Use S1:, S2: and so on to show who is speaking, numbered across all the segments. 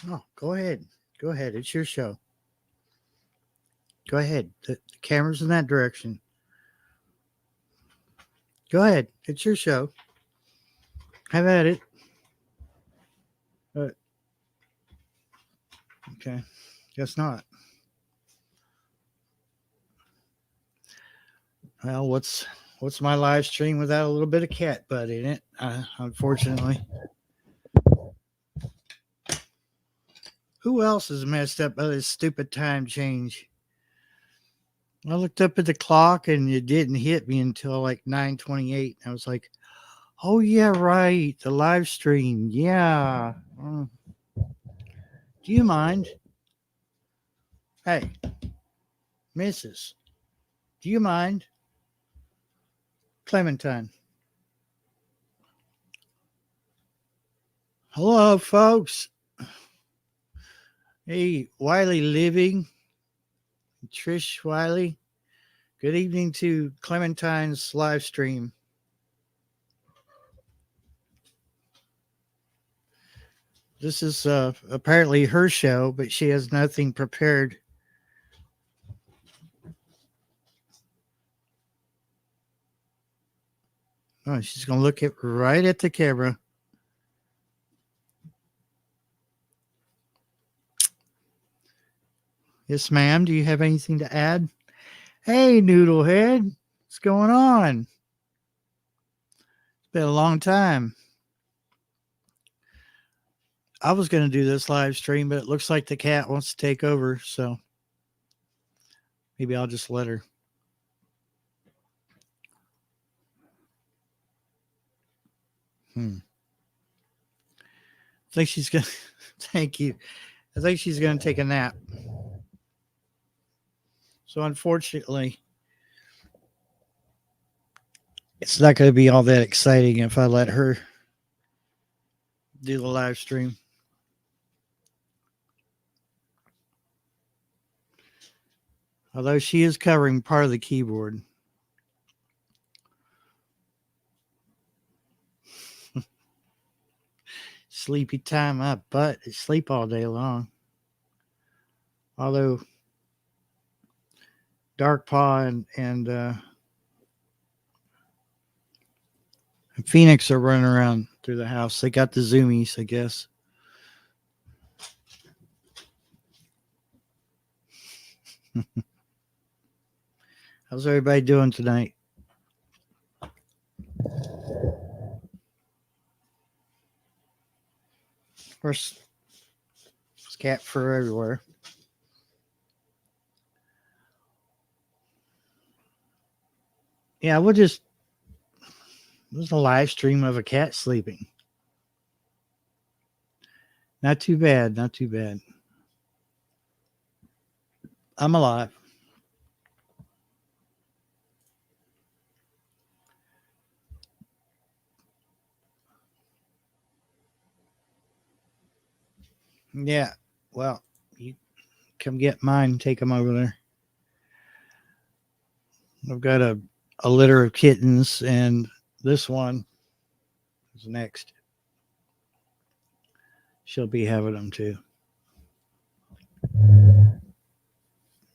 S1: Oh, go ahead. Go ahead. It's your show. Go ahead. The camera's in that direction. Go ahead. It's your show. Have at it. But okay, guess not. Well, what's my live stream without a little bit of cat butt in it? Unfortunately, who else is messed up by this stupid time change? I looked up at the clock and it didn't hit me until like 9:28. I was like, "Oh yeah, right, the live stream. Yeah. Do you mind? Hey, Mrs. Do you mind? Clementine. Hello, folks. Hey, Wiley Living, Trish Wiley. Good evening to Clementine's live stream. This is apparently her show, but she has nothing prepared. Oh, she's going to look at right at the camera. Yes, ma'am. Do you have anything to add? Hey, Noodlehead. What's going on? It's been a long time. I was going to do this live stream, but it looks like the cat wants to take over. So maybe I'll just let her. I think she's going to, thank you. I think she's going to take a nap. So unfortunately, it's not going to be all that exciting if I let her do the live stream. Although she is covering part of the keyboard. Sleepy time, my butt. I sleep all day long. Although Dark Paw and Phoenix are running around through the house. They got the zoomies, I guess. How's everybody doing tonight? Of course, there's cat fur everywhere. Yeah, we'll just. There's a live stream of a cat sleeping. Not too bad. Not too bad. I'm alive. Yeah. Well, you come get mine. Take them over there. I've got a litter of kittens, and this one is next. She'll be having them too.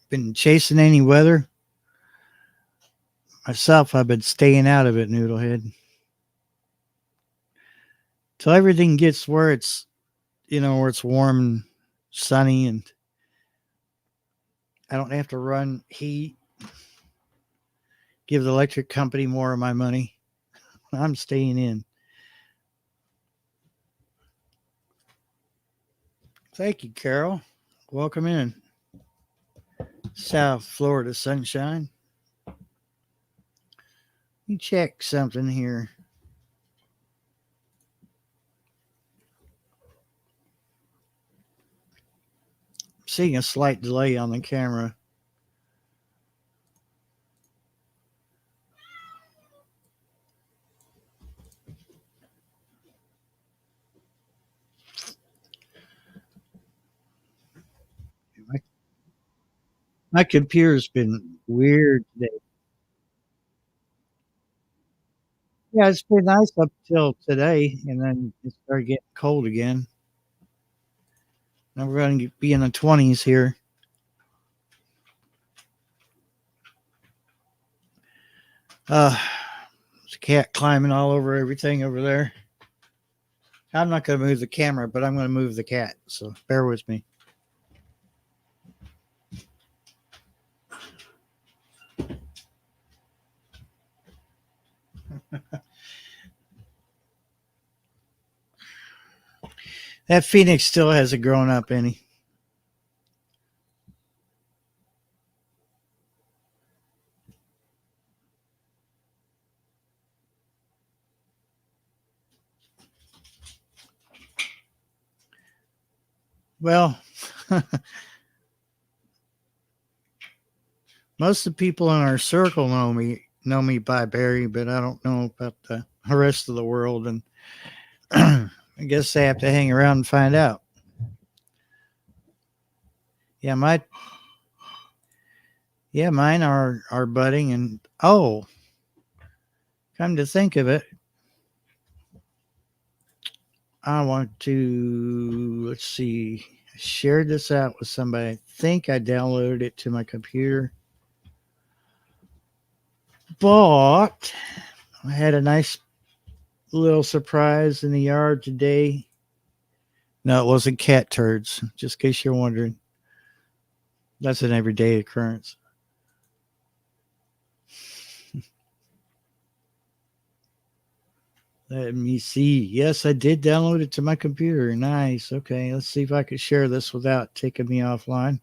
S1: Been chasing any weather? Myself, I've been staying out of it, Noodlehead. Till everything gets where it's, where it's warm and sunny and I don't have to run heat, give the electric company more of my money. I'm staying in. Thank you, Carol. Welcome in. South Florida sunshine. Let me check something here. I'm seeing a slight delay on the camera. My, my computer's been weird today. Yeah, it's been nice up till today, and then it started getting cold again. Now we're going to be in the 20s here. There's a cat climbing all over everything over there. I'm not going to move the camera, but I'm going to move the cat. So bear with me. That Phoenix still hasn't grown up any. Well, most of the people in our circle know me by Barry, but I don't know about the rest of the world, and I guess they have to hang around and find out. Yeah, mine are budding, and oh, come to think of it, I want to, let's see, I shared this out with somebody. I think I downloaded it to my computer, but I had a nice little surprise in the yard today. No, it wasn't cat turds, just in case you're wondering. That's an everyday occurrence. Let me see. Yes, I did download it to my computer. Nice. Okay, let's see if I can share this without taking me offline.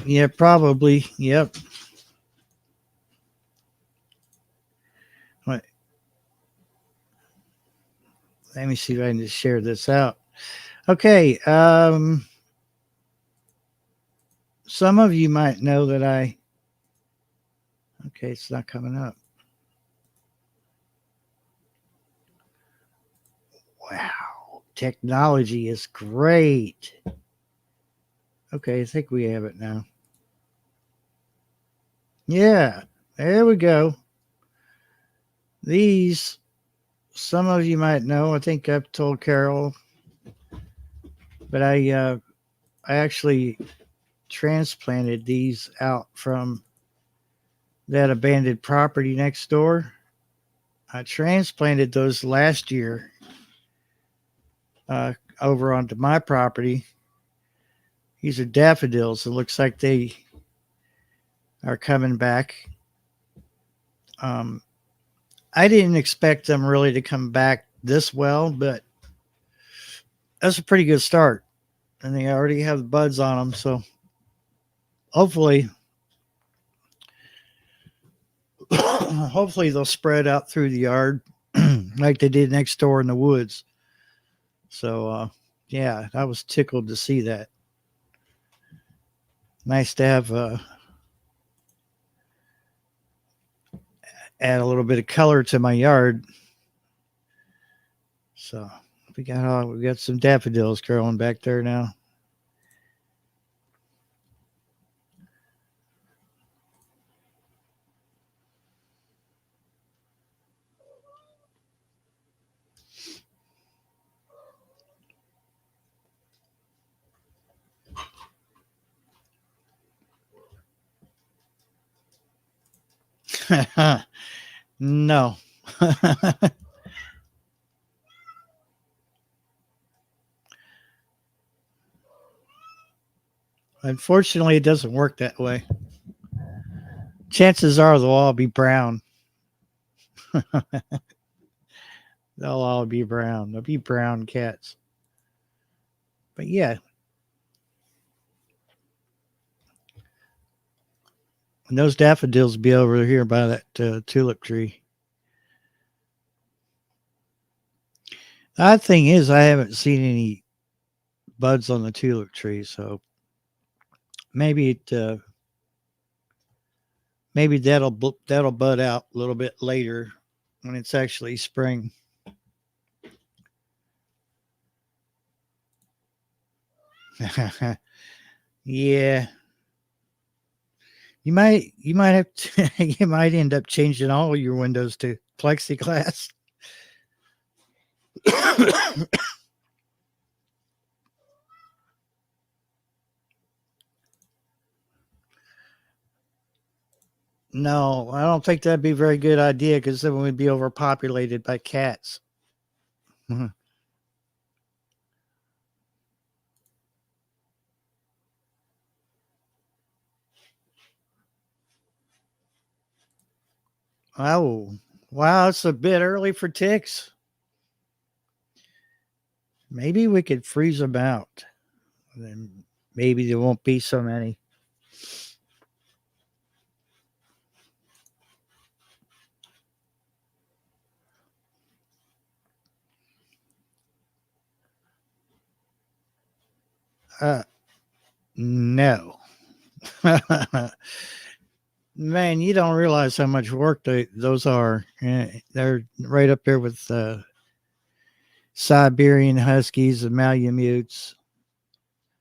S1: Yeah, probably. Yep. Let me see if I can just share this out. Okay. Some of you might know that okay, it's not coming up. Wow. Technology is great. Okay, I think we have it now. Yeah, there we go. These, some of you might know. I think I've told Carol, but I actually transplanted these out from that abandoned property next door. I transplanted those last year over onto my property. These are daffodils. It looks like they are coming back. I didn't expect them really to come back this well, but that's a pretty good start. And they already have buds on them, so hopefully hopefully they'll spread out through the yard like they did next door in the woods. So yeah, I was tickled to see that. Nice to have add a little bit of color to my yard. So we got some daffodils growing back there now. No. Unfortunately, it doesn't work that way. Chances are they'll all be brown. They'll all be brown. They'll be brown cats. But yeah, and those daffodils will be over here by that tulip tree. The odd thing is, I haven't seen any buds on the tulip tree, so maybe maybe that'll bud out a little bit later when it's actually spring. Yeah. You might have to, you might end up changing all your windows to plexiglass. No, I don't think that'd be a very good idea because then we'd be overpopulated by cats. Oh, wow, it's a bit early for ticks. Maybe we could freeze them out. Then maybe there won't be so many. No. Man, you don't realize how much work those are. They're right up there with Siberian Huskies and Malamutes,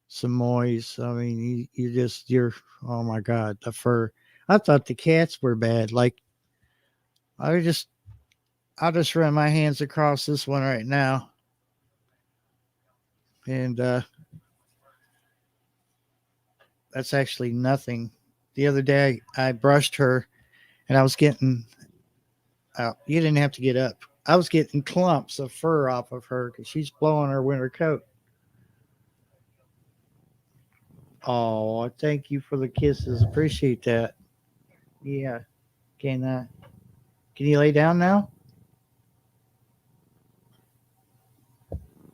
S1: Samoyeds. I mean, you're, oh my God, the fur. I thought the cats were bad. Like, I just, I'll just run my hands across this one right now. And that's actually nothing. The other day, I brushed her and I was getting, you didn't have to get up. I was getting clumps of fur off of her because she's blowing her winter coat. Oh, thank you for the kisses. Appreciate that. Yeah. Can you lay down now?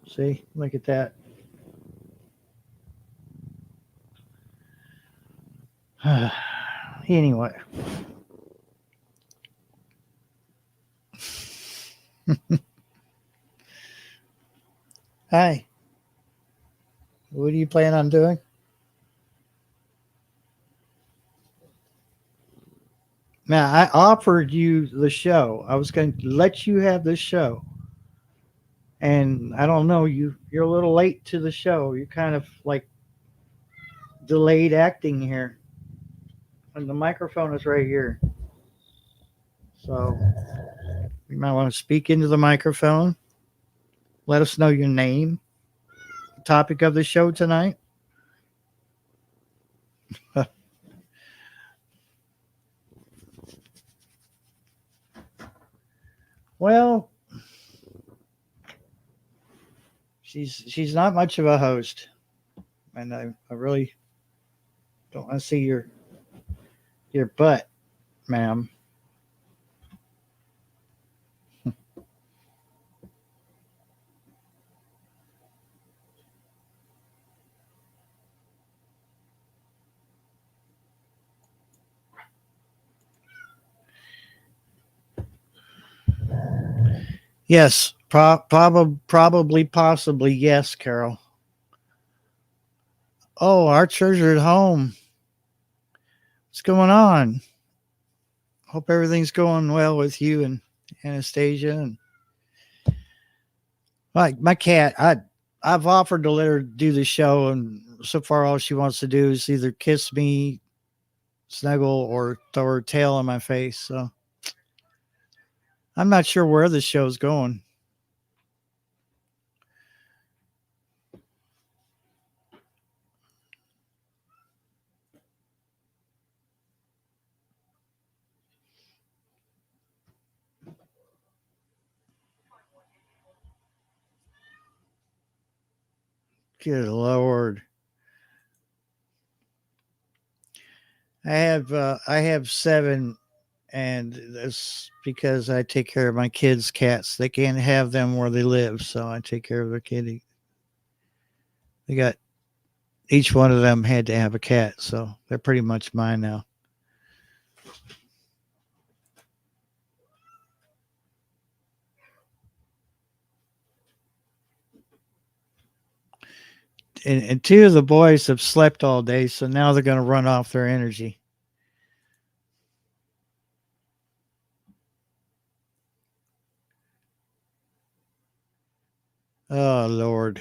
S1: See, look at that. Anyway. Hi. What do you plan on doing? Now, I offered you the show. I was going to let you have the show. And I don't know, you're a little late to the show. You're kind of like delayed acting here. And the microphone is right here. So you might want to speak into the microphone. Let us know your name. Topic of the show tonight. Well, she's not much of a host, and I really don't want to see your butt, ma'am. Yes, probably, possibly, yes, Carol. Oh, our treasure at home. What's going on? Hope everything's going well with you and Anastasia. And like my cat, I've offered to let her do the show, and so far all she wants to do is either kiss me, snuggle, or throw her tail on my face. So I'm not sure where the show's going. Good Lord. I have seven, and that's because I take care of my kids' cats. They can't have them where they live, so I take care of their kitty. They got each one of them had to have a cat, so they're pretty much mine now. And two of the boys have slept all day, so now they're going to run off their energy. Oh Lord.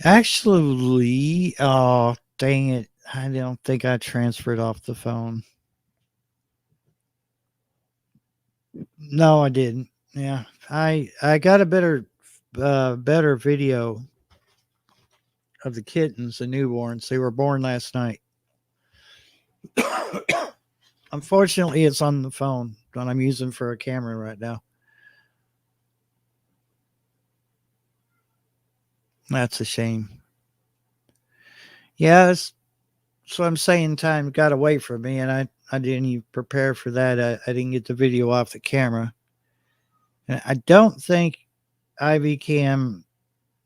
S1: Actually, oh, dang it. I don't think I transferred off the phone. No, I didn't. Yeah. I got a better video of the kittens, the newborns. They were born last night. Unfortunately, it's on the phone that I'm using for a camera right now. That's a shame. Yeah, so I'm saying time got away from me, and I didn't even prepare for that. I didn't get the video off the camera. And I don't think Ivy Cam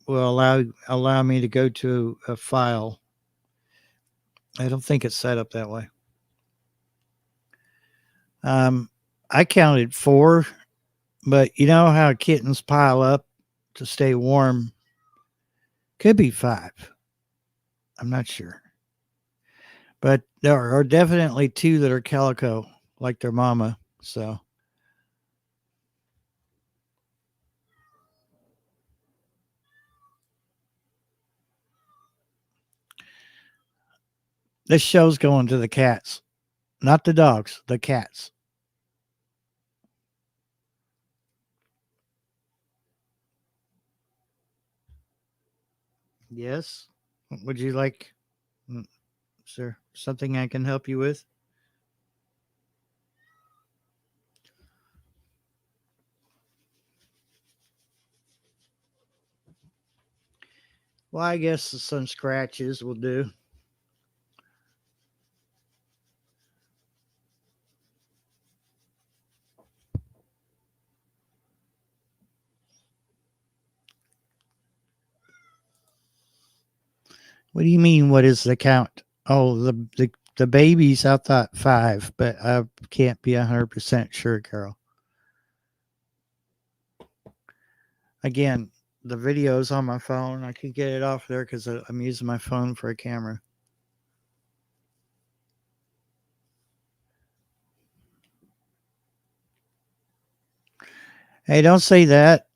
S1: will allow me to go to a file. I don't think it's set up that way. Um, I counted 4, but you know how kittens pile up to stay warm? Could be 5. I'm not sure. But there are definitely 2 that are calico, like their mama. So this show's going to the cats, not the dogs, the cats. Yes. Would you like, mm, sir, something I can help you with? Well, I guess some scratches will do. What do you mean? What is the count? Oh, the babies. I thought 5, but I can't be 100% sure, Carol. Again, the video's on my phone. I can get it off there because I'm using my phone for a camera. Hey, don't say that.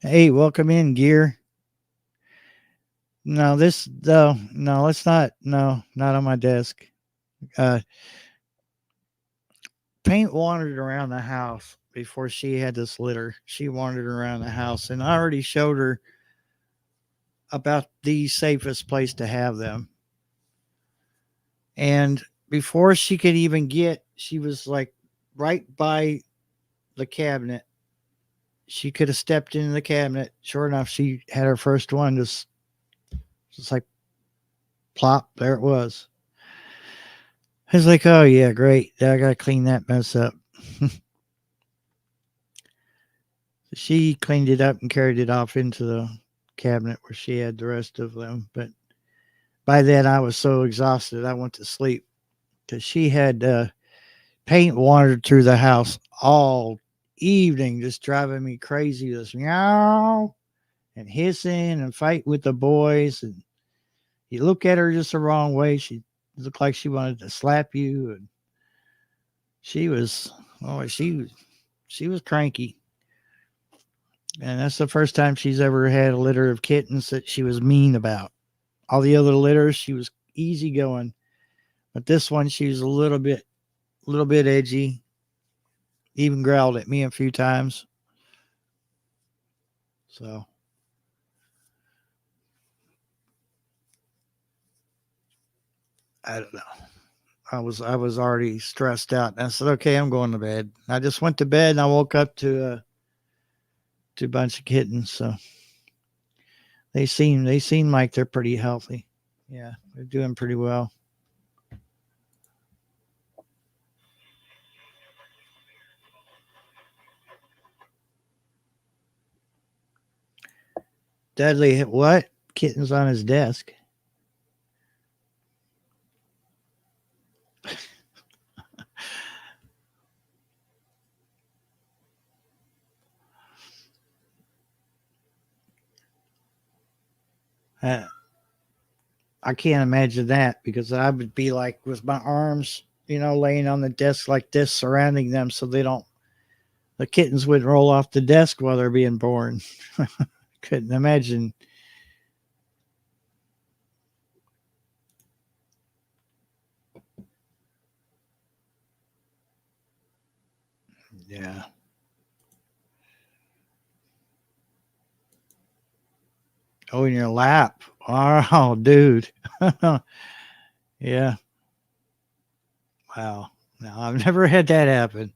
S1: Hey, welcome in, Gear. No, no, it's not. No, not on my desk. Uh, Paint wandered around the house before she had this litter. She wandered around the house, and I already showed her about the safest place to have them. And before she could even she was like right by the cabinet. She could have stepped into the cabinet. Sure enough, she had her first one, just like plop, there it was. I was like, oh yeah, great. I gotta clean that mess up. She cleaned it up and carried it off into the cabinet where she had the rest of them. But by then I was so exhausted I went to sleep because she had paint wandered through the house all evening, just driving me crazy. This meow and hissing and fight with the boys. And you look at her just the wrong way. She looked like she wanted to slap you. And she was, oh, she was cranky. And that's the first time she's ever had a litter of kittens that she was mean about. All the other litters, she was easygoing. But this one, she was a little bit edgy. Even growled at me a few times. So I don't know. I was already stressed out. And I said, okay, I'm going to bed. I just went to bed and I woke up to a bunch of kittens. So they seem like they're pretty healthy. Yeah, they're doing pretty well. Dudley hit what? Kittens on his desk. Uh, I can't imagine that because I would be like with my arms, laying on the desk like this, surrounding them so the kittens wouldn't roll off the desk while they're being born. Couldn't imagine. Yeah. Oh, in your lap. Oh, dude. Yeah. Wow. No, I've never had that happen.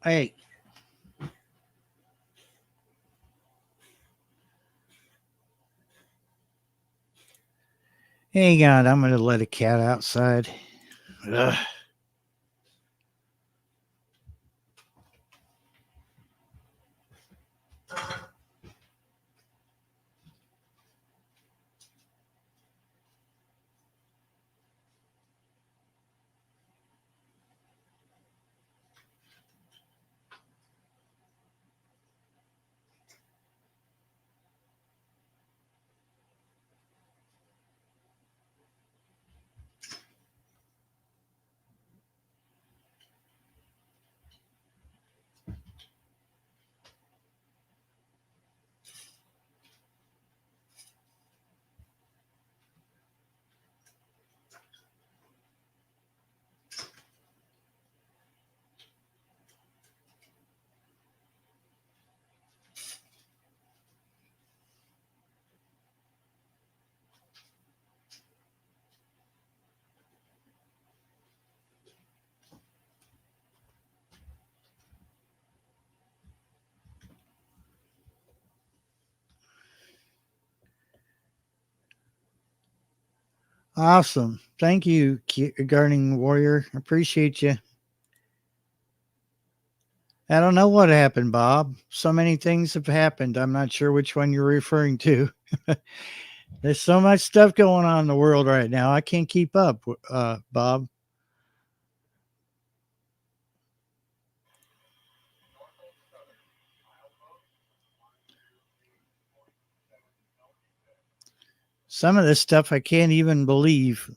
S1: Hey, hang on. I'm going to let a cat outside. Ugh. Awesome. Thank you, Gardening Warrior. Appreciate you. I don't know what happened, Bob. So many things have happened. I'm not sure which one you're referring to. There's so much stuff going on in the world right now. I can't keep up, Bob. Some of this stuff I can't even believe.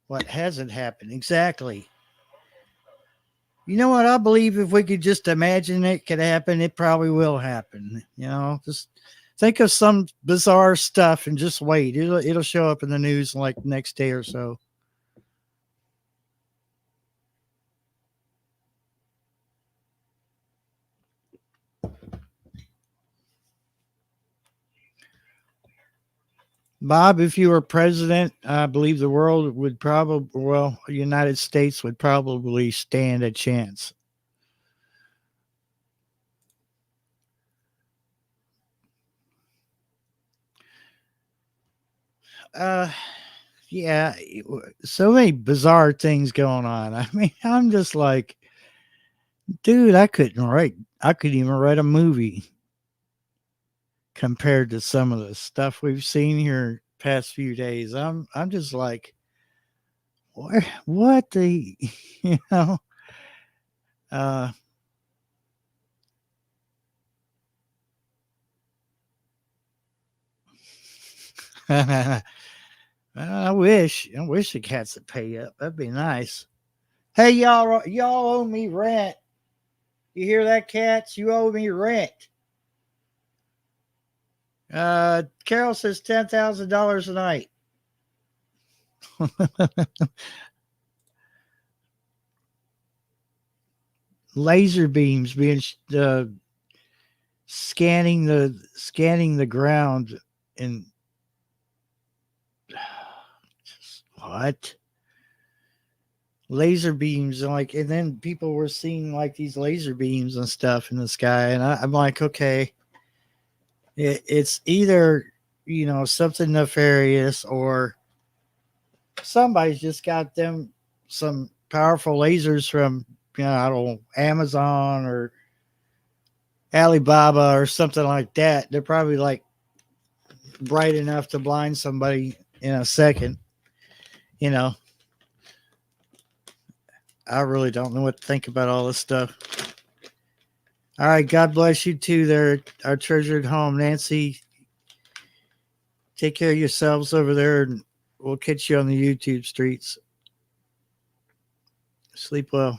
S1: What hasn't happened exactly? You know what? I believe if we could just imagine it could happen, it probably will happen. Just think of some bizarre stuff and just wait. It'll show up in the news like next day or so. Bob, if you were president, I believe the world would probably, well, the United States would probably stand a chance. Uh, yeah, so many bizarre things going on. I mean, I'm just like, dude, I couldn't even write a movie compared to some of the stuff we've seen here past few days. I'm just like, what the, you know, uh, I wish the cats would pay up. That'd be nice. Hey, y'all owe me rent. You hear that, cats? You owe me rent. Carol says $10,000 a night. Laser beams being scanning the ground and what laser beams and then people were seeing like these laser beams and stuff in the sky, and I'm like, okay, it's either something nefarious or somebody's just got them some powerful lasers from I don't know, Amazon or Alibaba or something like that. They're probably like bright enough to blind somebody in a second. You know, I really don't know what to think about all this stuff. All right, God bless you too, there, our treasured home, Nancy. Take care of yourselves over there, and we'll catch you on the YouTube streets. Sleep well.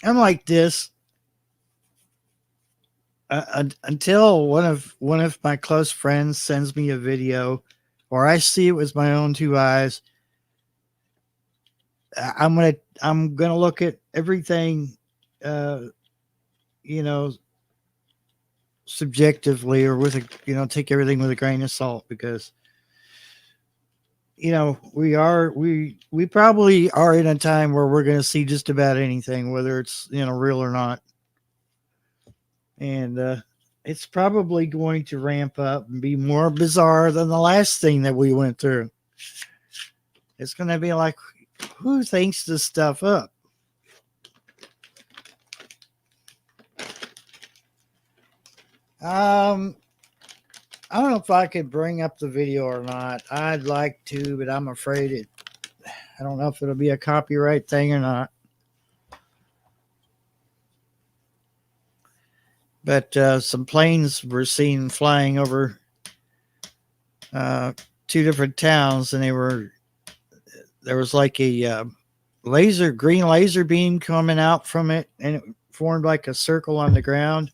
S1: I'm like this until one of my close friends sends me a video, or I see it with my own two eyes. I'm gonna look at everything, uh, you know, subjectively, or with take everything with a grain of salt, because we probably are in a time where we're going to see just about anything, whether it's real or not, and it's probably going to ramp up and be more bizarre than the last thing that we went through. It's going to be like, who thinks this stuff up? I don't know if I could bring up the video or not. I'd like to, but I'm afraid I don't know if it'll be a copyright thing or not. But some planes were seen flying over two different towns, and there was like a green laser beam coming out from it, and it formed like a circle on the ground.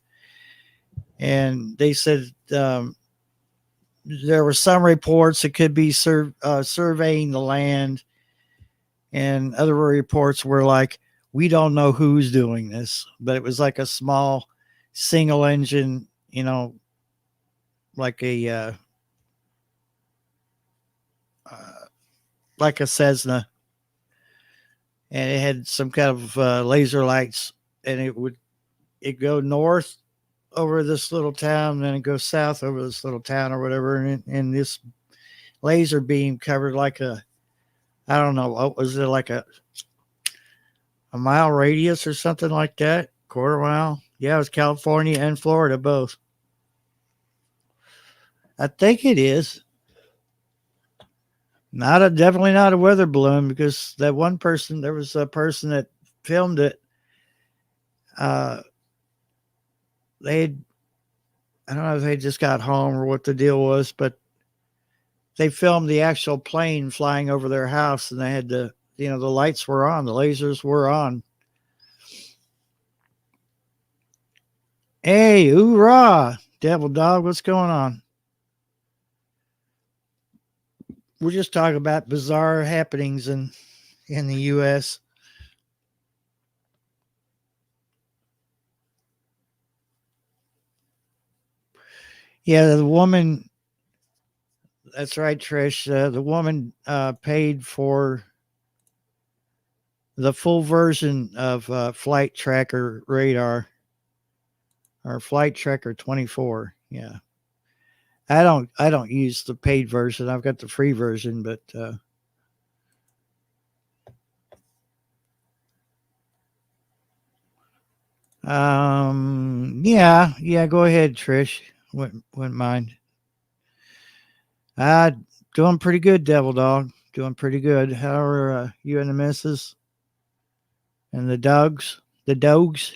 S1: And they said there were some reports it could be surveying the land, and other reports were like, we don't know who's doing this, but it was like a small single engine, like a Cessna, and it had some kind of laser lights, and it go north over this little town, then it goes south over this little town or whatever, and this laser beam covered like I don't know, what was it, like a mile radius or something like that, quarter mile. Yeah, it was California and Florida both. I think it is. Definitely not a weather balloon, because there was a person that filmed it. I don't know if they just got home or what the deal was, but they filmed the actual plane flying over their house, and they had the lights were on, the lasers were on. Hey, hoorah, Devil Dog, what's going on? We're just talking about bizarre happenings in the U.S. Yeah, the woman. That's right, Trish. The woman paid for the full version of Flight Tracker Radar, or Flight Tracker 24. Yeah, I don't use the paid version. I've got the free version, but yeah. Go ahead, Trish. Wouldn't mind. Doing pretty good, Devil Dog. Doing pretty good. How are you and the missus and the dogs? The dogs.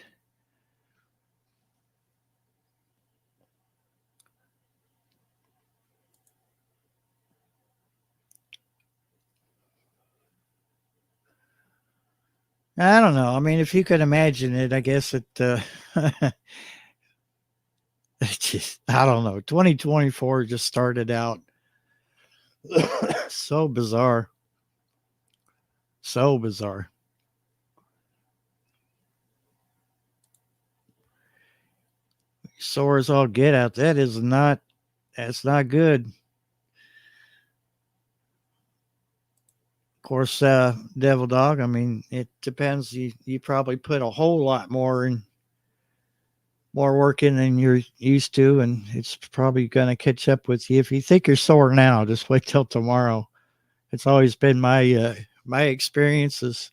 S1: I don't know. I mean, if you could imagine it, I guess it. It's just, I don't know. 2024 just started out so bizarre. So bizarre. Sore as all get out. That's not good. course, Devil Dog, I mean, it depends. You probably put a whole lot more work in than you're used to, and it's probably going to catch up with you. If you think you're sore now, just wait till tomorrow. It's always been my experiences.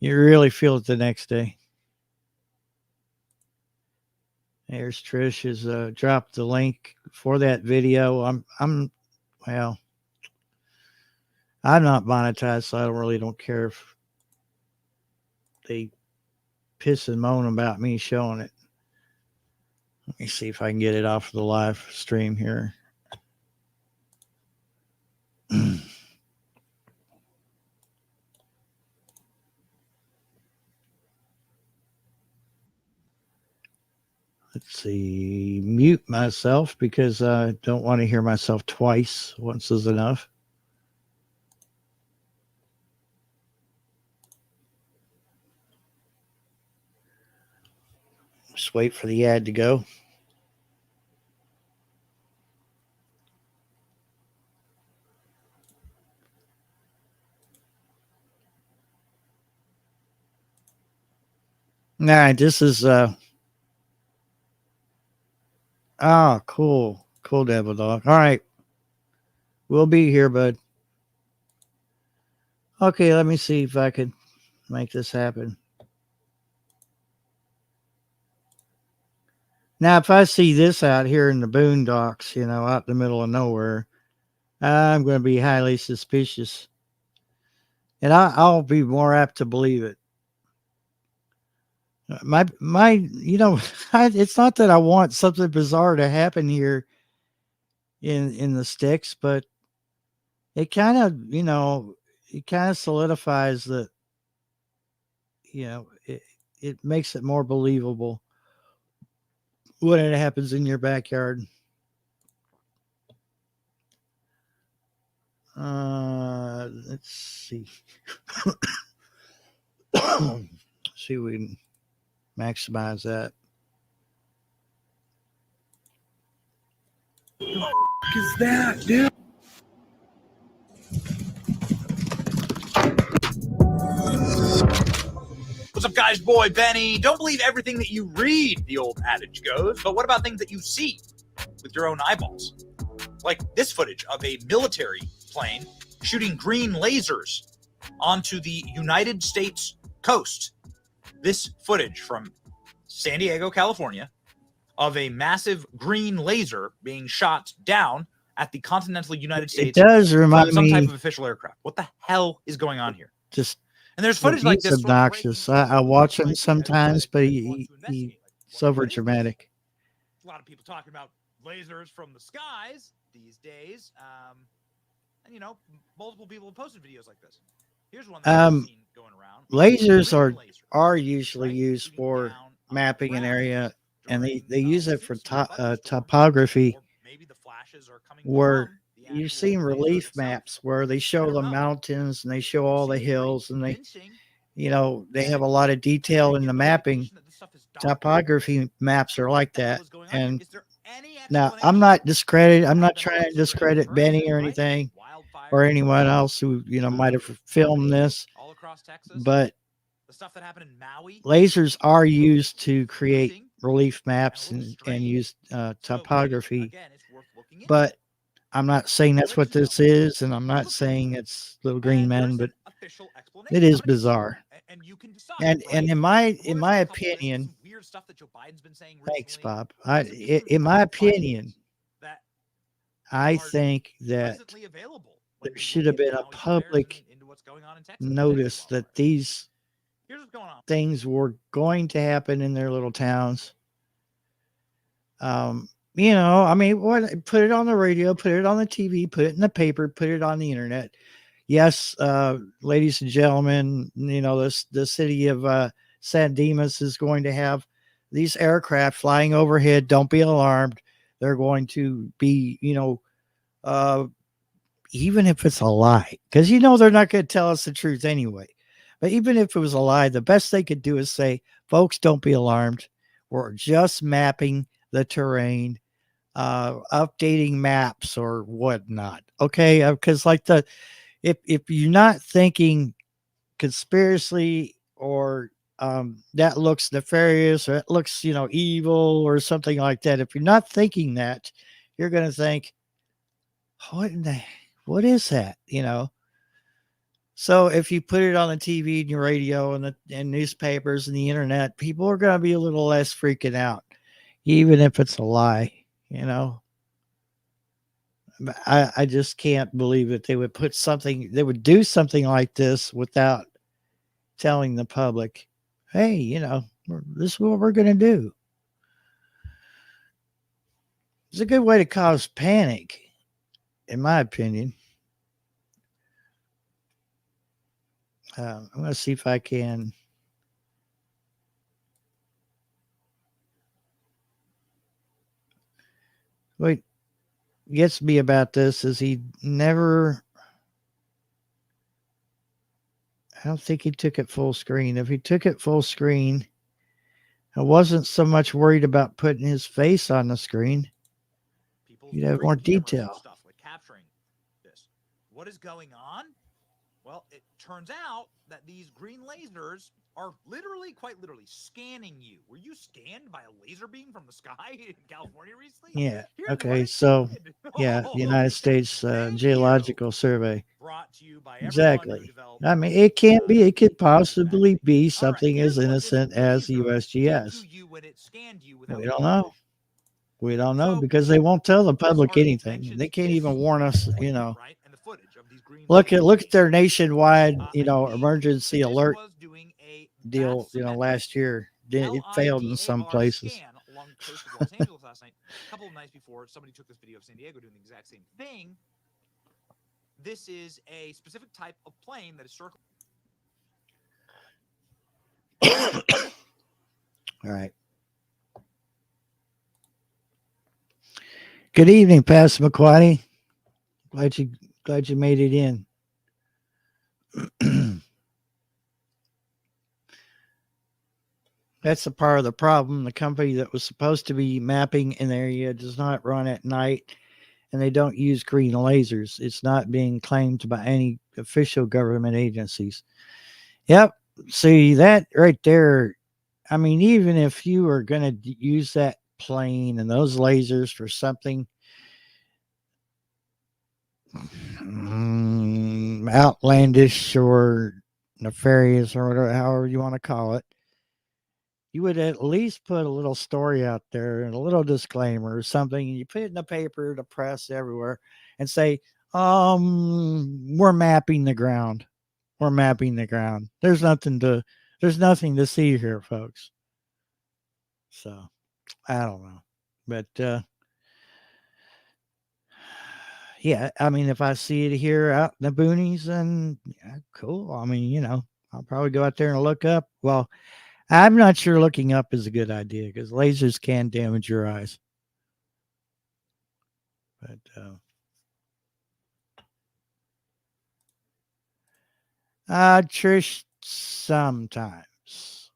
S1: You really feel it the next day. There's Trish has dropped the link for that video. Well, I'm not monetized, so I really don't care if they piss and moan about me showing it. Let me see if I can get it off of the live stream here. Let's see, mute myself because I don't want to hear myself twice. Once is enough. Just wait for the ad to go. Nah, this is cool. Cool, Devil Dog. All right. We'll be here, bud. Okay, let me see if I could make this happen. Now, if I see this out here in the boondocks, out in the middle of nowhere, I'm going to be highly suspicious. And I'll be more apt to believe it. It's not that I want something bizarre to happen here in the sticks, but it kind of solidifies that, it makes it more believable when it happens in your backyard. Let's see. See if we can maximize that.
S2: What is that, dude?
S3: What's up, guys? Boy Benny. Don't believe everything that you read, the old adage goes, but what about things that you see with your own eyeballs? Like this footage of a military plane shooting green lasers onto the United States coast. This footage from San Diego, California, of a massive green laser being shot down at the continental United States.
S1: It does remind me
S3: some type of official aircraft. What the hell is going on here? And there's footage like this.
S1: Obnoxious. I watch him sometimes, but he's over dramatic.
S3: A lot of people talking about lasers from the skies these days. And multiple people have posted videos like this. Here's one that I've seen going around.
S1: Lasers are usually used for mapping an area, and they use it for topography, where you've seen relief maps where they show the mountains and they show all the hills, and they have a lot of detail in the mapping. Topography maps are like that. And now I'm not trying to discredit Benny or anything, or anyone else who might have filmed this, but
S3: the stuff that happened in Maui,
S1: lasers are used to create relief maps and use topography. But I'm not saying that's what this is, and I'm not saying it's Little Green Men, but it is bizarre. And in my opinion, thanks, Bob. In my opinion, I think that there should have been a public notice that these things were going to happen in their little towns. What? Put it on the radio, put it on the TV, put it in the paper, put it on the internet. Yes, ladies and gentlemen, the city of San Dimas is going to have these aircraft flying overhead. Don't be alarmed. They're going to be, even if it's a lie, because they're not going to tell us the truth anyway. But even if it was a lie, the best they could do is say, folks, don't be alarmed. We're just mapping the terrain, updating maps or whatnot. Okay. Because like if you're not thinking conspiracy or that looks nefarious or it looks, evil or something like that. If you're not thinking that, you're going to think, what is that? So if you put it on the TV and your radio and newspapers and the internet, people are going to be a little less freaking out, even if it's a lie, I just can't believe that they would do something like this without telling the public, hey, this is what we're going to do. It's a good way to cause panic, in my opinion. I'm going to see if I can. What gets me about this is I don't think he took it full screen. If he took it full screen, I wasn't so much worried about putting his face on the screen. You'd have more detail.
S3: Stuff like capturing this. What is going on? Well, it turns out that these green lasers are quite literally scanning you. Were you scanned by a laser beam from the sky in California recently?
S1: Yeah. Okay. So, yeah, United States Geological Survey.
S3: Brought to you by
S1: exactly. I mean, it could possibly be something as innocent as USGS. We don't know. We don't know because they won't tell the public anything. They can't even warn us, Look at their nationwide, emergency alert deal, last year. It failed in some places.
S3: Along the coast of Los Angeles last night. A couple of nights before, somebody took this video of San Diego doing the exact same thing. This is a specific type of plane that is circling.
S1: All right. Good evening, Pastor McQuaddy. Glad you made it in. That's a part of the problem. The company that was supposed to be mapping an area does not run at night, and they don't use green lasers. It's not being claimed by any official government agencies. Yep. See, that right there, I mean, even if you are going to use that plane and those lasers for something outlandish or nefarious or whatever, however you want to call it, you would at least put a little story out there and a little disclaimer or something. And you put it in the paper, the press, everywhere, and say, we're mapping the ground. We're mapping the ground. There's nothing to see here, folks. So I don't know. But yeah, I mean, if I see it here out in the boonies, then yeah, cool. I mean, I'll probably go out there and look up. Well, I'm not sure looking up is a good idea because lasers can damage your eyes. But Trish, sometimes.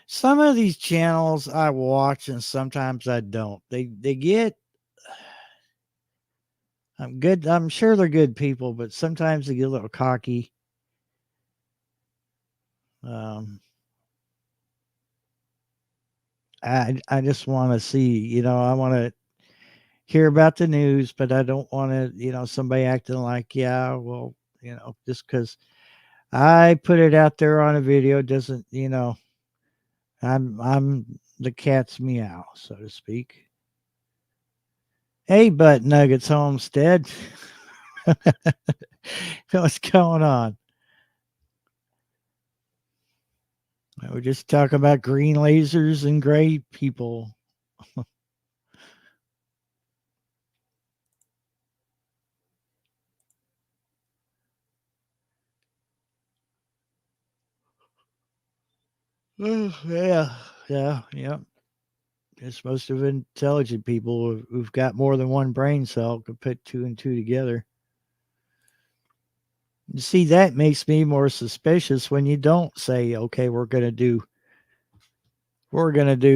S1: Some of these channels I watch and sometimes I don't. They get I'm good. I'm sure they're good people, but sometimes they get a little cocky. I just want to see, I want to hear about the news, but I don't want to, somebody acting like, yeah, well, just because I put it out there on a video doesn't, I'm the cat's meow, so to speak. Hey, Butt Nuggets Homestead. What's going on? We're just talking about green lasers and gray people. Yeah. It's most of intelligent people who've got more than one brain cell could put two and two together. You see, that makes me more suspicious when you don't say, okay, we're going to do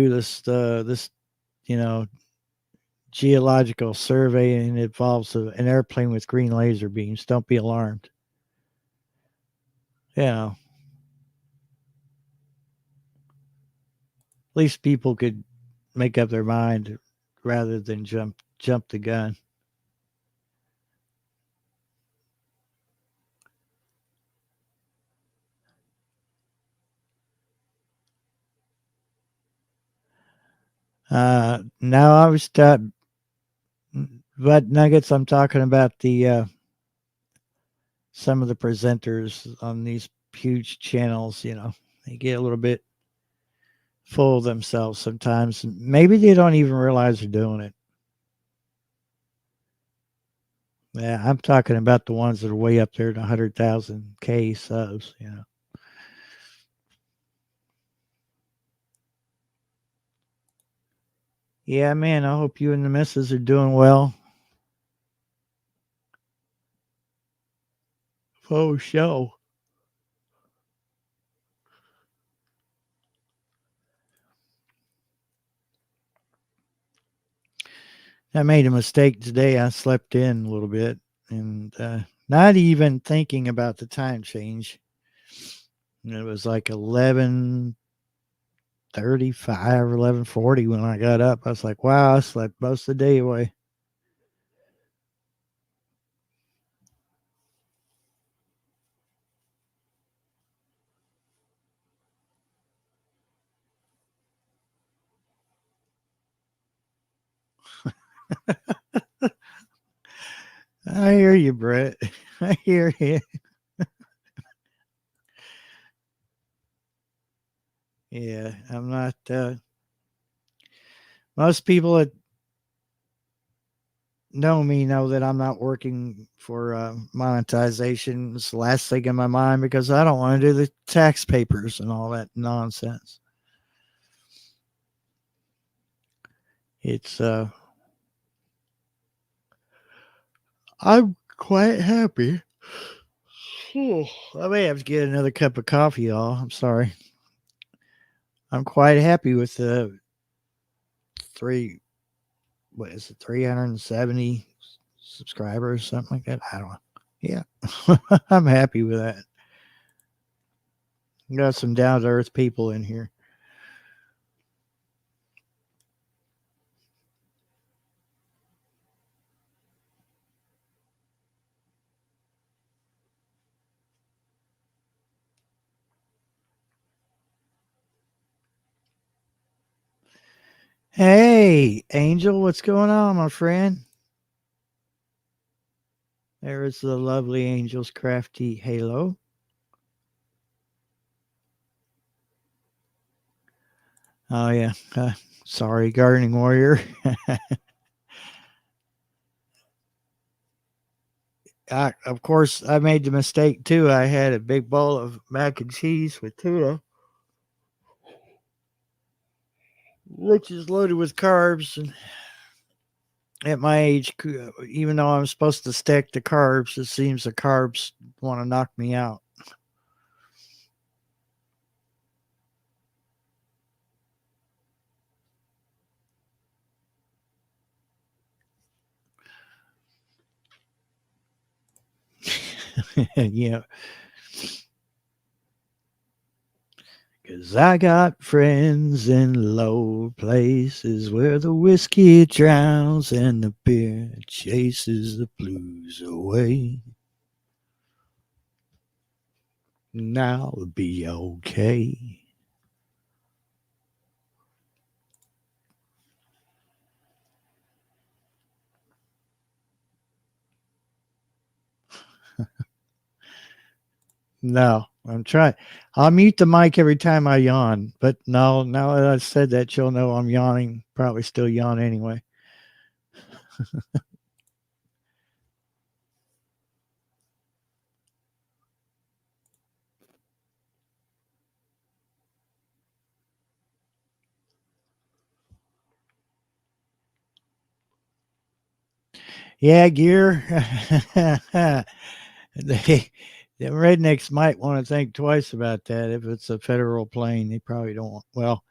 S1: this, geological survey, and it involves an airplane with green laser beams. Don't be alarmed. You know, at least people could make up their mind rather than jump the gun. Now I was but Nuggets. I'm talking about the some of the presenters on these huge channels. You know, they get a little bit full of themselves sometimes. Maybe they don't even realize they're doing it. Yeah, I'm talking about the ones that are way up there to 100,000K subs. You know. Yeah, man. I hope you and the missus are doing well. Oh, show. I made a mistake today. I slept in a little bit and not even thinking about the time change. And it was like 11:35 or 11:40 when I got up. I was like, wow, I slept most of the day away. I hear you, Brett. I hear you. Yeah, I'm not. Most people that know me know that I'm not working for monetization. It's the last thing in my mind because I don't want to do the tax papers and all that nonsense. It's I'm quite happy. I may have to get another cup of coffee, y'all. I'm sorry. I'm quite happy with the 370 subscribers, something like that. I don't know. Yeah. I'm happy with that. Got some down to earth people in here. Hey, Angel, what's going on, my friend? There's the lovely Angel's crafty halo. Oh, yeah. Sorry, Gardening Warrior. Of course, I made the mistake too. I had a big bowl of mac and cheese with tuna, which is loaded with carbs. And at my age, even though I'm supposed to stick to carbs, it seems the carbs want to knock me out. Yeah. Cause I got friends in low places where the whiskey drowns and the beer chases the blues away. Now it'll be okay. No, I'm trying. I'll mute the mic every time I yawn, but no, now that I've said that, you'll know I'm yawning. Probably still yawn anyway. Yeah, gear. The rednecks might want to think twice about that. If it's a federal plane, they probably don't. Well,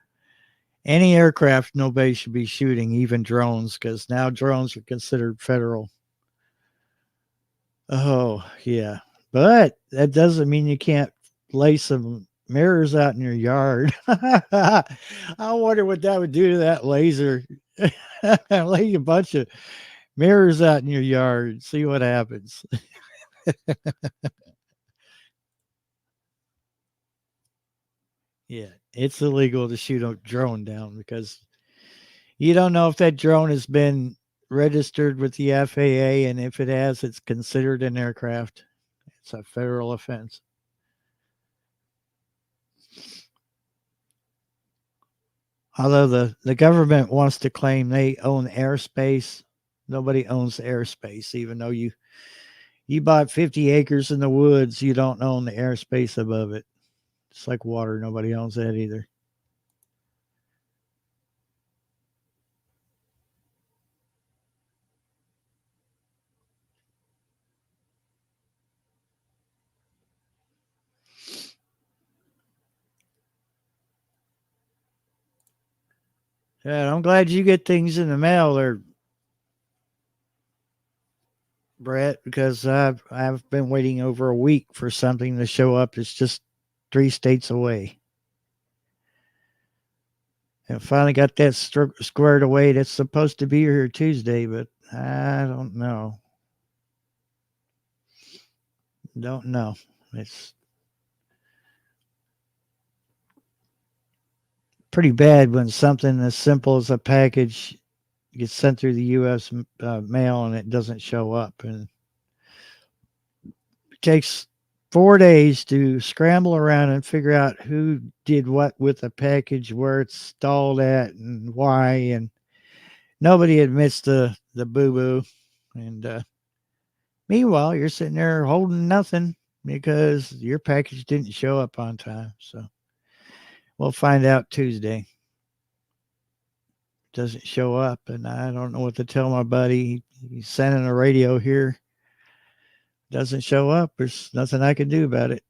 S1: Any aircraft, nobody should be shooting, even drones, because now drones are considered federal. Oh, yeah. But that doesn't mean you can't lay some mirrors out in your yard. I wonder what that would do to that laser. Lay a bunch of mirrors out in your yard, see what happens. Yeah, it's illegal to shoot a drone down because you don't know if that drone has been registered with the FAA, and if it has, it's considered an aircraft. It's a federal offense. Although the government wants to claim they own airspace, nobody owns airspace. Even though you bought 50 acres in the woods, you don't own the airspace above it. It's like water. Nobody owns that either. Yeah, I'm glad you get things in the mail there, Brett, because I've been waiting over a week for something to show up. It's just 3 states away. And finally got that squared away. That's supposed to be here Tuesday, but I don't know. Don't know. It's pretty bad when something as simple as a package gets sent through the U.S. Mail and it doesn't show up. And it takes 4 days to scramble around and figure out who did what with the package, where it's stalled at, and why. And nobody admits the boo-boo. And meanwhile, you're sitting there holding nothing because your package didn't show up on time. So we'll find out Tuesday. Doesn't show up, and I don't know what to tell my buddy. He's sending a radio here. Doesn't show up. There's nothing I can do about it.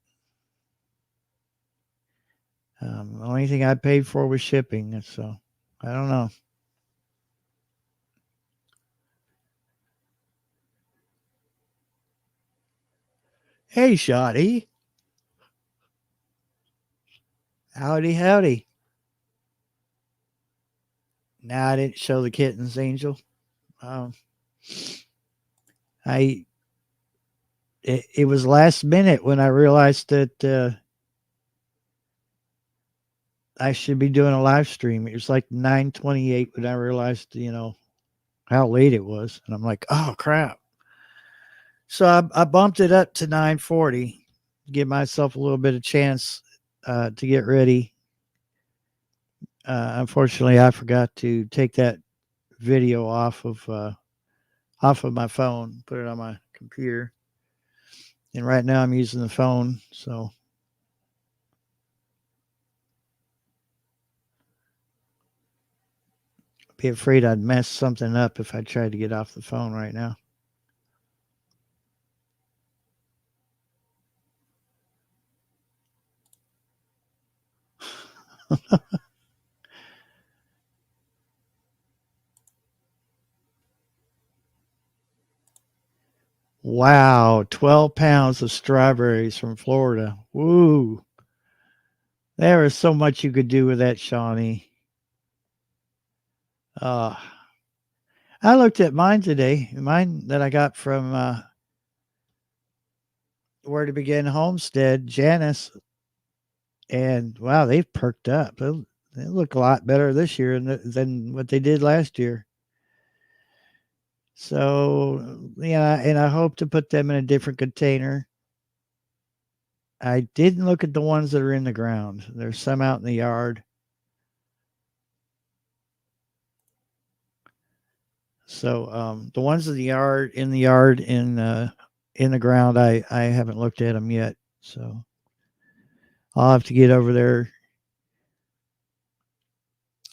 S1: The only thing I paid for was shipping, so I don't know. Hey, Shoddy. Howdy, howdy. Now I didn't show the kittens, Angel. It was last minute when I realized that I should be doing a live stream. It was like 9:28 when I realized, how late it was. And I'm like, oh, crap. So I bumped it up to 9:40, give myself a little bit of chance to get ready. Unfortunately, I forgot to take that video off of my phone, put it on my computer. And right now I'm using the phone, so I'd be afraid I'd mess something up if I tried to get off the phone right now. Wow, 12 pounds of strawberries from Florida. Woo. There is so much you could do with that, Shawnee. I looked at mine today, mine that I got from Where to Begin Homestead, Janice. And wow, they've perked up. They look a lot better this year than what they did last year. So, yeah, and I hope to put them in a different container. I didn't look at the ones that are in the ground. There's some out in the yard. So the ones in the yard, in the ground, I haven't looked at them yet. So I'll have to get over there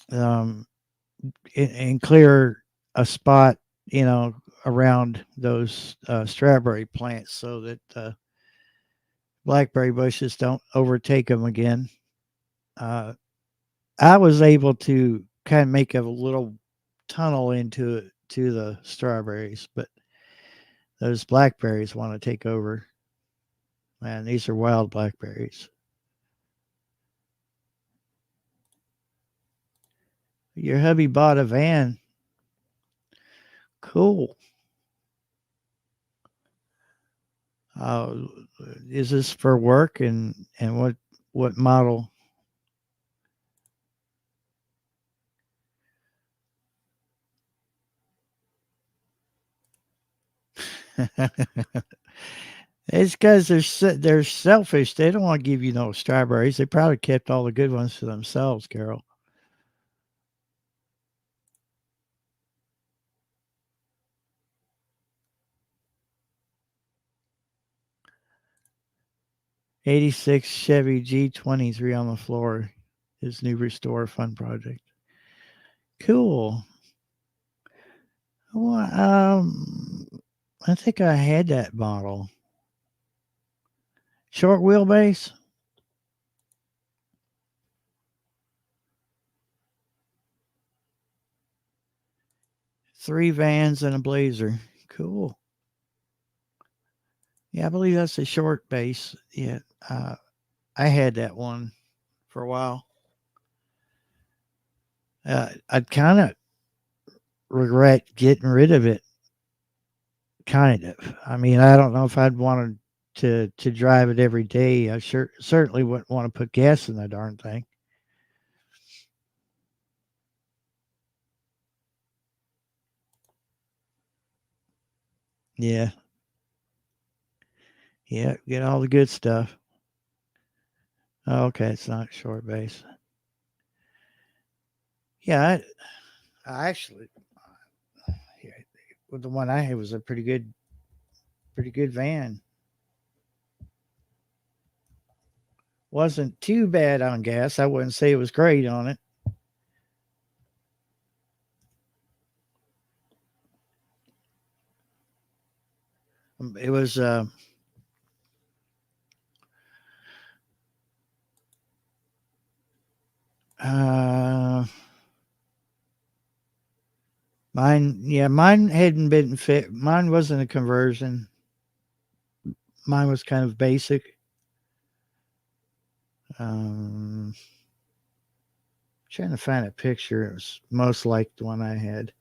S1: and clear a spot, around those strawberry plants so that blackberry bushes don't overtake them again. I was able to kind of make a little tunnel into to the strawberries, but those blackberries want to take over. Man, these are wild blackberries. Your hubby bought a van. Cool. Uh, is this for work and what model? It's because they're selfish. They don't want to give you no strawberries. They probably kept all the good ones for themselves, Carol. '86 Chevy G23 on the floor. His new Restore Fun project. Cool. Well, I think I had that model. Short wheelbase. Three vans and a Blazer. Cool. Yeah, I believe that's a short base. Yeah, I had that one for a while. I'd kind of regret getting rid of it. Kind of. I mean, I don't know if I'd wanted to drive it every day. I certainly wouldn't want to put gas in that darn thing. Yeah, yeah, get all the good stuff. Okay, it's not short base. Yeah, I actually, yeah, well, the one I had was a pretty good van. Wasn't too bad on gas. I wouldn't say it was great on it. It was uh mine hadn't been fit. Mine wasn't a conversion. Mine was kind of basic. Um Trying to find a picture. It was most like the one I had.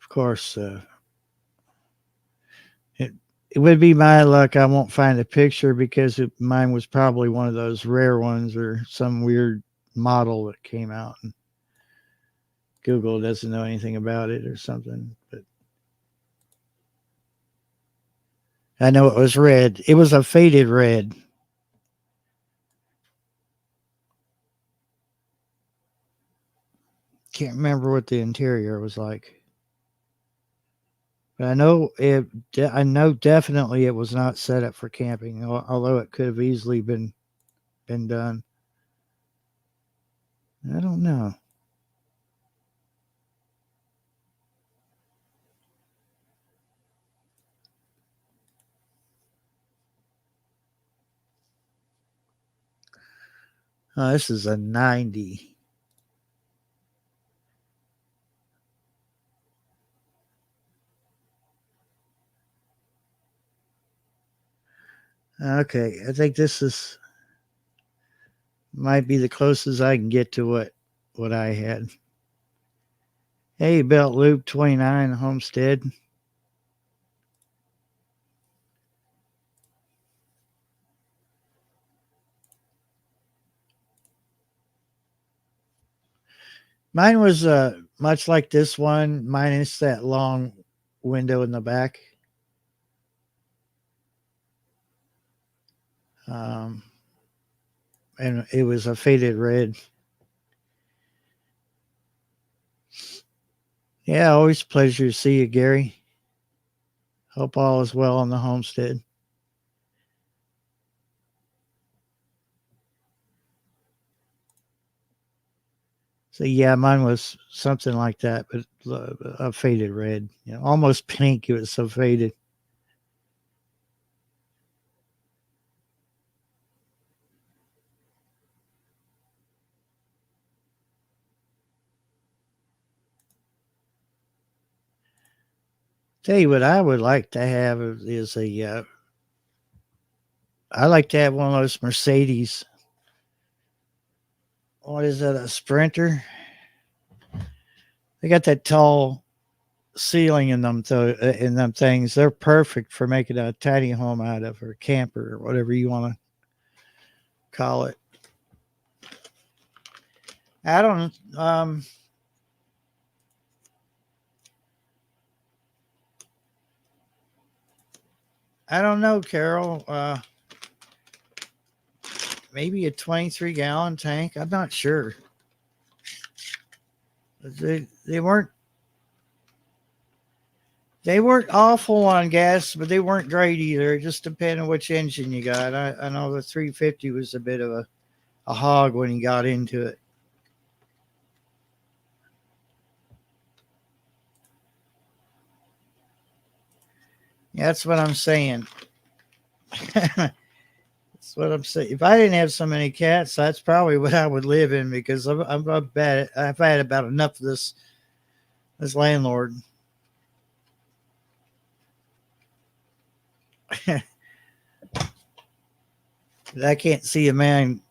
S1: Of course, it it would be my luck. I won't find a picture because mine was probably one of those rare ones or some weird model that came out and Google doesn't know anything about it or something. But I know it was red. It was a faded red. Can't remember what the interior was like. But I know it. I know definitely it was not set up for camping, although it could have easily been done. I don't know. Oh, this is a 90. Okay, I think this is might be the closest I can get to what I had. Hey, Belt Loop 29 Homestead. Mine was much like this one, minus that long window in the back. Um, and it was a faded red. Yeah, always a pleasure to see you, Gary. Hope all is well on the homestead. So yeah, mine was something like that, but a faded red, almost pink. It was so faded. Tell you what, I would like to have is a. I like to have one of those Mercedes. What is that? A Sprinter? They got that tall ceiling in them, in them things. They're perfect for making a tiny home out of, or a camper, or whatever you want to call it. I don't. I don't know, Carol. Maybe a 23-gallon tank. I'm not sure. They weren't awful on gas, but they weren't great either. It just depended on which engine you got. I know the 350 was a bit of a hog when you got into it. Yeah, that's what I'm saying. That's what I'm saying. If I didn't have so many cats, that's probably what I would live in, because I'm bad. I've had about enough of this landlord. I can't see a man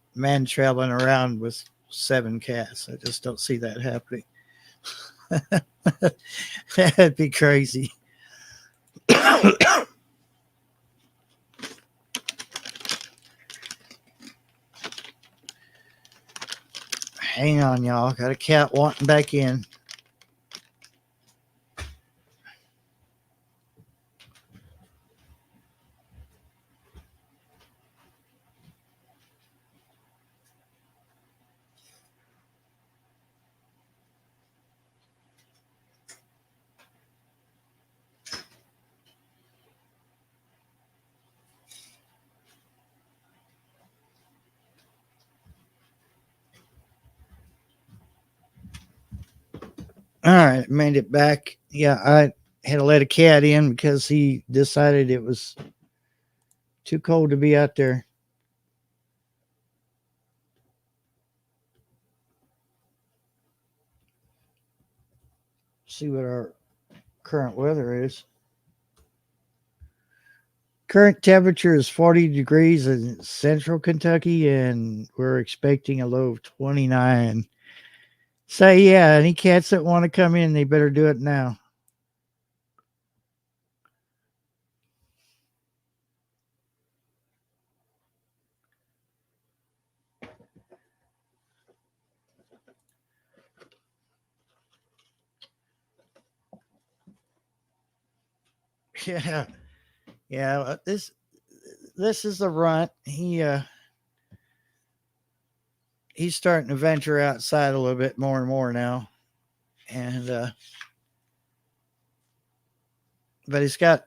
S1: traveling around with 7 cats. I just don't see that happening. That'd be crazy. Hang on, y'all. Got a cat wanting back in. All right, made it back. Yeah, I had to let a cat in because he decided it was too cold to be out there. See what our current weather is. Current temperature is 40 degrees in central Kentucky, and we're expecting a low of 29. So, yeah, any cats that want to come in, they better do it now. Yeah. Yeah, this is the runt. He's starting to venture outside a little bit more and more now. And but he's got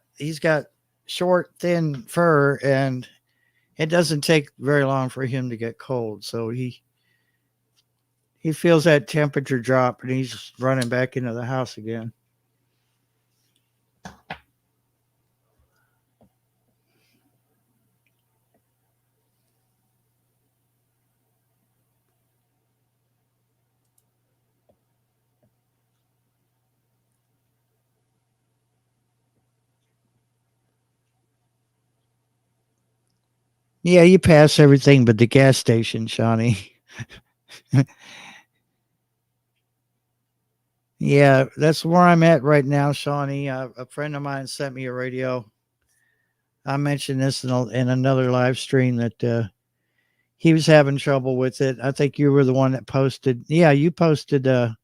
S1: short, thin fur, and it doesn't take very long for him to get cold. So he feels that temperature drop, and he's running back into the house again. Yeah, you pass everything but the gas station, Shawnee. Yeah, that's where I'm at right now, Shawnee. A friend of mine sent me a radio. I mentioned this in another live stream that he was having trouble with it. I think you were the one that posted. Yeah, you posted a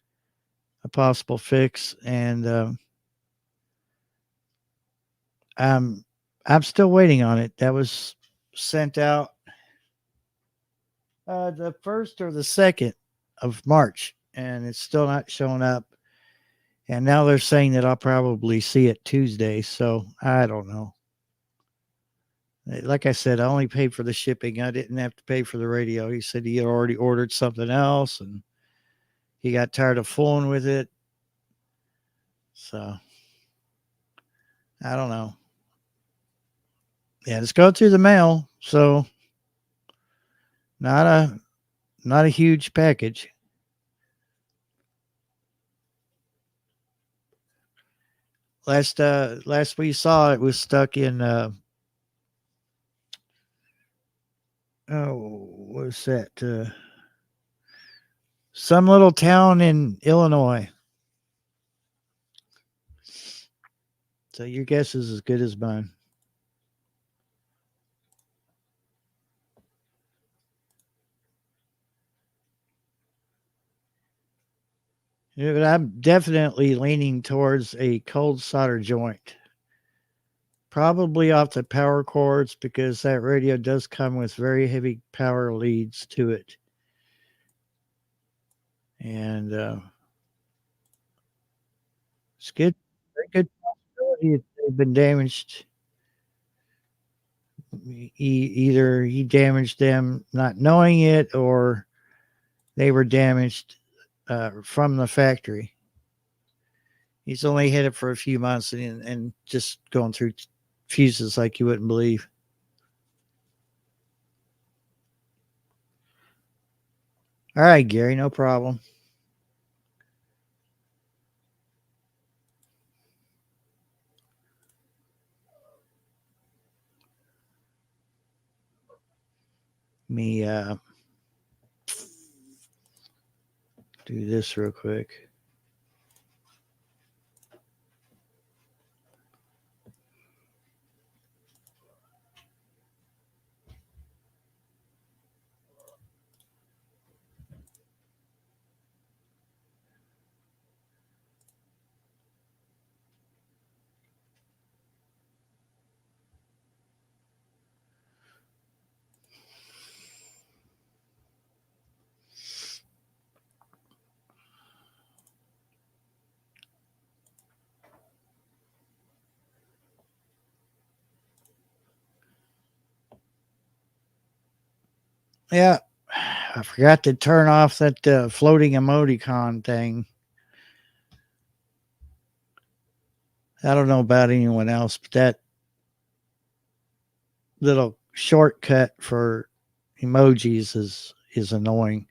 S1: possible fix, and I'm still waiting on it. That was sent out the 1st or the 2nd of March, and it's still not showing up. And now they're saying that I'll probably see it Tuesday. So I don't know. Like I said, I only paid for the shipping. I didn't have to pay for the radio. He said he had already ordered something else, and he got tired of fooling with it. So I don't know. Yeah, it's go through the mail, so not a huge package. Last we saw it was stuck in what's that? Some little town in Illinois. So your guess is as good as mine. Yeah, but I'm definitely leaning towards a cold solder joint. Probably off the power cords because that radio does come with very heavy power leads to it. And it's good, very good possibility that they've been damaged. Either he damaged them not knowing it or they were damaged from the factory. He's only had it for a few months and just going through fuses like you wouldn't believe. All right, Gary, no problem. Me do this real quick. Yeah, I forgot to turn off that floating emoticon thing. I don't know about anyone else, but that little shortcut for emojis is annoying.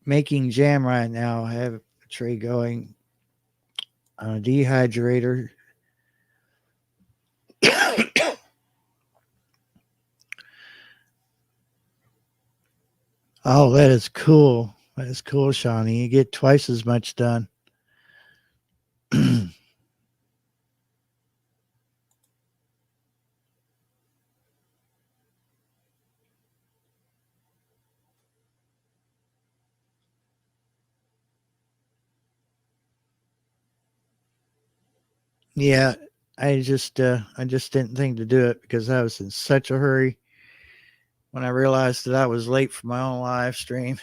S1: Making jam right now. I have a tray going on a dehydrator. Oh, that is cool. That is cool, Shawnee. You get twice as much done. Yeah, I just didn't think to do it because I was in such a hurry when I realized that I was late for my own live stream.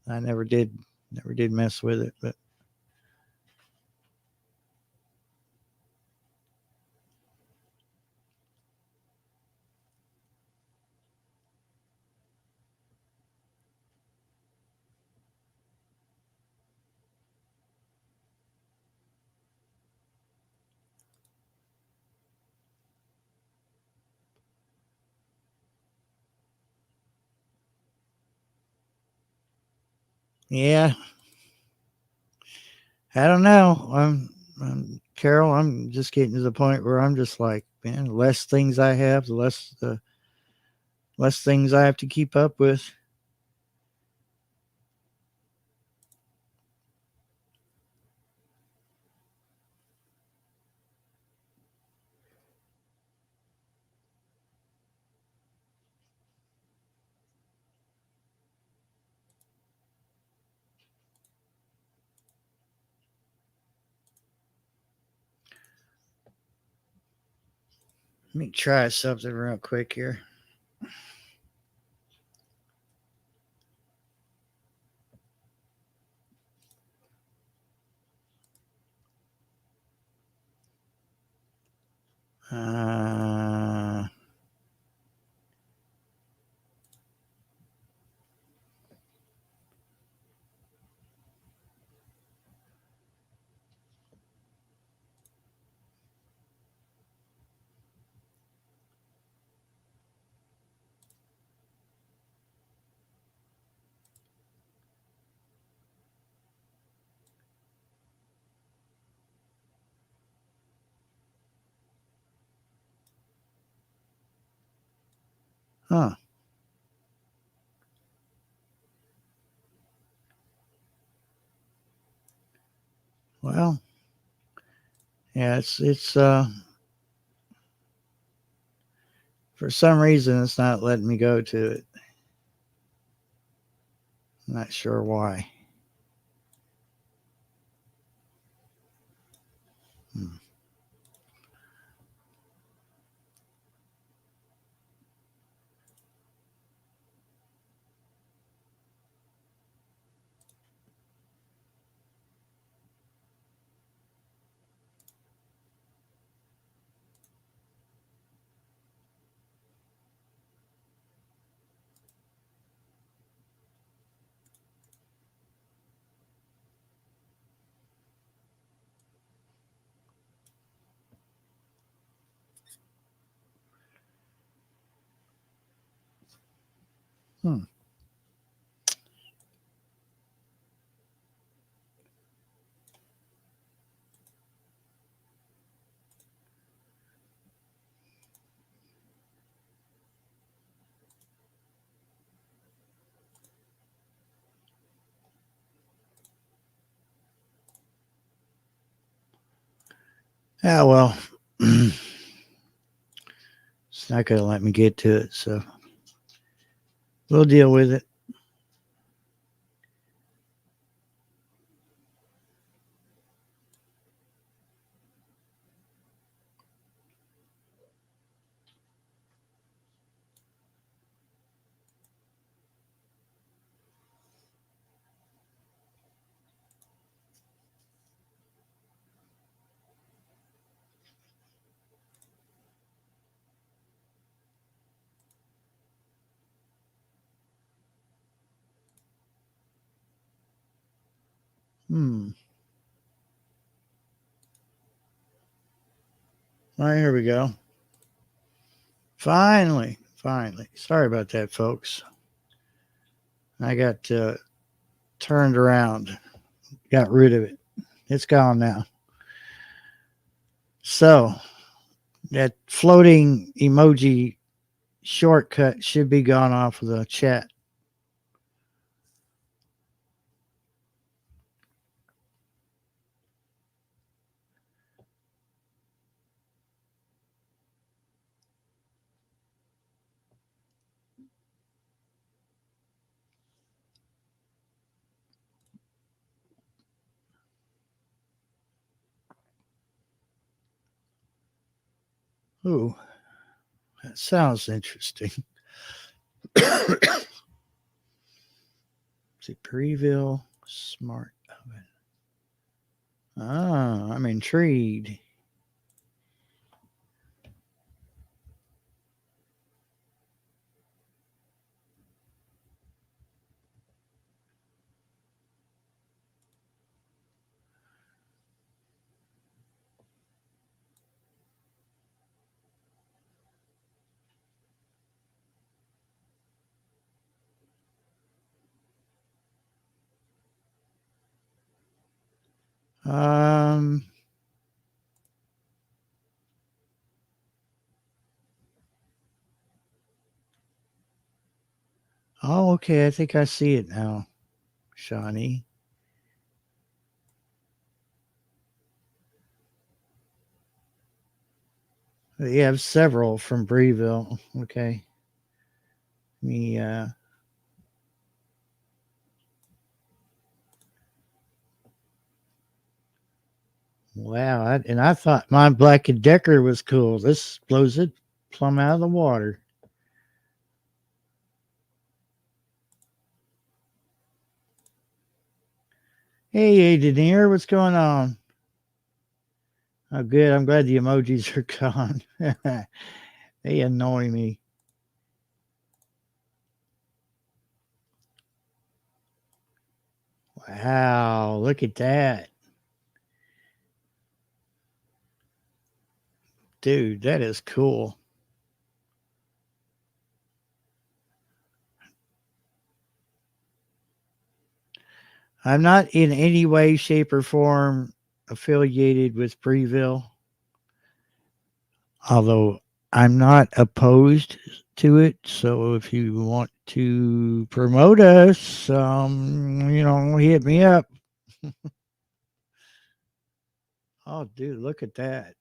S1: I never did mess with it, but yeah, I don't know. I'm Carol. I'm just getting to the point where I'm just like, man, the less things I have, the less things I have to keep up with. Let me try something real quick here. Uh, Huh. Well, yeah, it's for some reason it's not letting me go to it. I'm not sure why. Hmm. Hmm. Yeah, well, it's not going to let me get to it, so we'll deal with it. Hmm. All right, here we go. Finally. Sorry about that, folks. I got turned around, got rid of it. It's gone now. So that floating emoji shortcut should be gone off of the chat. Ooh, that sounds interesting. See, Breville Smart Oven. Ah, I'm intrigued. Um. Oh, okay. I think I see it now, Shawnee. You have several from Breville. Okay. Me. Wow. And I thought my Black and Decker was cool. This blows it plumb out of the water. Hey, Denier, what's going on? Oh, good. I'm glad the emojis are gone. They annoy me. Wow, look at that. Dude, that is cool. I'm not in any way, shape, or form affiliated with Breville. Although I'm not opposed to it. So if you want to promote us, hit me up. Oh, dude, look at that.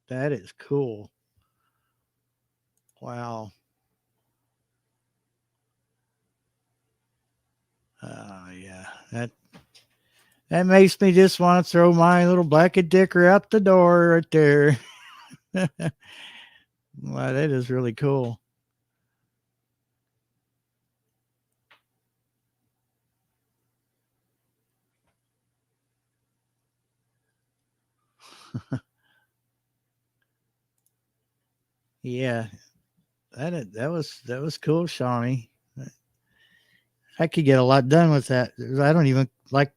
S1: That is cool. Wow. Yeah. That makes me just want to throw my little black dicker out the door right there. Wow, that is really cool. Yeah, that was cool, Shawnee. I could get a lot done with that. I don't even like.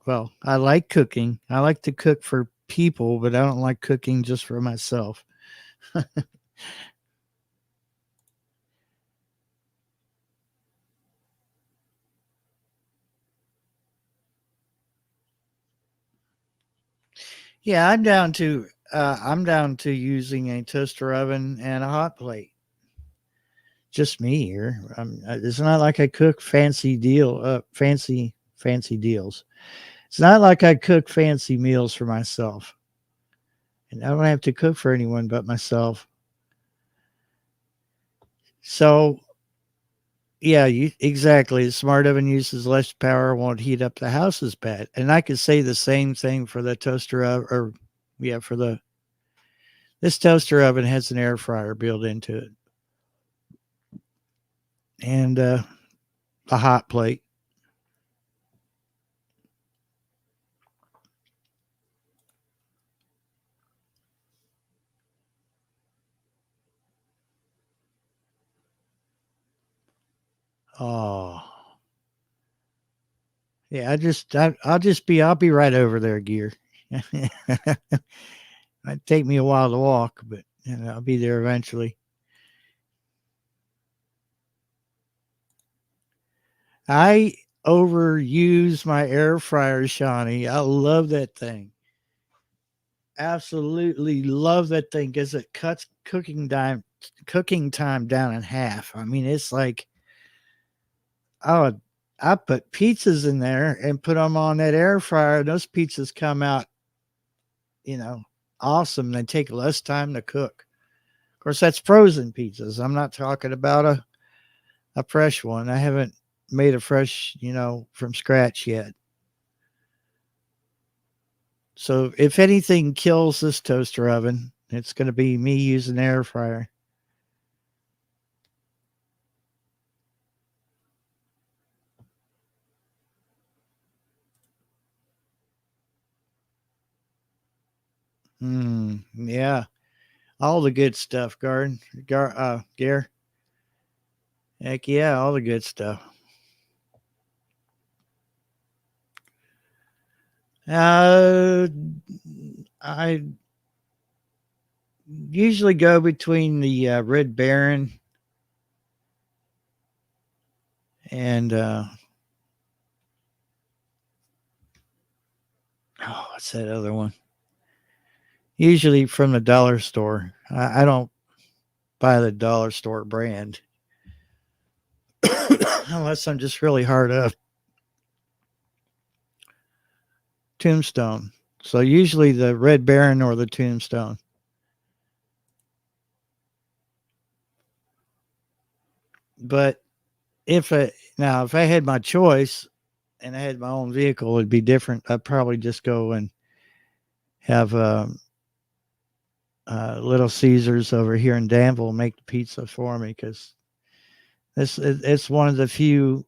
S1: Well, I like cooking. I like to cook for people, but I don't like cooking just for myself. Yeah, I'm down to using a toaster oven and a hot plate. Just me here. It's not like I cook fancy deals. It's not like I cook fancy meals for myself, and I don't have to cook for anyone but myself. So yeah, exactly. The smart oven uses less power, won't heat up the house as bad. And I could say the same thing for the toaster oven, or yeah, for this toaster oven has an air fryer built into it, and a hot plate. Oh, yeah. I'll be right over there, gear. Might take me a while to walk, but I'll be there eventually. I overuse my air fryer, Shawnee. I love that thing. Absolutely love that thing because it cuts cooking time down in half. I mean, it's like, oh, I put pizzas in there and put them on that air fryer. Those pizzas come out, you know, awesome. They take less time to cook. Of course, that's frozen pizzas. I'm not talking about a fresh one. I haven't made a fresh, from scratch yet. So if anything kills this toaster oven, it's going to be me using air fryer. Yeah, all the good stuff, Gare. Heck yeah, all the good stuff. Uh, I usually go between the Red Baron and what's that other one? Usually from the dollar store. I don't buy the dollar store brand unless I'm just really hard up. Tombstone. So usually the Red Baron or the Tombstone. But if I had my choice and I had my own vehicle, it'd be different. I'd probably just go and have Little Caesars over here in Danville make the pizza for me because it's one of the few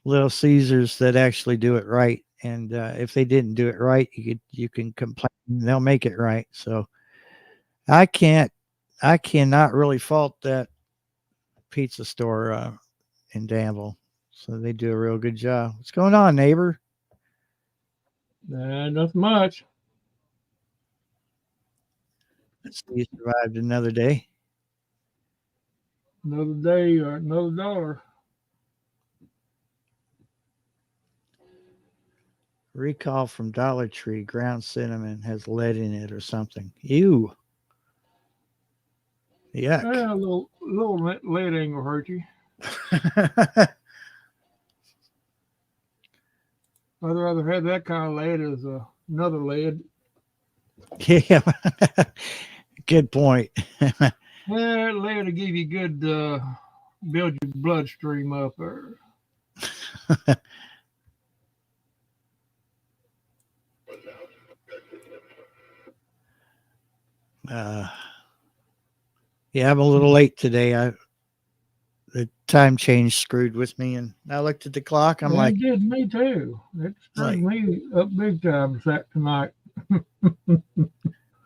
S1: Little Caesars that actually do it right. And if they didn't do it right, you can complain. They'll make it right. So I cannot really fault that pizza store in Danville. So they do a real good job. What's going on, neighbor?
S2: Nothing much.
S1: Let's see, you survived another day.
S2: Another day or another dollar.
S1: Recall from Dollar Tree, ground cinnamon has lead in it or something. Ew. Yuck.
S2: Yeah, a little lead ain't gonna hurt you. I'd rather have that kind of lead as another lead.
S1: Yeah. Good point.
S2: Yeah, that lead will give you good, build your bloodstream up there.
S1: Yeah, I'm a little late today. The time change screwed with me, and I looked at the clock. I'm like,
S2: It did me too. It screwed me up big time tonight.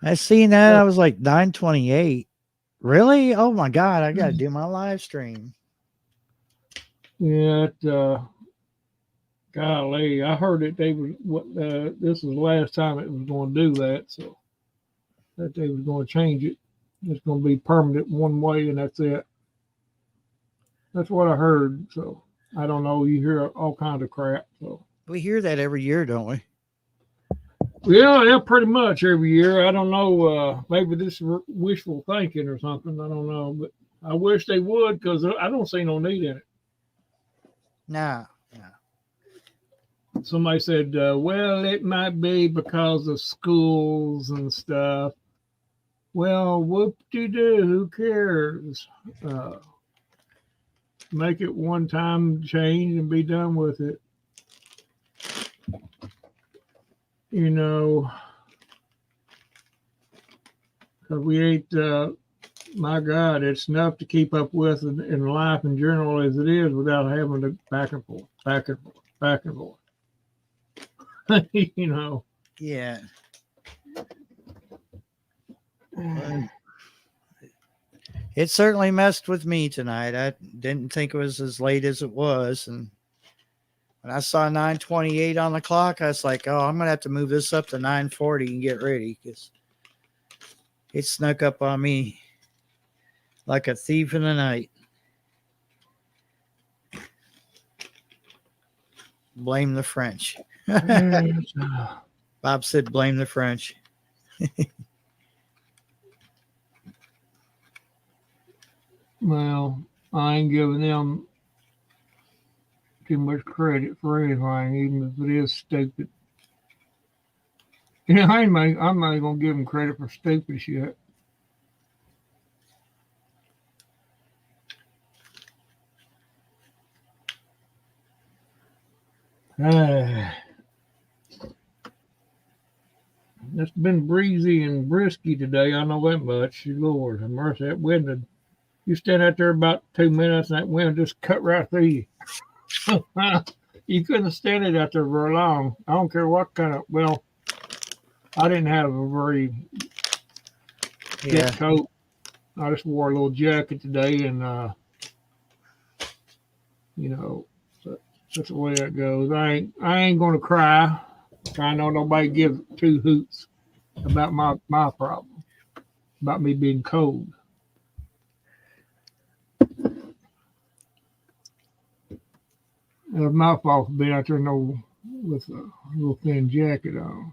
S1: I seen that. I was like 9:28. Really? Oh my God! I got to do my live stream.
S2: Yeah, golly, I heard that they was this was the last time it was going to do that, so that they was going to change it. It's going to be permanent one way, and that's it. That's what I heard. So I don't know. You hear all kinds of crap. So
S1: We hear that every year, don't we?
S2: yeah, pretty much every year. I don't know. Maybe this is wishful thinking or something. I don't know, but I wish they would because I don't see no need in it.
S1: Nah.
S2: Somebody said, well, it might be because of schools and stuff. Well, whoop-de-doo, who cares? Make it one time change and be done with it. You know, because we ain't, my God, it's enough to keep up with in life in general as it is without having to back and forth. You know.
S1: Yeah. It certainly messed with me tonight. I didn't think it was as late as it was, and when I saw 9:28 on the clock, I was like, "Oh, I'm gonna have to move this up to 9:40 and get ready because it snuck up on me like a thief in the night." Blame the French. Bob said, "Blame the French."
S2: Well, I ain't giving them too much credit for anything, even if it is stupid. Yeah, I'm not gonna give them credit for stupid shit. It's been breezy and brisky today. I know that much. Lord have mercy, that wind. You stand out there about 2 minutes, and that wind just cut right through you. You couldn't stand it out there very long. I don't care what kind of. Well, I didn't have a very thick coat. I just wore a little jacket today, and you know, so that's the way that goes. I ain't gonna cry. I know nobody gives two hoots about my problem, about me being cold. It was my fault for being out there with a little thin jacket on.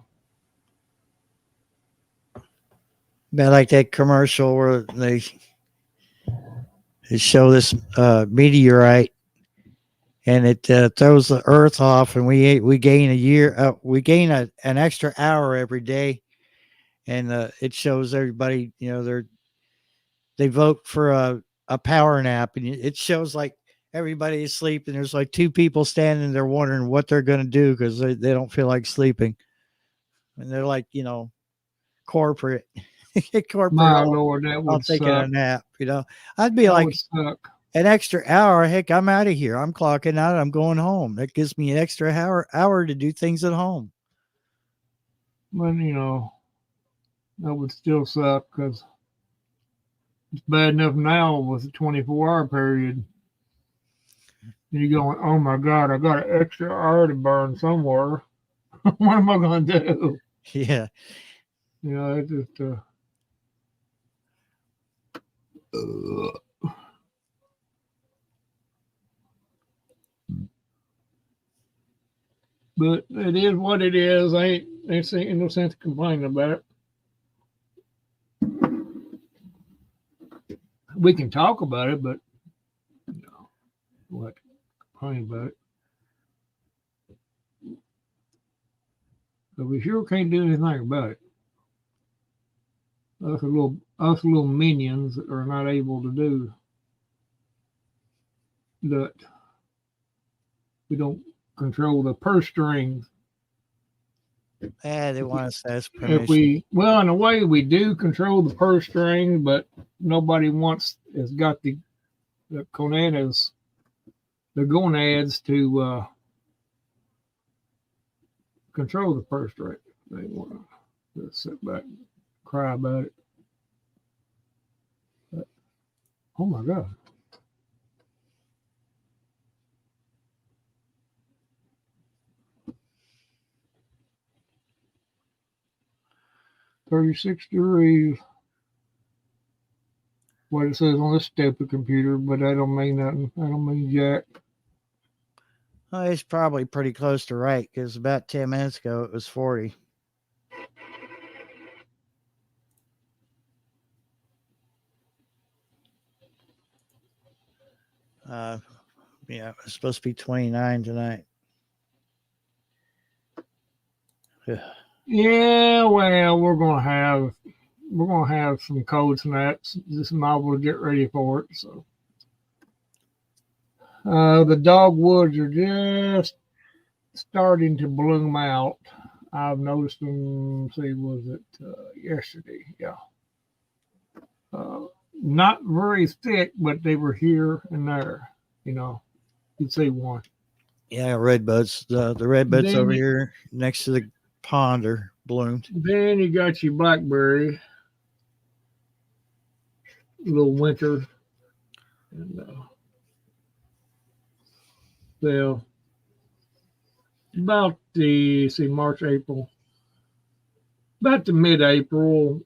S1: But like that commercial where they show this meteorite and it throws the Earth off, and we gain an extra hour every day, and it shows everybody, they vote for a power nap, and it shows like everybody is sleeping. There's like two people standing there wondering what they're going to do because they don't feel like sleeping, and they're like, corporate.
S2: My Lord, that would
S1: taking
S2: suck.
S1: a nap, I'd be
S2: That
S1: like,
S2: would suck.
S1: an extra hour. Heck, I'm out of here. I'm clocking out. I'm going home. That gives me an extra hour to do things at home.
S2: But that would still suck because it's bad enough now with a 24-hour period. You're going, oh my God, I got an extra hour to burn somewhere. What am I going to do?
S1: Yeah.
S2: It just. But it is what it is. Ain't no sense complaining about it. We can talk about it, but what complain about it. But we sure can't do anything about it. Us little minions are not able to do that. We don't control the purse strings.
S1: They want us to ask
S2: If
S1: permission.
S2: in a way we do control the purse strings, but nobody has got the gonads to control the purse string. They want to just sit back and cry about it. But, oh my God. $36. What it says on this stupid computer, but I don't mean nothing. I don't mean jack.
S1: It's probably pretty close to right because about 10 minutes ago it was 40. Yeah, it was supposed to be 29 tonight.
S2: Yeah, well, we're gonna have some cold snaps. Just able to get ready for it. So the dogwoods are just starting to bloom out. I've noticed them. See, was it yesterday? Yeah. Not very thick, but they were here and there. You'd see one.
S1: Yeah, redbuds. The redbuds
S2: Then
S1: over here next to the pond are bloomed.
S2: Then you got your blackberry, little winter, and well, about March, April, about the mid-April,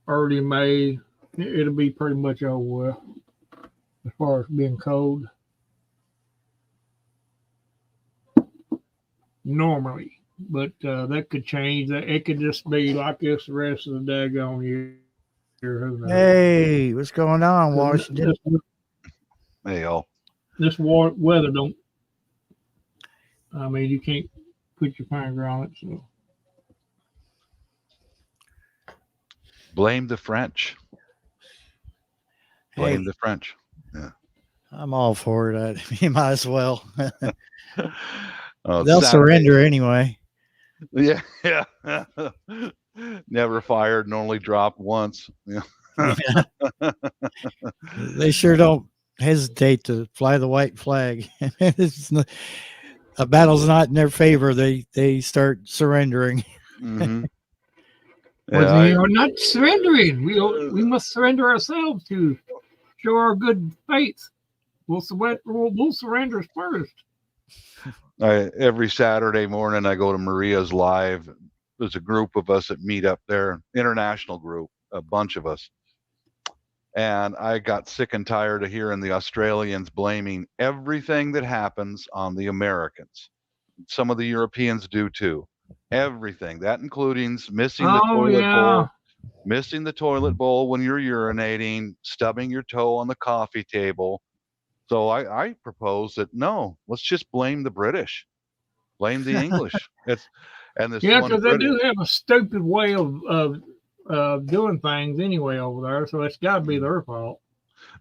S2: early May, it'll be pretty much over as far as being cold. Normally, but that could change. It could just be like this the rest of the daggone year. Who knows?
S1: Hey, what's going on, Washington?
S4: Hey, all.
S2: This weather don't. I mean, you can't put your finger on it. So
S4: Blame the French. Blame
S1: Hey,
S4: the French. Yeah.
S1: I'm all for it. You might as well.
S4: Oh,
S1: They'll
S4: Saturday.
S1: surrender anyway.
S4: Yeah. Never fired and only dropped once. Yeah.
S1: They sure don't hesitate to fly the white flag. A battle's not in their favor. They start surrendering.
S4: Mm-hmm.
S2: Well, we are not surrendering. We must surrender ourselves to show our good faith. We'll surrender first.
S4: Every Saturday morning, I go to Maria's Live. There's a group of us that meet up there, international group, a bunch of us. And I got sick and tired of hearing the Australians blaming everything that happens on the Americans. Some of the Europeans do too. Everything. That includes missing the toilet bowl, missing the toilet bowl when you're urinating, stubbing your toe on the coffee table. So I propose that no, let's just blame the British, blame the English. Because
S2: they do have a stupid way of doing things anyway over there, so it's got to be their fault.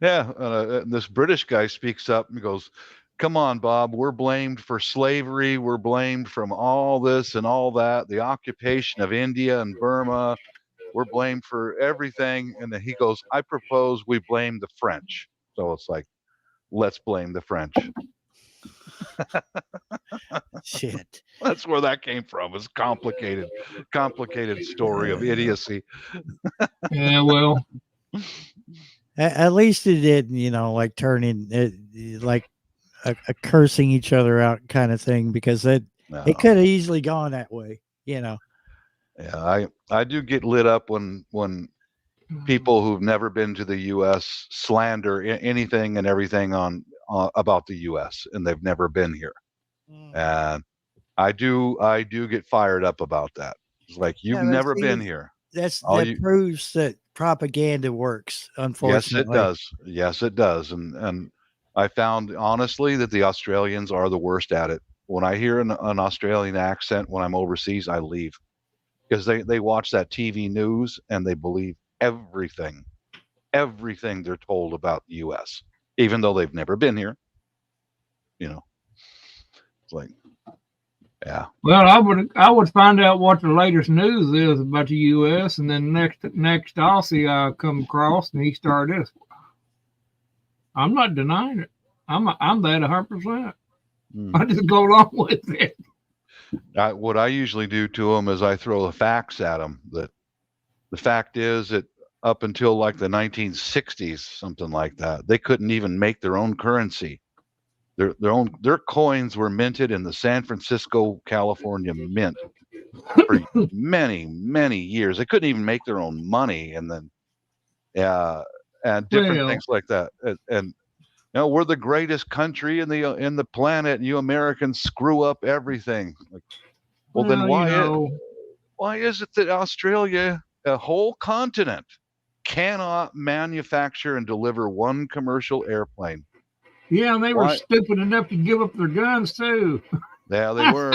S4: Yeah, this British guy speaks up and goes, "Come on, Bob, we're blamed for slavery. We're blamed from all this and all that, the occupation of India and Burma. We're blamed for everything." And then he goes, "I propose we blame the French." So it's like, let's blame the French.
S1: Shit.
S4: That's where that came from. It's complicated story of idiocy.
S2: Yeah, well,
S1: At least it didn't, like turning it like a cursing each other out kind of thing, because it could have easily gone that way,
S4: Yeah, I do get lit up when people who've never been to the U.S. slander anything and everything on about the U.S. and they've never been here, and I do get fired up about that. It's like, you've never been here.
S1: That proves that propaganda works,
S4: Yes,
S1: unfortunately.
S4: it does. Yes, it does. And I found honestly that the Australians are the worst at it. When I hear an Australian accent when I'm overseas, I leave because they watch that TV news and they believe everything they're told about the U.S., even though they've never been here. You know, it's like, yeah,
S2: Well, I would find out what the latest news is about the U.S. and then next Aussie I come across and he started this. I'm not denying it. I'm that 100%.
S4: mm.
S2: I just go along with it.
S4: What I usually do to them is I throw the facts at them. That the fact is that up until like the 1960s, something like that, they couldn't even make their own currency. Their coins were minted in the San Francisco, California Mint for many years. They couldn't even make their own money, and then and different things like that. And you know, we're the greatest country in the planet, and you Americans screw up everything. Like, well, then why is it that Australia, a whole continent, cannot manufacture and deliver one commercial airplane?
S2: Yeah, and they were stupid enough to give up their guns too.
S4: Yeah, they were.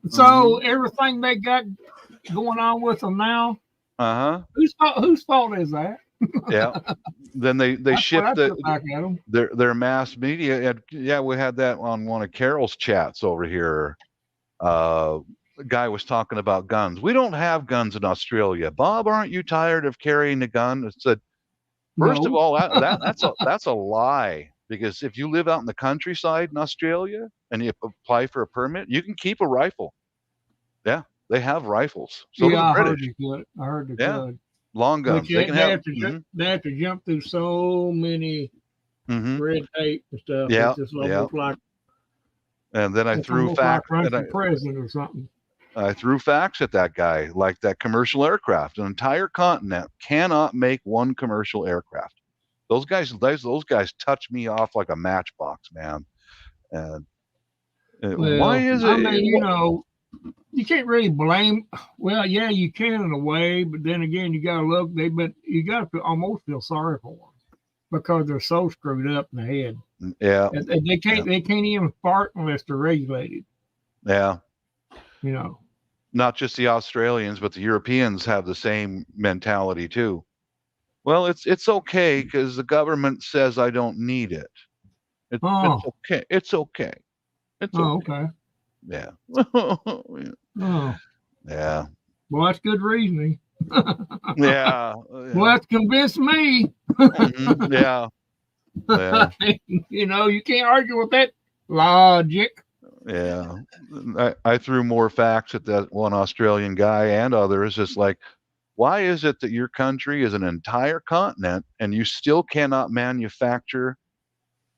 S2: So everything they got going on with them now. Whose fault is that?
S4: Yeah. Then they shift their mass media. And yeah, we had that on one of Carol's chats over here. A guy was talking about guns. We don't have guns in Australia. Bob, aren't you tired of carrying a gun? I said, first of all, that's a lie. Because if you live out in the countryside in Australia and you apply for a permit, you can keep a rifle. Yeah, they have rifles. So do the British.
S2: I heard you could.
S4: Long guns.
S2: They have to jump through so many red tape and stuff.
S4: Yeah,
S2: it's just almost like.
S4: And then I threw facts.
S2: Like running for president or something.
S4: I threw facts at that guy, like that commercial aircraft. An entire continent cannot make one commercial aircraft. Those guys touch me off like a matchbox, man. And why is it?
S2: I mean, you can't really blame. Well, yeah, you can in a way, but then again, you got to look. You got to almost feel sorry for them because they're so screwed up in the head.
S4: Yeah,
S2: and they can't even fart unless they're regulated.
S4: Yeah,
S2: not
S4: just the Australians, but the Europeans have the same mentality too. Well, it's okay because the government says I don't need it. It's okay. It's okay. It's okay.
S2: Okay.
S4: Yeah.
S2: Yeah. Well, that's good reasoning.
S4: Yeah.
S2: Well, that's convinced me.
S4: Yeah.
S2: You can't argue with that logic.
S4: Yeah. I threw more facts at that one Australian guy and others. It's like, why is it that your country is an entire continent and you still cannot manufacture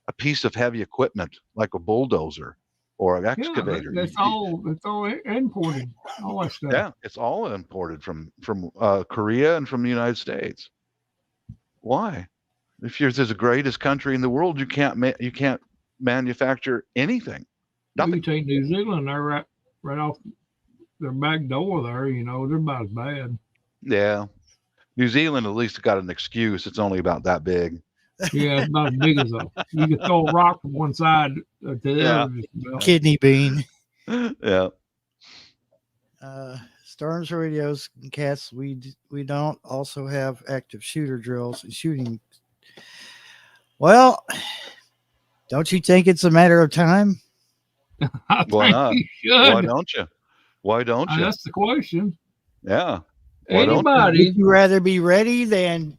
S4: a piece of heavy equipment like a bulldozer or an excavator?
S2: Yeah, it's all imported. All that stuff.
S4: Yeah, it's all imported from Korea and from the United States. Why? If you're the greatest country in the world, you can't manufacture anything. Nothing.
S2: You take New Zealand, they're right off their back door there. They're about as bad.
S4: Yeah, New Zealand at least got an excuse. It's only about that big.
S2: Yeah, it's about as big as you can throw a rock from one side to the other.
S1: Kidney bean.
S4: Yeah.
S1: Storms, radios, and cats. We don't also have active shooter drills and shooting. Well, don't you think it's a matter of time?
S4: Why not? Why don't you? Why don't you?
S2: That's the question.
S4: Yeah.
S2: Anybody?
S1: Would you rather be ready than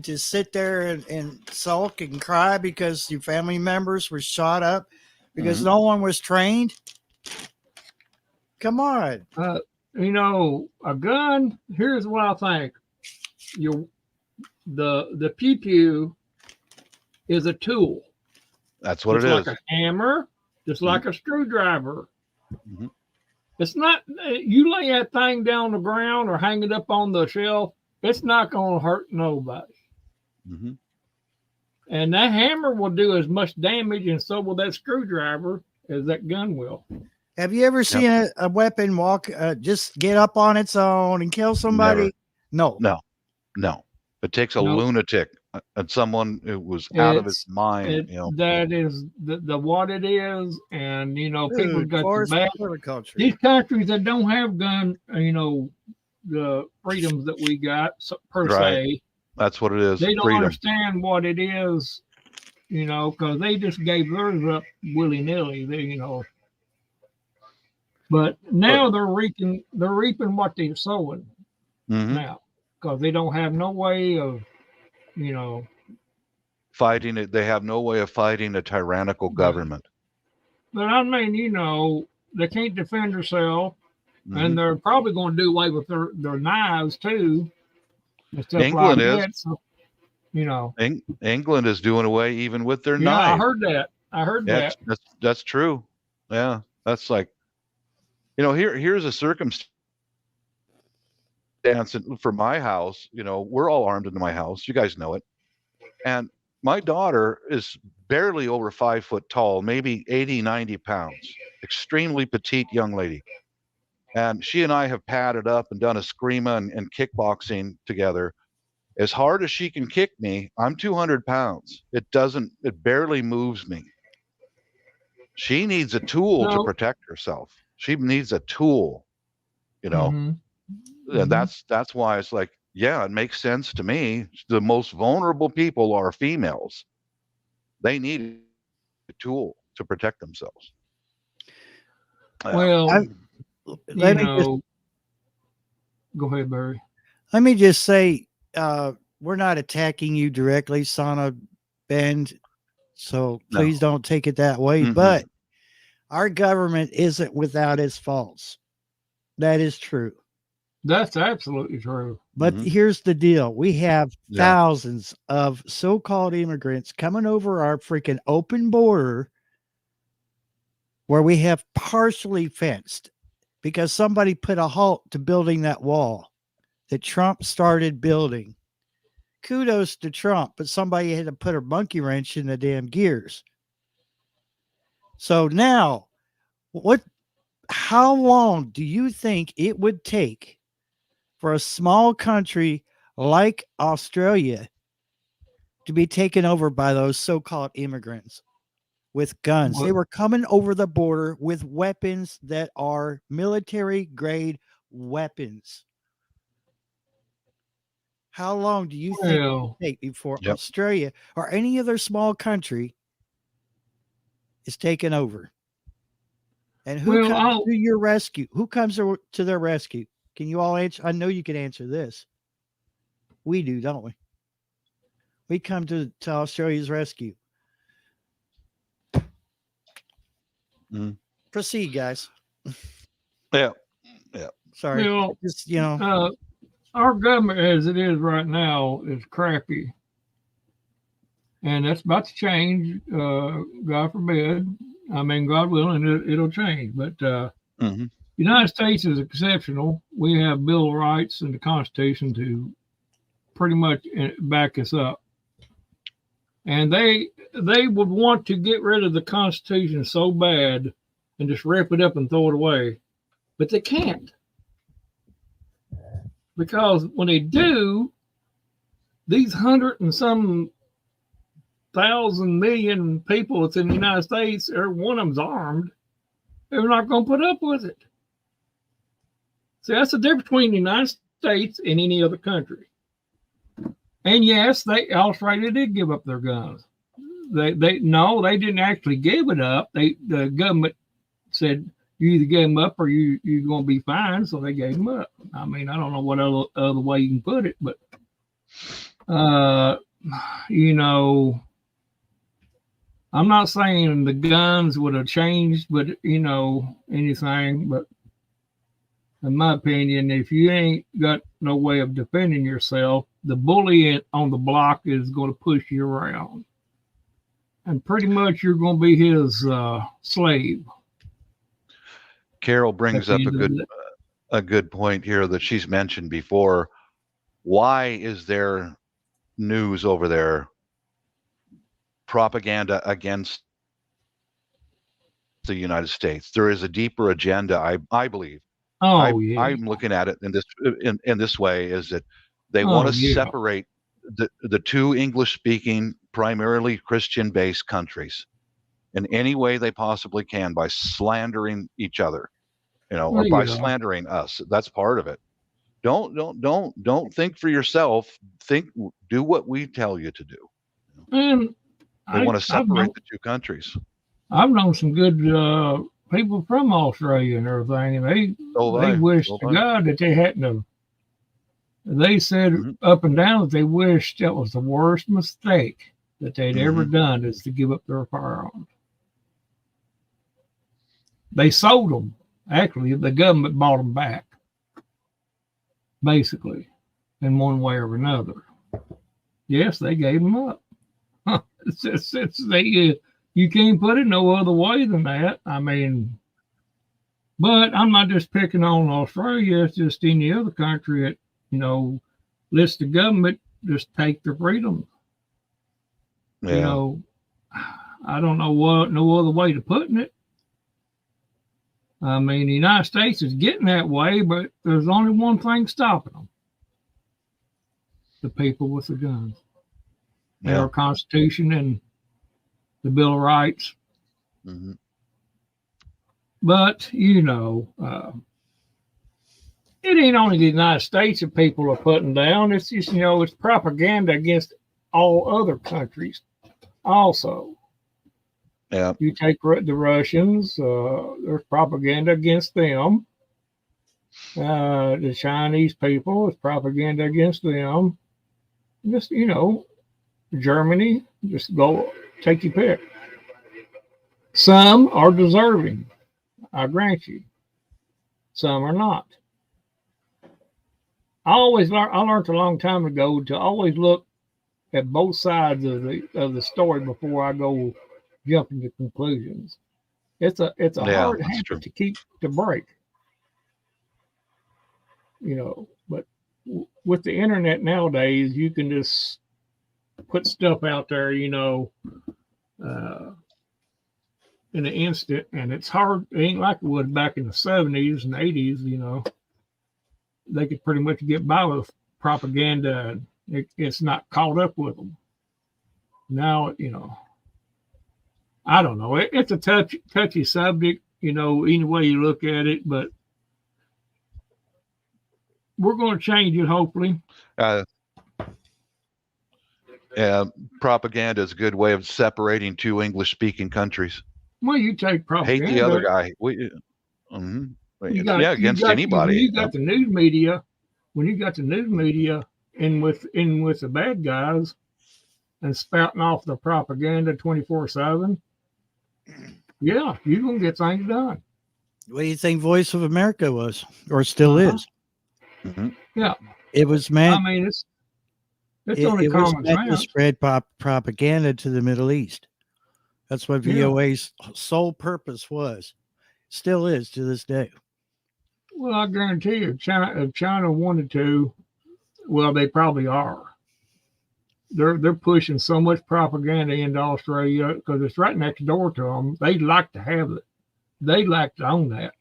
S1: to sit there and sulk and cry because your family members were shot up because no one was trained? Come on.
S2: A gun. Here's what I think. The pew pew is a tool.
S4: That's what it is.
S2: Like a hammer, just like a screwdriver.
S4: Mm-hmm.
S2: It's not, you lay that thing down on the ground or hang it up on the shelf, it's not going to hurt nobody.
S4: Mm-hmm.
S2: And that hammer will do as much damage, and so will that screwdriver, as that gun will.
S1: Have you ever seen a weapon just get up on its own and kill somebody? No.
S4: No. It takes a
S2: No.
S4: lunatic and someone who was out of his
S2: It's
S4: mind.
S2: that is the what it is, and people
S1: Food,
S2: got the
S1: forest,
S2: bad.
S1: horticulture.
S2: These countries that don't have gun, the freedoms that we got per
S4: Right.
S2: se,
S4: That's what it is.
S2: they don't
S4: Freedom.
S2: understand what it is, because they just gave theirs up willy nilly. But now they're reaping what they're sowing
S4: Mhm.
S2: now, because they don't have no way of,
S4: Fighting it. They have no way of fighting a tyrannical government.
S2: But I mean, they can't defend themselves,
S4: Mhm.
S2: and they're probably going to do away with their knives too, and stuff
S4: England
S2: like
S4: is.
S2: that. So,
S4: England is doing away even with their
S2: yeah,
S4: knives.
S2: I heard
S4: Yeah,
S2: that.
S4: that's true. Yeah, that's like, here's a circumstance for my house. We're all armed in my house. You guys know it. And my daughter is barely over 5 foot tall, maybe 80, 90 pounds, extremely petite young lady. And she and I have padded up and done eskrima and kickboxing together. As hard as she can kick me, I'm 200 pounds. It barely moves me. She needs a tool to protect herself. She needs a tool,
S2: Mhm.
S4: and that's why it's like, yeah, it makes sense to me. The most vulnerable people are females. They need a tool to protect themselves. Yeah.
S2: Well,
S1: Let me just
S2: go ahead, Barry.
S1: let me just say, we're not attacking you directly, Sana Bend. So please don't take it that way.
S4: Mhm.
S1: But our government isn't without its faults. That is true.
S2: That's absolutely true.
S1: But
S4: Mhm.
S1: here's the deal. We have
S4: Yeah.
S1: thousands of so-called immigrants coming over our freaking open border where we have partially fenced because somebody put a halt to building that wall that Trump started building. Kudos to Trump, but somebody had to put a monkey wrench in the damn gears. So now, how long do you think it would take for a small country like Australia to be taken over by those so-called immigrants with guns? They were coming over the border with weapons that are military grade weapons. How long do you think it would take before Australia or any other small country is taken over? And who comes to your rescue? Who comes to their rescue? Can you all answer? I know you can answer this. We do, don't we? We come to Australia's rescue. Proceed, guys.
S4: Yeah.
S1: Sorry.
S2: Well,
S1: just,
S2: our government as it is right now is crappy. And that's about to change. God forbid. I mean, God willing, it'll change. But the United States is exceptional. We have Bill of Rights and the Constitution to pretty much back us up. And they would want to get rid of the Constitution so bad and just rip it up and throw it away. But they can't. Because when they do, these 100 and some thousand million people that's in the United States, every one of them's armed. They're not going to put up with it. See, that's the difference between the United States and any other country. And yes, Australia did give up their guns. They didn't actually give it up. The government said you either give them up or you're going to be fined, so they gave them up. I mean, I don't know what other way you can put it, but I'm not saying the guns would have changed, but anything. But in my opinion, if you ain't got no way of defending yourself, the bully on the block is going to push you around, and pretty much you're going to be his slave.
S4: Carol brings up a good point here that she's mentioned before. Why is there news over there? Propaganda against the United States. There is a deeper agenda, I believe. I'm looking at it in this way: is that They
S2: Oh,
S4: want to
S2: yeah.
S4: separate the two English speaking, primarily Christian based countries in any way they possibly can by slandering each other, or
S2: Well,
S4: by
S2: yeah.
S4: slandering us. That's part of it. Don't think for yourself. Do what we tell you to do.
S2: And
S4: They want to
S2: I've
S4: separate
S2: known
S4: the two countries.
S2: some good people from Australia and everything, and
S4: So
S2: they
S4: I,
S2: wish
S4: so
S2: to
S4: I.
S2: God that they hadn't have. They said
S4: Mhm.
S2: up and down that they wished that was the worst mistake that they'd ever
S4: Mhm.
S2: done is to give up their firearms. They sold them. Actually, the government bought them back, basically, in one way or another. Yes, they gave them up. You can't put it no other way than that. I mean, but I'm not just picking on Australia. It's just any other country that lets the government just take their freedom.
S4: Yeah.
S2: I don't know what no other way to putting it. I mean, the United States is getting that way, but there's only one thing stopping them: the people with the guns, and our Constitution and the Bill of Rights.
S4: Mhm.
S2: But it ain't only the United States that people are putting down. It's just it's propaganda against all other countries. Also,
S4: Yeah.
S2: you take the Russians. There's propaganda against them. The Chinese people, it's propaganda against them. Just Germany. Just go take your pick. Some are deserving, I grant you. Some are not. I learned a long time ago to always look at both sides of the story before I go jumping to conclusions. It's a hard habit to break. But with the internet nowadays, you can just put stuff out there, in an instant, and it's hard. It ain't like it was back in the 70s and 80s. They could pretty much get by with propaganda. It's not caught up with them. Now, I don't know. It's a touchy subject, any way you look at it, but we're going to change it, hopefully.
S4: Propaganda is a good way of separating two English-speaking countries.
S2: Well, you take propaganda.
S4: Hate the other guy. Against anybody.
S2: When you got the news media, in with the bad guys and spouting off the propaganda 24/7, yeah, you're gonna get things done.
S1: What do you think Voice of America was, or still is?
S2: Mm-hmm. Yeah,
S1: it was meant.
S2: I mean, it's only common sense
S1: to spread propaganda to the Middle East. That's what VOA's sole purpose was. Still is to this day.
S2: Well, I guarantee you, if China wanted to, well, they probably are. They're pushing so much propaganda into Australia because it's right next door to them. They'd like to have it. They'd like to own that.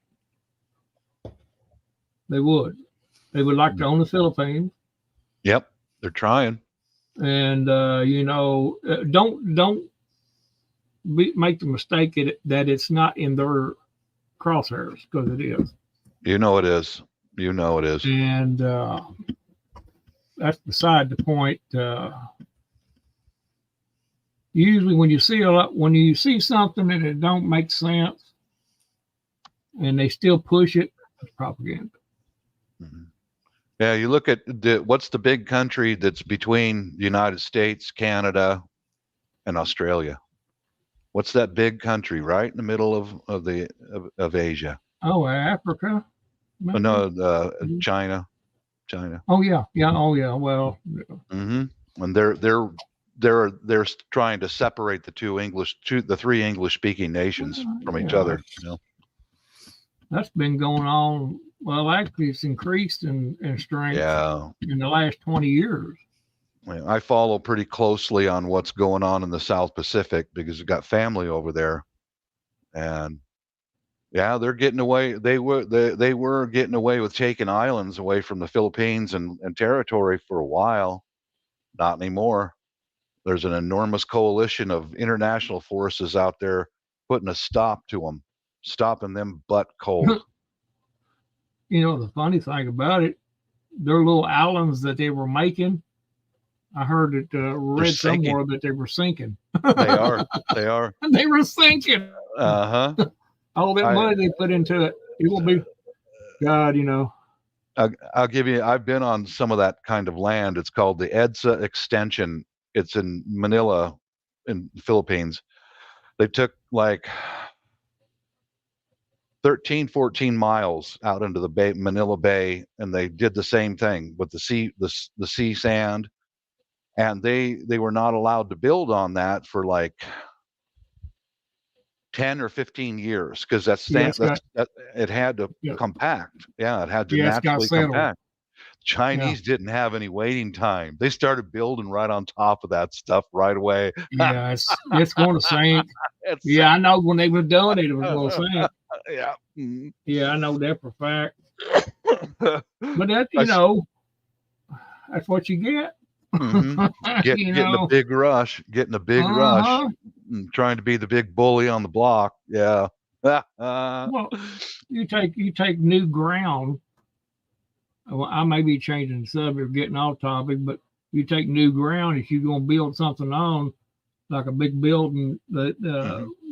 S2: They would. They would like to own the Philippines.
S4: Yep, they're trying.
S2: And don't make the mistake that it's not in their crosshairs, because it is.
S4: It is. It is.
S2: And that's beside the point. Usually, when you see something and it don't make sense, and they still push it, it's propaganda.
S4: Mm-hmm. Yeah, you look at what's the big country that's between the United States, Canada, and Australia? What's that big country right in the middle of Asia?
S2: Oh, Africa?
S4: No, China.
S2: Oh yeah. Oh yeah. Well.
S4: Mm-hmm. And they're trying to separate the three English-speaking nations from each other.
S2: That's been going on. Well, actually, it's increased in strength. In the last 20 years.
S4: I follow pretty closely on what's going on in the South Pacific because I've got family over there, and Yeah, they're getting away. They were getting away with taking islands away from the Philippines and territory for a while. Not anymore. There's an enormous coalition of international forces out there putting a stop to them, stopping them butt cold.
S2: You know, the funny thing about it, their little islands that they were making, I heard it, read
S4: sinking.
S2: somewhere that they were sinking.
S4: They are. They are.
S2: They were sinking.
S4: Uh huh.
S2: All that money they put into it, it will be, God, you know.
S4: I'll give you. I've been on some of that kind of land. It's called the EDSA Extension. It's in Manila, in the Philippines. They took like 13, 14 miles out into the Bay, Manila Bay, and they did the same thing with the sea sand, and they were not allowed to build on that for like 10 or 15 years because it had to compact. Yeah, it had to naturally compact. Chinese didn't have any waiting time. They started building right on top of that stuff right away.
S2: Yeah, it's going to sink. I know when they were doing it, it was going to sink.
S4: Yeah. Mm-hmm.
S2: Yeah, I know that for a fact. But that, you know, that's what you get.
S4: Mm-hmm. Getting a big rush, trying to be the big bully on the block. Yeah.
S2: Well, you take new ground. Well, I may be changing the subject, getting off topic, but you take new ground if you're going to build something on, like a big building. That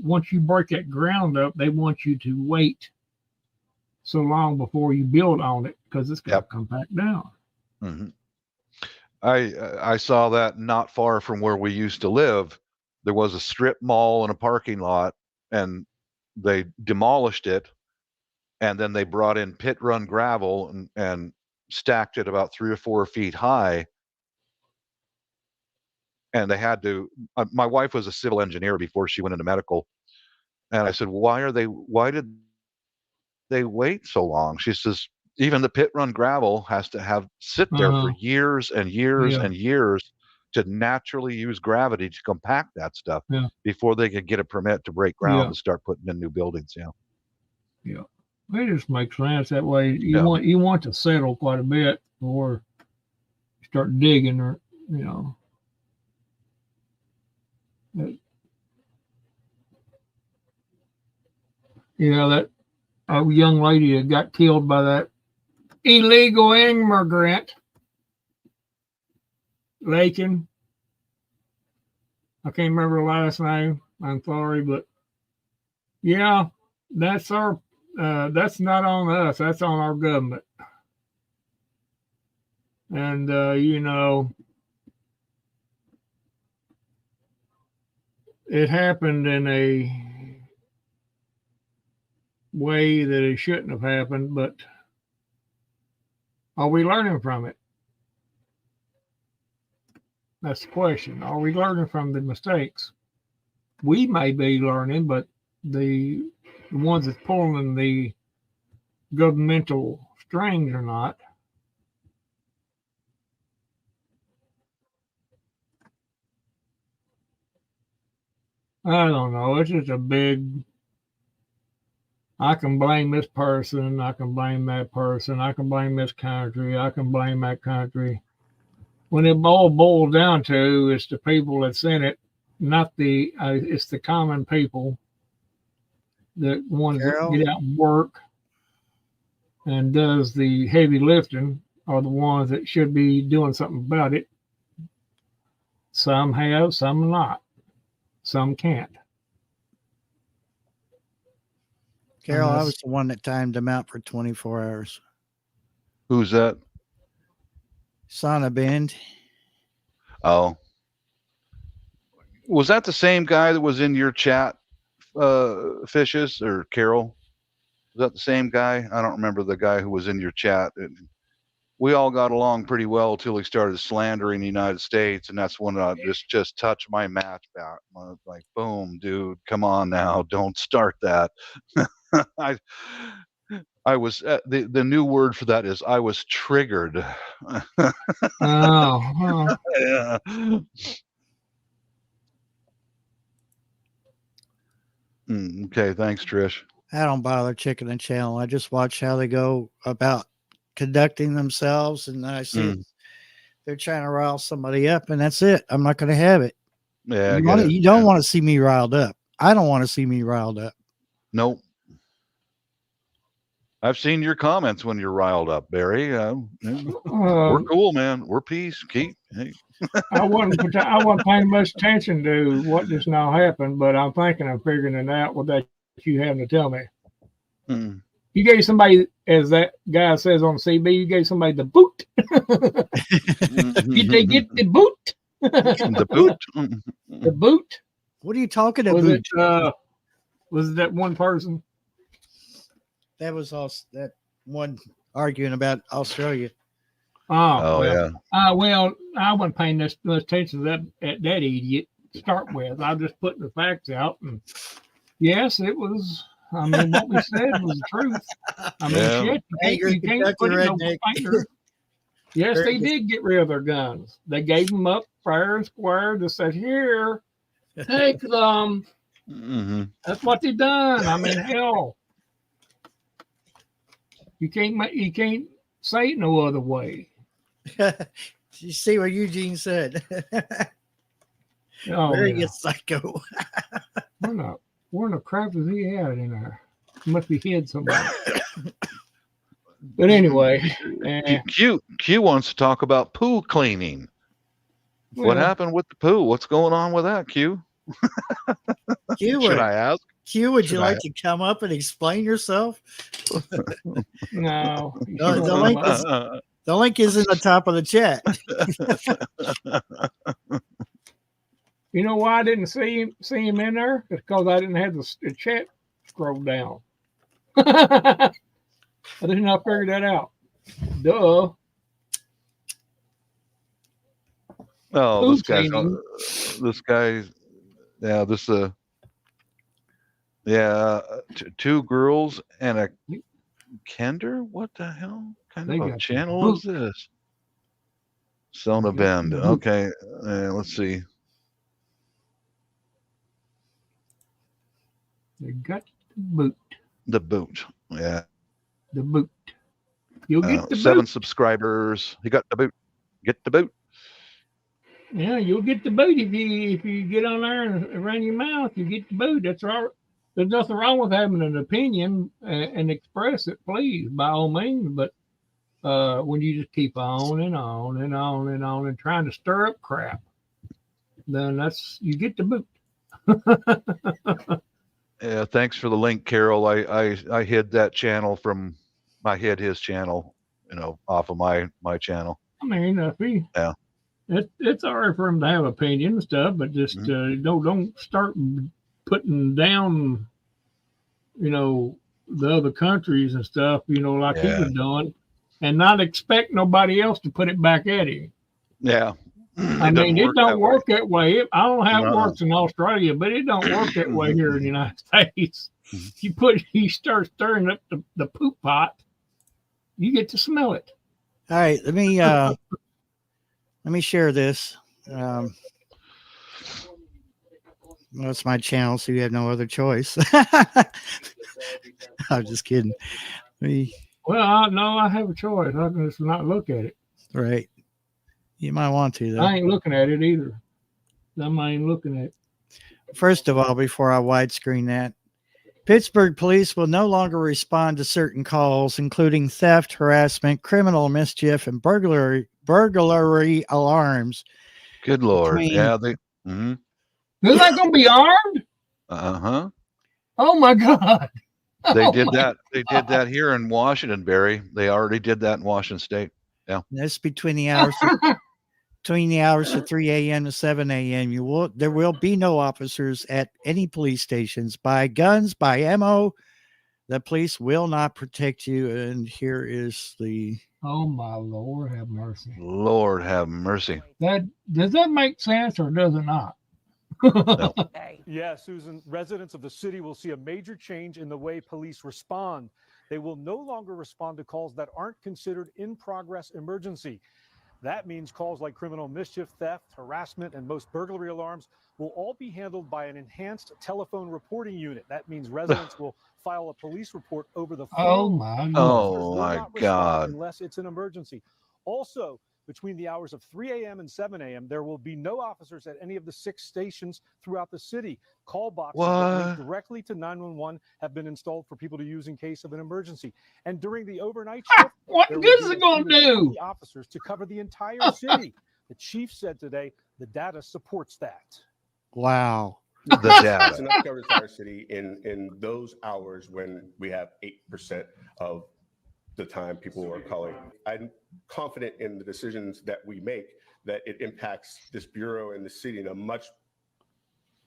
S2: once you break that ground up, they want you to wait so long before you build on it because it's going to come back down.
S4: Mm-hmm. I saw that not far from where we used to live. There was a strip mall and a parking lot, and they demolished it, and then they brought in pit run gravel and stacked it about 3 or 4 feet high. And they had to. My wife was a civil engineer before she went into medical, and I said, "Why did they wait so long?" She says, "Even the pit run gravel has to sit there for years and years and years to naturally use gravity to compact that stuff before they could get a permit to break ground and start putting in new buildings."
S2: Yeah, it just makes sense that way. You want to settle quite a bit before you start digging, or you know. That a young lady that got killed by that illegal immigrant, Lakin. I can't remember her last name. I'm sorry, but yeah, that's not on us. That's on our government. And it happened in a way that it shouldn't have happened, but are we learning from it? That's the question. Are we learning from the mistakes? We may be learning, but the ones that's pulling the governmental strings are not. I don't know. It's just a big, I can blame this person. I can blame that person. I can blame this country. I can blame that country. When it all boils down to, it's the people that's in it, not it's the common people, the ones that get out and work and does the heavy lifting are the ones that should be doing something about it. Some have, some not. Some can't.
S1: Carol, I was the one that timed them out for 24 hours.
S4: Who's that?
S1: Sana Bend.
S4: Oh. Was that the same guy that was in your chat, Fishes, or Carol? Was that the same guy? I don't remember the guy who was in your chat. We all got along pretty well until he started slandering the United States, and that's when I just touched my match back. I was like, boom, dude, come on now, don't start that. I was the new word for that is I was triggered. Yeah. Okay, thanks, Trish.
S1: I don't bother checking the channel. I just watch how they go about conducting themselves, and I see they're trying to rile somebody up, and that's it. I'm not going to have it.
S4: Yeah, I
S1: You,
S4: get it.
S1: you don't want to see me riled up. I don't want to see me riled up.
S4: Nope. I've seen your comments when you're riled up, Barry. We're cool, man. We're peace. Keep. Hey.
S2: I wasn't paying much attention to what just now happened, but I'm thinking I'm figuring it out without you having to tell me.
S4: Mm.
S2: You gave somebody, as that guy says on CB, you gave somebody the boot. Did they get the boot?
S4: The boot.
S2: The boot?
S1: What are you talking about?
S2: Was it that one person?
S1: That was us. That one arguing about Australia.
S2: Oh
S4: yeah.
S2: Well, I wasn't paying much attention to that idiot to start with. I was just putting the facts out, and yes, it was. I mean, what we said was the truth. I mean, shit, you can't put it no finger. Yes, they did get rid of their guns. They gave them up fair and square. Just said, here, take them.
S4: Mm-hmm.
S2: That's what they done. I mean, hell, you can't say it no other way.
S1: You see what Eugene said? Very psycho.
S2: Where in the crap is he at in there? He must be hid somewhere. But anyway,
S4: Q wants to talk about poo cleaning. What happened with the poo? What's going on with that, Q? Should I ask?
S1: Q, would you like to come up and explain yourself?
S2: No.
S1: The link is in the top of the chat.
S2: You know why I didn't see him in there? It's because I didn't have the chat scrolled down. I did not figure that out. Duh.
S4: Oh, two girls and a Kender? What the hell kind of a channel is this? Sona Bend. Okay, let's see.
S2: They got the boot.
S4: The boot, yeah.
S2: The boot. You'll get the
S4: 7
S2: boot.
S4: subscribers. He got the boot. Get the boot.
S2: Yeah, you'll get the boot if you get on there and run your mouth. You get the boot. That's right. There's nothing wrong with having an opinion and express it, please, by all means. But when you just keep on and on and on and on and trying to stir up crap, then you get the boot.
S4: Yeah, thanks for the link, Carol. I hid that channel I hid his channel, off of my channel.
S2: I mean, it's all right for him to have opinion and stuff, but just don't start putting down, the other countries and stuff, like he was doing, and not expect nobody else to put it back at him.
S4: Yeah.
S2: I mean, it don't work that way. I don't know how it works in Australia, but it don't work that way here in the United States. You start stirring up the poop pot, you get to smell it.
S1: All right, let me share this. Well, it's my channel, so you have no other choice. I'm just kidding.
S2: Well, no, I have a choice. I can just not look at it.
S1: Right. You might want to, though.
S2: I ain't looking at it either. I'm not even looking at it.
S1: First of all, before I widescreen that, Pittsburgh police will no longer respond to certain calls, including theft, harassment, criminal mischief, and burglary alarms.
S4: Good Lord. Yeah.
S2: They're not going to be armed?
S4: Uh-huh.
S2: Oh, my God.
S4: They did that. They did that here in Washington, Barry. They already did that in Washington State. Yeah.
S1: That's between the hours of 3 a.m. to 7 a.m. There will be no officers at any police stations. Buy guns, buy ammo. The police will not protect you. And here is the.
S2: Oh my Lord, have mercy.
S4: Lord have mercy.
S2: Does that make sense or does it not?
S4: No.
S5: Yeah, Susan, residents of the city will see a major change in the way police respond. They will no longer respond to calls that aren't considered in progress emergency. That means calls like criminal mischief, theft, harassment, and most burglary alarms will all be handled by an enhanced telephone reporting unit. That means residents will file a police report over the phone.
S2: Oh my
S5: Officers
S2: God.
S5: will
S4: my
S5: not respond
S4: God.
S5: unless it's an emergency. Also, between the hours of 3 a.m. and 7 a.m., there will be no officers at any of the 6 stations throughout the city. Call boxes that link directly to 911 have been installed for people to use in case of an emergency. And during the overnight shift,
S2: What
S5: there will
S2: good
S5: be
S2: is
S5: a
S2: it going
S5: team of
S2: to do?
S5: 20 officers to cover the entire city. The chief said today the data supports that.
S1: Wow.
S4: The
S6: It's
S4: data.
S6: enough to cover the entire city in those hours when we have 8% of the time people are calling. I'm confident in the decisions that we make that it impacts this bureau and the city in a much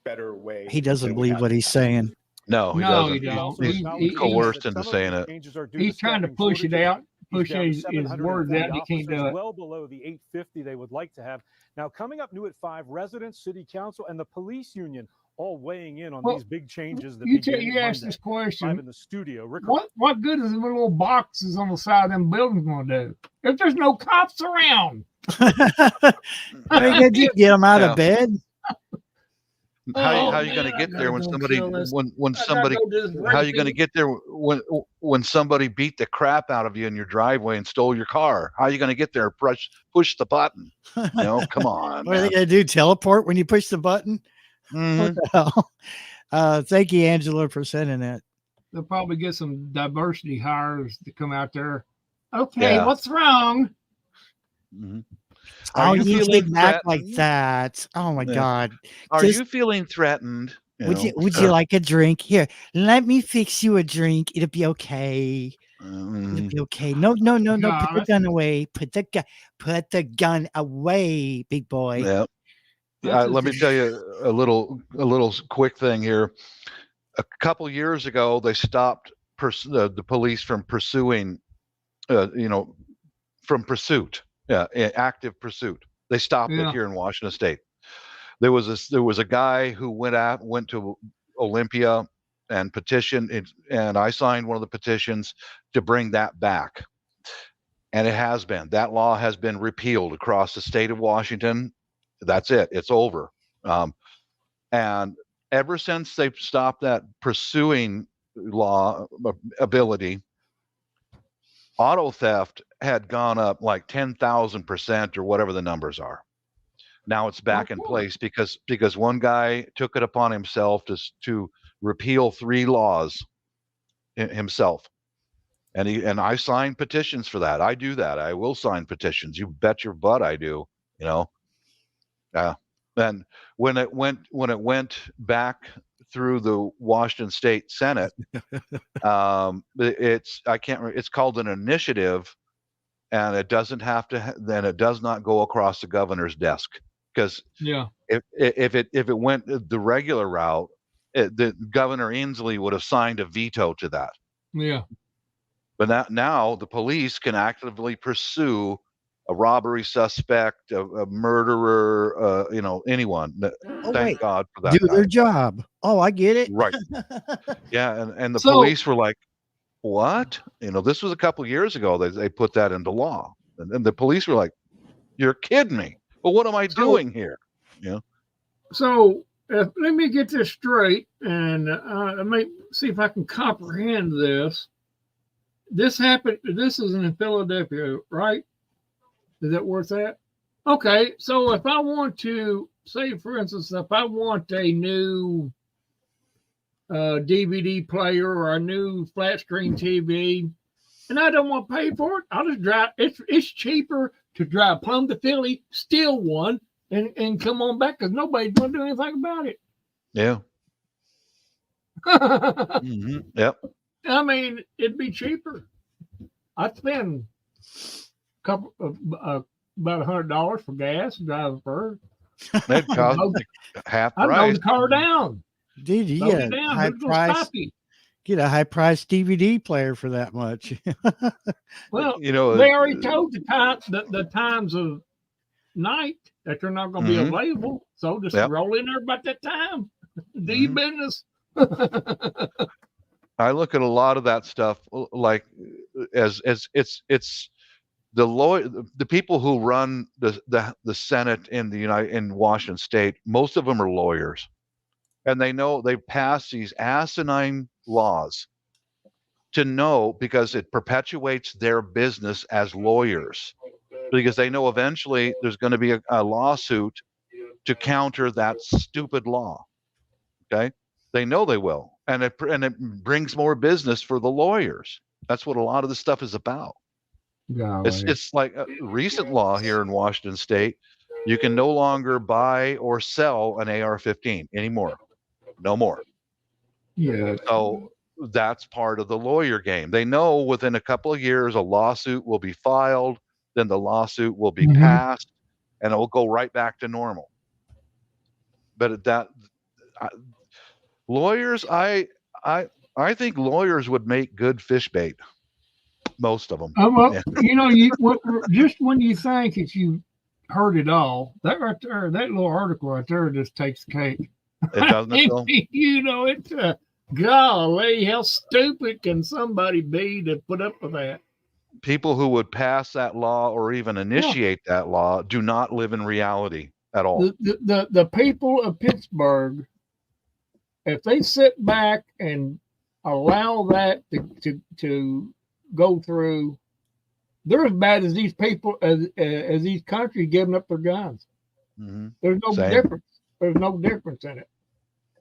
S6: better way.
S1: He doesn't
S6: than we
S1: believe
S6: have
S1: what
S6: in
S1: he's
S6: the past.
S1: saying.
S4: No, he
S2: No,
S4: doesn't.
S2: he
S5: He
S2: don't.
S5: also
S4: He's
S5: acknowledged
S2: he-
S5: today
S4: coerced
S5: that
S4: into
S5: some of
S4: saying
S5: these
S4: it.
S5: changes are due
S2: He's trying to
S5: staffing
S2: push it
S5: shortages.
S2: out,
S5: He's
S2: push
S5: down to
S2: his
S5: 740
S2: words out. He can't
S5: officers,
S2: do it.
S5: well below the 850 they would like to have. Now, coming up new at 5, residents, city council, and the police union all weighing in on
S2: Well,
S5: these big changes that
S2: You
S5: begin
S2: asked
S5: Monday.
S2: this
S5: Live
S2: question.
S5: in the studio, Rick.
S2: What good is the little boxes on the side of them buildings going to do if there's no cops around?
S1: How you gonna do? Get them out
S4: Yeah.
S1: of bed?
S4: How
S2: Oh,
S4: you going to
S2: man,
S4: get
S2: I
S4: there
S2: gotta
S4: when
S2: go
S4: somebody
S2: kill this.
S4: when
S2: I gotta
S4: somebody
S2: go do this
S4: how you going to
S2: break
S4: get there when somebody beat the crap out of you in your driveway and stole your car? How are you going to get there? Push the button. You know, come on.
S1: What are they
S4: Man.
S1: gonna do? Teleport when you push the button?
S4: Mhm.
S1: What the hell? Thank you, Angela, for sending that.
S2: They'll probably get some diversity hires to come out there. Okay,
S4: Yeah.
S2: what's wrong?
S4: Mhm.
S1: Oh,
S4: Are you
S1: you
S4: feeling
S1: didn't act like
S4: threatened?
S1: that. Oh my
S4: Yeah.
S1: God.
S4: Are
S1: Just-
S4: you feeling threatened?
S1: Would you like a drink? Here, let me fix you a drink. It'll be okay. It'll be okay. No. Put the
S2: Gosh.
S1: gun away. Put the gun away, big boy.
S4: Yeah.
S2: That's
S4: Let me
S2: just-
S4: tell you a little quick thing here. A couple years ago, they stopped the police from pursuing, from pursuit, active pursuit. They stopped
S2: Yeah.
S4: it here in Washington State. There was a guy who went to Olympia and petitioned, and I signed one of the petitions to bring that back. And that law has been repealed across the state of Washington. That's it. It's over. And ever since they've stopped that pursuing law ability, auto theft had gone up like 10,000% or whatever the numbers are. Now it's back in place because one guy took it upon himself to repeal 3 laws himself. And I sign petitions for that. I do that. I will sign petitions. You bet your butt I do, you know. And when it went back through the Washington State Senate, it's called an initiative, and it doesn't have to. Then it does not go across the governor's desk, because
S2: Yeah.
S4: if it went the regular route, the Governor Inslee would have signed a veto to that.
S2: Yeah.
S4: But now the police can actively pursue a robbery suspect, a murderer, anyone. Thank
S1: wait.
S4: God for that.
S1: Do their job. Oh, I get it.
S4: Right. Yeah, and the
S2: So-
S4: police were like, "What?" This was a couple years ago. They put that into law, and then the police were like, "You're kidding me! Well, what am I doing here?"
S2: So let me get this straight, and let me see if I can comprehend this. This happened. This is in Philadelphia, right? Is that worth that? Okay. So if I want to say, for instance, if I want a new DVD player or a new flat screen TV, and I don't want to pay for it, I'll just drive. It's cheaper to drive plumb to Philly, steal one, and come on back, because nobody's going to do anything about it.
S4: Yeah.
S2: I
S4: Yep.
S2: mean, it'd be cheaper. I'd spend about $100 for gas and drive a bird.
S4: It cost half
S2: I'd load
S4: price.
S2: the car down.
S1: Dude, you
S2: Load
S1: get
S2: it
S1: a
S2: down.
S1: high
S2: Who's gonna
S1: price.
S2: stop you?
S1: Get a high price DVD player for that much.
S2: Well,
S4: You know,
S2: they already told the times of night that they're not going to
S4: Mhm.
S2: be available. So just
S4: Yep.
S2: roll in there about that time. Do your
S4: Mhm.
S2: business.
S4: I look at a lot of that stuff like as it's the people who run the Senate in Washington State, most of them are lawyers, and they know they've passed these asinine laws to know, because it perpetuates their business as lawyers, because they know eventually there's going to be a lawsuit to counter that stupid law. Okay, they know they will, and it brings more business for the lawyers. That's what a lot of this stuff is about. It's like a recent law here in Washington State. You can no longer buy or sell an AR-15 anymore. No more.
S2: Yeah.
S4: So that's part of the lawyer game. They know within a couple of years a lawsuit will be filed, then the lawsuit will be passed, and it will go right back to normal. But lawyers, I think lawyers would make good fish bait. Most of them.
S2: Well, just when you think that you heard it all, that right there, that little article right there just takes the cake.
S4: It doesn't.
S2: It's golly, how stupid can somebody be to put up with that?
S4: People who would pass that law or even initiate that law do not live in reality at all.
S2: The people of Pittsburgh, if they sit back and allow that to go through, they're as bad as these people as these countries giving up their guns.
S4: Mm-hmm.
S2: There's no difference. There's no difference in it.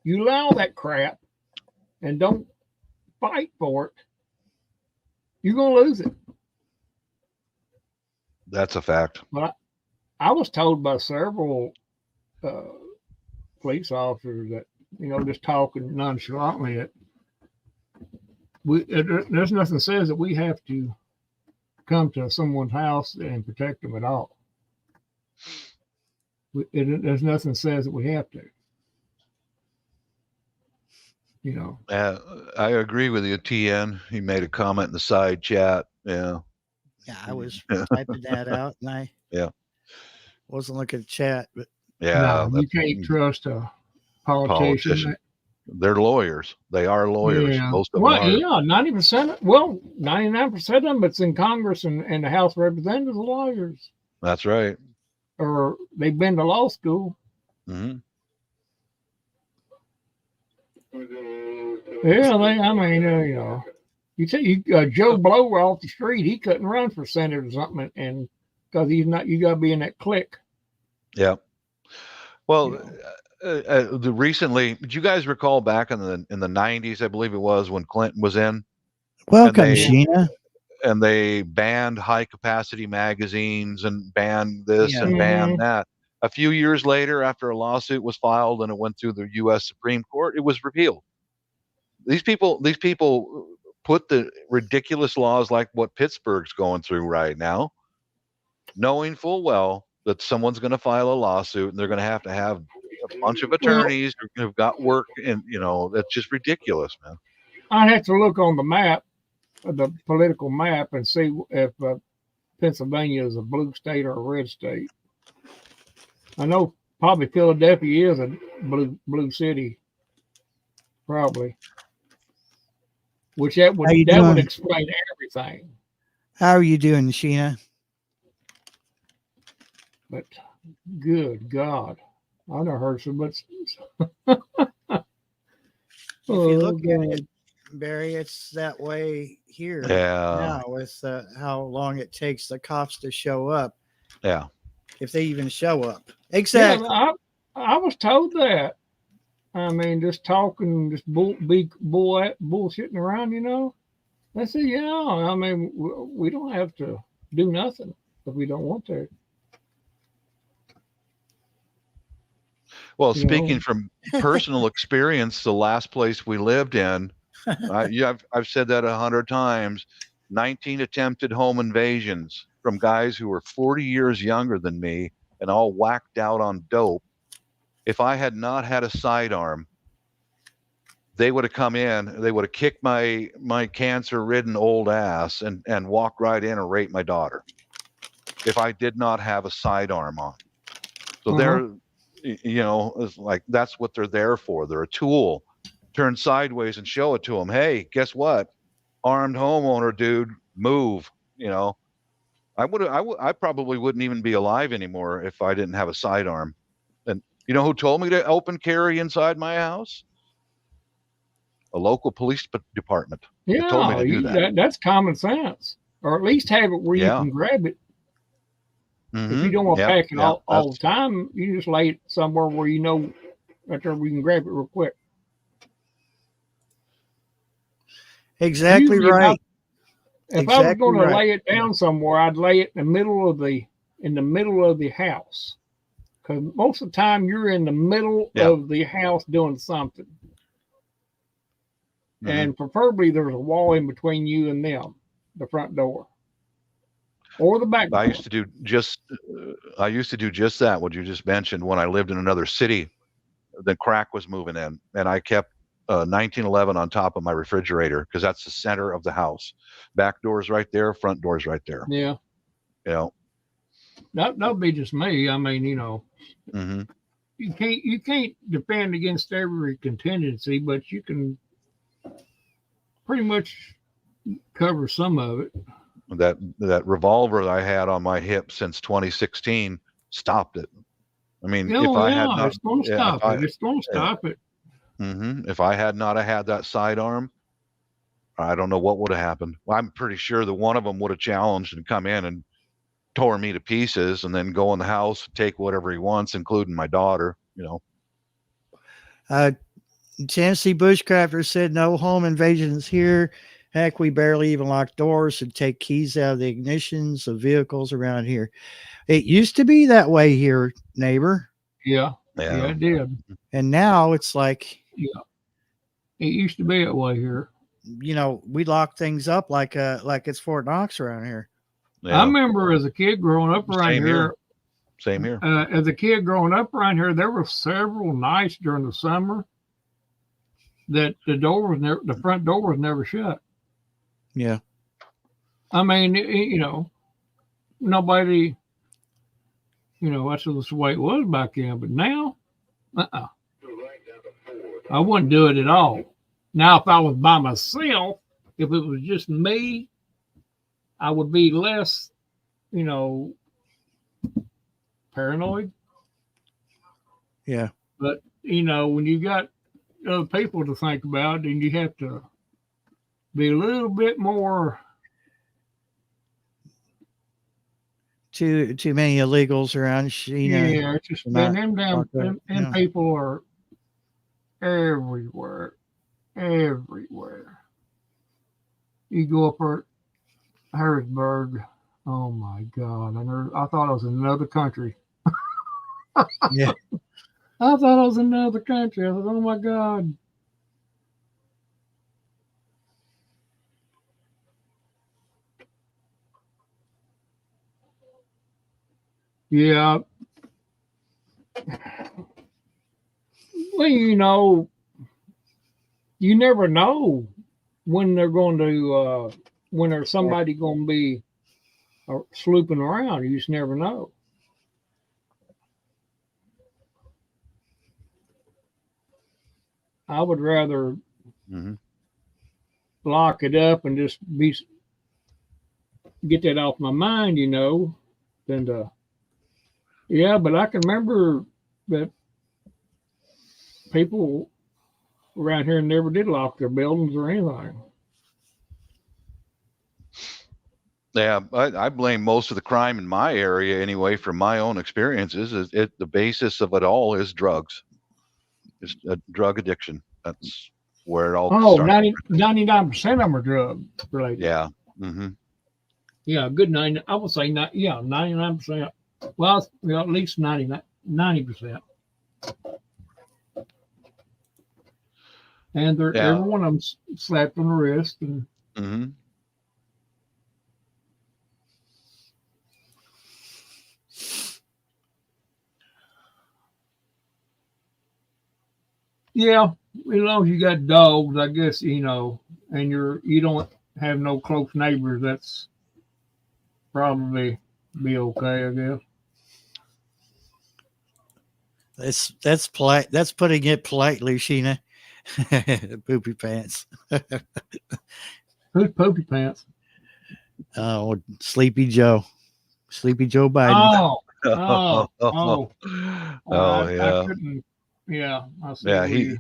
S2: You allow that crap and don't fight for it, you're gonna lose it.
S4: That's a fact.
S2: But I was told by several police officers that, just talking nonchalantly, that there's nothing says that we have to come to someone's house and protect them at all. There's nothing says that we have to.
S4: I agree with you, TN. He made a comment in the side chat. Yeah.
S1: Yeah, I was typing that out, and I wasn't looking at chat, but
S2: you can't trust a politician.
S4: They're lawyers. They are lawyers.
S2: Yeah.
S4: Most of them are.
S2: 90%. Well, 99% of them. It's in Congress and the House of Representatives are lawyers.
S4: That's right.
S2: Or they've been to law school.
S4: Mm-hmm.
S2: Yeah, you take Joe Blow off the street, he couldn't run for Senate or something, and because he's not, you got to be in that clique.
S4: Yeah. Well, recently, did you guys recall back in the 90s, I believe it was, when Clinton was in?
S1: Welcome, Sheena.
S4: And they banned high capacity magazines and banned this and banned that. A few years later, after a lawsuit was filed and it went through the U.S. Supreme Court, it was repealed. These people put the ridiculous laws like what Pittsburgh's going through right now, knowing full well that someone's going to file a lawsuit and they're going to have a bunch of attorneys who've got work, and that's just ridiculous, man.
S2: I'd have to look on the map, the political map, and see if Pennsylvania is a blue state or a red state. I know probably Philadelphia is a blue city, probably. Which that would explain everything.
S1: How are you doing, Sheena?
S2: But good God, I never heard so much.
S1: If you look at it, Barry, it's that way here now with how long it takes the cops to show up.
S4: Yeah.
S1: If they even show up. Exactly.
S2: Yeah, I was told that. I mean, just talking, just bullshitting around, I said, I mean, we don't have to do nothing if we don't want to.
S4: Well, speaking from personal experience, the last place we lived in, I've said that 100 times, 19 attempted home invasions from guys who were 40 years younger than me and all whacked out on dope. If I had not had a sidearm, they would have come in, they would have kicked my cancer-ridden old ass and walked right in and raped my daughter if I did not have a sidearm on. So they're, it's like, that's what they're there for. They're a tool. Turn sideways and show it to them. Hey, guess what? Armed homeowner, dude, move, I probably wouldn't even be alive anymore if I didn't have a sidearm. And you know who told me to open carry inside my house? A local police department. They told me
S2: Yeah,
S4: to do that.
S2: that's common sense, or at least have it where you
S4: Yeah.
S2: can grab it. If you
S4: Mhm.
S2: don't want to
S4: Yep,
S2: pack it
S4: yep,
S2: all the
S4: that's
S2: time, you just lay it somewhere where you know right there we can grab it real quick.
S1: Exactly
S2: Usually,
S1: right.
S2: if I was
S1: Exactly
S2: going to
S1: right.
S2: lay it down somewhere, I'd lay it in the middle of the house, because most of the time you're in the middle
S4: Yeah.
S2: of the house doing something,
S4: Mhm.
S2: and preferably there's a wall in between you and them, the front door or the back
S4: I
S2: door.
S4: used to do just that, what you just mentioned, when I lived in another city. The crack was moving in, and I kept 1911 on top of my refrigerator because that's the center of the house. Back door's right there, front door's right there.
S2: Yeah,
S4: You know.
S2: that'd be just me. I mean,
S4: Hmm.
S2: you can't defend against every contingency, but you can pretty much cover some of it.
S4: That revolver that I had on my hip since 2016 stopped it. I mean, if
S2: Oh
S4: I had
S2: yeah,
S4: not,
S2: it's going to
S4: yeah,
S2: stop it. It's going to stop it.
S4: if I had not have had that sidearm, I don't know what would have happened. Well, I'm pretty sure that one of them would have challenged and come in and tore me to pieces, and then go in the house, take whatever he wants, including my daughter.
S1: Tennessee Bushcrafter said no home invasions here. Heck, we barely even lock doors and take keys out of the ignitions of vehicles around here. It used to be that way here, neighbor.
S2: Yeah,
S4: Yeah.
S2: it did.
S1: And now it's like,
S2: Yeah, it used to be that way here.
S1: we lock things up like it's Fort Knox around here.
S4: Yeah.
S2: I remember as a kid growing up around
S4: Same
S2: here.
S4: here. Same here.
S2: As a kid growing up around here, there were several nights during the summer that the front door was never shut.
S1: Yeah.
S2: I mean, nobody, that's just the way it was back then. But now, I wouldn't do it at all. Now, if I was by myself, if it was just me, I would be less, paranoid.
S1: Yeah.
S2: But, when you got other people to think about, then you have to be a little bit more.
S1: Too many illegals around.
S2: Yeah, it's just
S1: not
S2: them
S1: locked up, yeah.
S2: people are everywhere. You go up at Harrisburg. Oh my God! I thought I was in another country.
S1: Yeah.
S2: I thought I was in another country. I said, "Oh my God!" Yeah. Well, you never know when they're going to when there's somebody going to be slooping around. You just never know. I would rather lock it up and just get that off my mind, than to. Yeah, but I can remember that people around here never did lock their buildings or anything.
S4: Yeah, I blame most of the crime in my area anyway, from my own experiences. The basis of it all is drugs. It's a drug addiction. That's where it all started.
S2: 99% of them are drug related.
S4: Yeah.
S2: Yeah, good 90. I would say 99%. Well, at least 90%. And every one of them slapped on the wrist. And yeah, as long as you got dogs, I guess, and you don't have no close neighbors, that's probably be okay, I guess.
S1: That's polite. That's putting it politely, Sheena. Poopy pants.
S2: Who's Poopy Pants?
S1: Oh, Sleepy Joe. Sleepy Joe Biden.
S2: Oh.
S4: Oh,
S2: I
S4: yeah.
S2: couldn't. Yeah. I see
S4: Yeah,
S2: where you-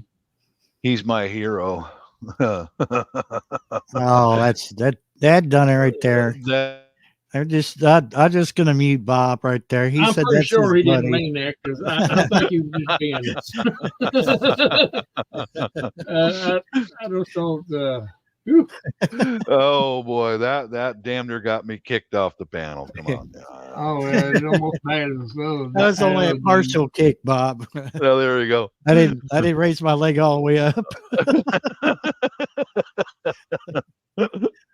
S4: he's my hero.
S1: Oh, that's that done it right there. I'm just gonna mute Bob right there. He
S2: I'm
S1: said
S2: pretty
S1: that's
S2: sure
S1: his
S2: he didn't
S1: buddy.
S2: mean that because I think he was just being. I just don't. Whew.
S4: Oh boy, that damn near got me kicked off the panel. Come on.
S2: Oh, it's almost bad as well.
S1: That was only a partial kick, Bob.
S4: Well, there you go.
S1: I didn't raise my leg all the way up.